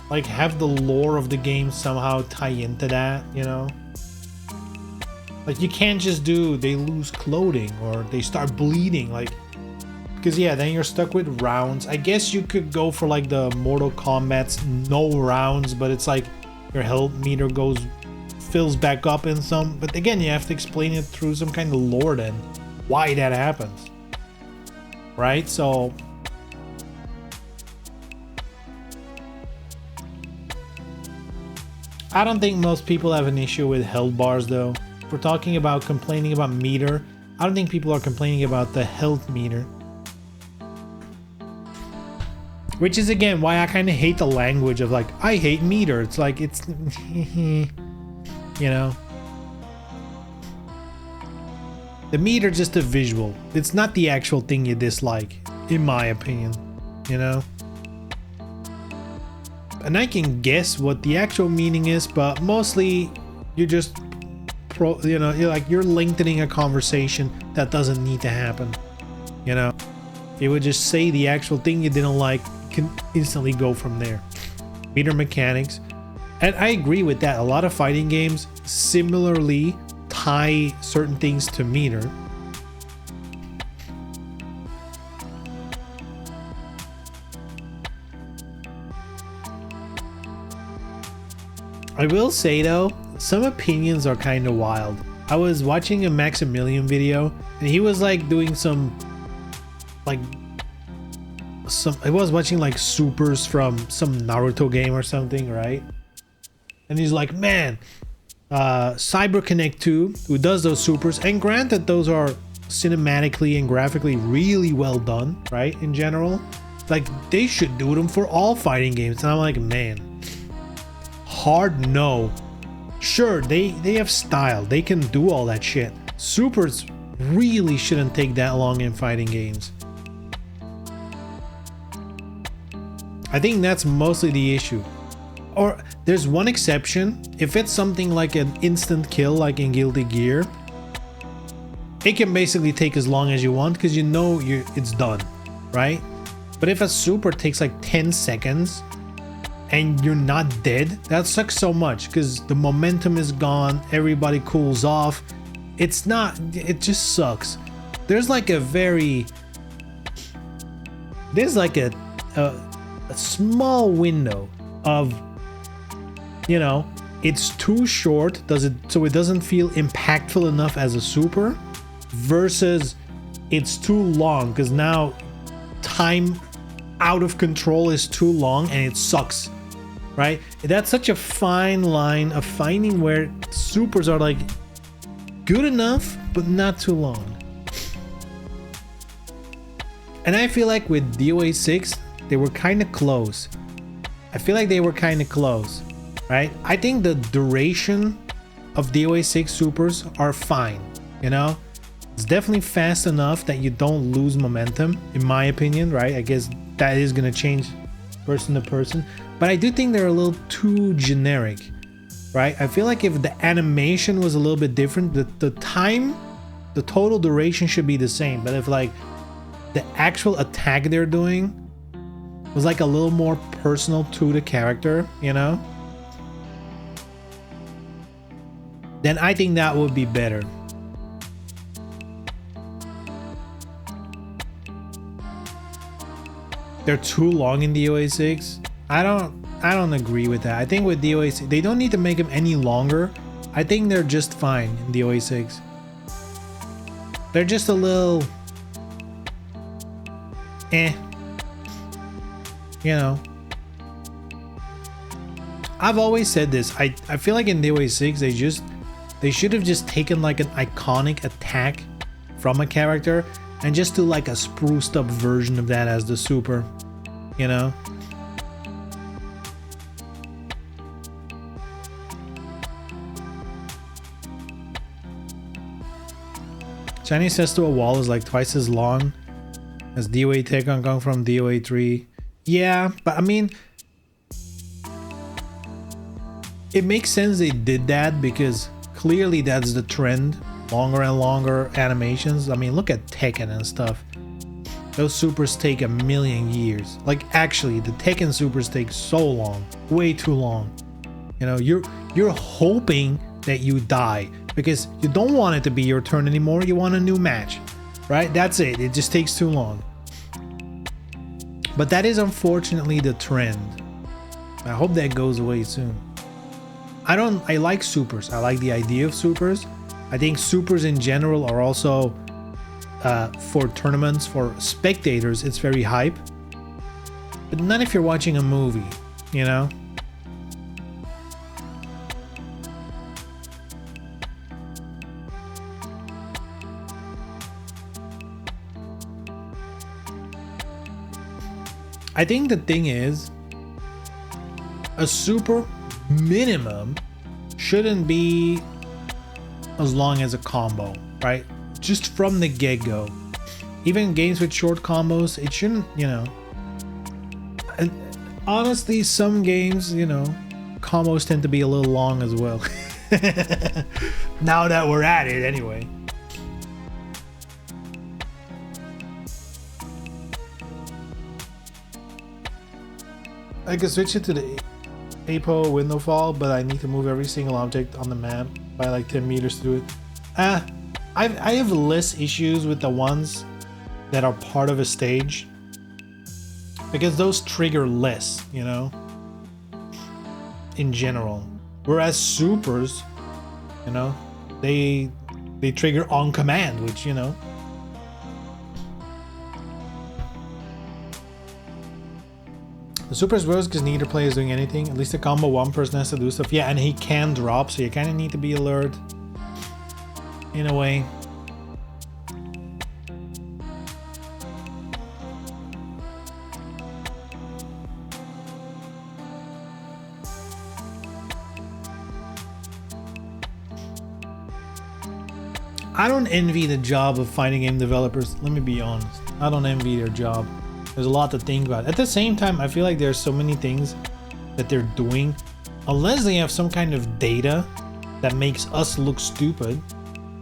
like, have the lore of the game somehow tie into that, you know? Like, you can't just do they lose clothing or they start bleeding, like, because yeah, then you're stuck with rounds. I guess you could go for like the Mortal Kombat's no rounds, but it's like your health meter fills back up in some, but again, you have to explain it through some kind of lore then, why that happens, right? So I don't think most people have an issue with health bars though. If we're talking about complaining about meter, I don't think people are complaining about the health meter. Which is again why I kind of hate the language of like, I hate meter. It's like, it's, you know. The meter just a visual. It's not the actual thing you dislike, in my opinion, you know. And I can guess what the actual meaning is, but mostly you're just, you know, you're lengthening a conversation that doesn't need to happen, you know. If you would just say the actual thing you didn't like, can instantly go from there. Meter mechanics, and I agree with that. A lot of fighting games similarly tie certain things to meter. I will say though, some opinions are kind of wild. I was watching a Maximilian video and he was like doing some like I was watching like supers from some Naruto game or something, right? And he's like, man, Cyber Connect 2, who does those supers, and granted those are cinematically and graphically really well done, right, in general, like they should do them for all fighting games. And I'm like, man, hard no. Sure, they have style, they can do all that shit. Supers really shouldn't take that long in fighting games. I think that's mostly the issue. Or there's one exception. If it's something like an instant kill like in Guilty Gear, it can basically take as long as you want because you know it's done, right? But if a super takes like 10 seconds and you're not dead, that sucks so much because the momentum is gone, everybody cools off. It just sucks. There's like a small window of, you know, it's too short, so it doesn't feel impactful enough as a super, versus it's too long because now time out of control is too long and it sucks, right? That's such a fine line of finding where supers are like good enough but not too long. And I feel like with DOA 6 they were kind of close. I feel like they were kind of close, right? I think the duration of DOA 6 supers are fine, you know? It's definitely fast enough that you don't lose momentum, in my opinion, right? I guess that is going to change person to person. But I do think they're a little too generic, right? I feel like if the animation was a little bit different, the time, the total duration should be the same. But if like the actual attack they're doing was like a little more personal to the character, you know, then I think that would be better. They're too long in DOA 6. I don't agree with that. I think with DOA 6, they don't need to make them any longer. I think they're just fine in DOA 6. They're just a little you know. I've always said this. I feel like in DOA 6 they should have just taken like an iconic attack from a character and just do like a spruced up version of that as the super, you know. Chinese says to a wall is like twice as long as DOA Take on Kong from DOA 3. Yeah, but I mean, it makes sense they did that because clearly that's the trend. Longer and longer animations. I mean, look at Tekken and stuff. Those supers take a million years. Like, actually, the Tekken supers take so long. Way too long. You know, you're hoping that you die because you don't want it to be your turn anymore. You want a new match, right? That's it. It just takes too long. But that is unfortunately the trend. I hope that goes away soon. I like supers. I like the idea of supers. I think supers in general are also for tournaments, for spectators, it's very hype. But not if you're watching a movie, you know? I think the thing is, a super minimum shouldn't be as long as a combo, right? Just from the get-go. Even games with short combos, it shouldn't, you know. And honestly, some games, you know, combos tend to be a little long as well. Now that we're at it, anyway. I can switch it to the APO window fall, but I need to move every single object on the map by like 10 meters to do it. I have less issues with the ones that are part of a stage because those trigger less, you know, in general. Whereas supers, you know, they trigger on command, which, you know. The supers worse because neither player is doing anything. At least the combo one person has to do stuff. Yeah, and he can drop, so you kind of need to be alert in a way. I don't envy the job of fighting game developers. Let me be honest. I don't envy their job. There's a lot to think about. At the same time, I feel like there's so many things that they're doing. Unless they have some kind of data that makes us look stupid,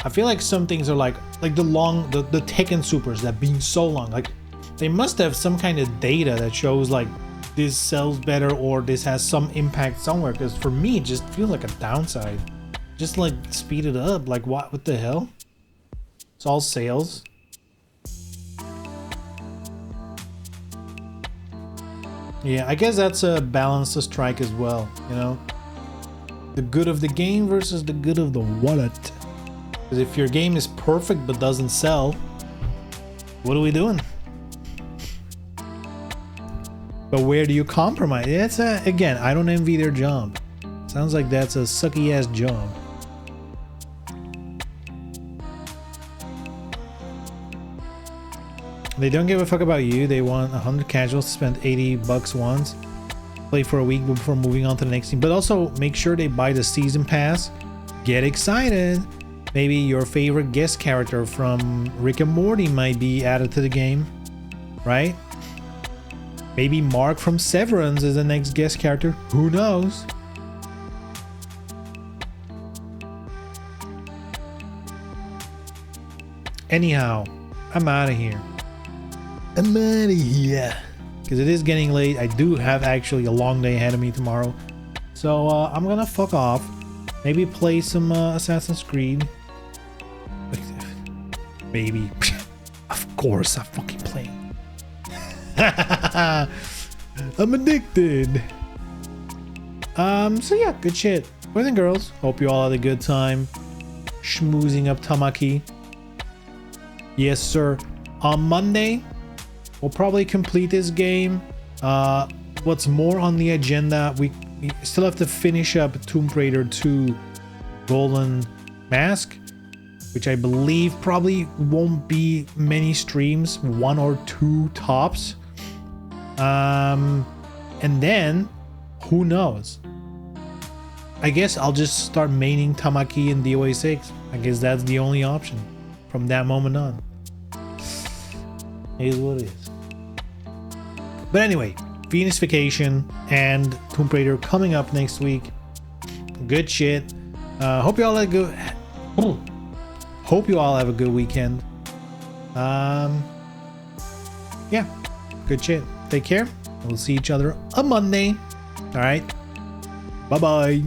I feel like some things are like the Tekken supers that being so long. Like, they must have some kind of data that shows like this sells better or this has some impact somewhere. Because for me, it just feels like a downside. Just like speed it up. Like what the hell? It's all sales. Yeah, I guess that's a balance to strike as well, you know? The good of the game versus the good of the wallet. Because if your game is perfect but doesn't sell, what are we doing? But where do you compromise? That's again, I don't envy their job. Sounds like that's a sucky ass job. They don't give a fuck about you. They want 100 casuals to spend $80 once, play for a week before moving on to the next team. But also make sure they buy the season pass. Get excited. Maybe your favorite guest character from Rick and Morty might be added to the game, right? Maybe Mark from Severance is the next guest character. Who knows? Anyhow, I'm out of here. I'm out of here. Because it is getting late. I do have actually a long day ahead of me tomorrow. So I'm gonna fuck off. Maybe play some Assassin's Creed. Maybe. Of course I'm fucking playing. I'm addicted. So yeah, good shit. Boys and girls, hope you all had a good time schmoozing up Tamaki. Yes, sir. On Monday, we'll probably complete this game. What's more on the agenda, we still have to finish up Tomb Raider 2 Golden Mask, which I believe probably won't be many streams, 1 or 2 tops. And then, who knows? I guess I'll just start maining Tamaki in DOA 6. I guess that's the only option. from that moment on. It is what it is. But anyway, Venus Vacation and Tomb Raider coming up next week. Good shit. Hope you all have a good. Hope you all have a good weekend. Yeah, good shit. Take care. We'll see each other on Monday. All right. Bye bye.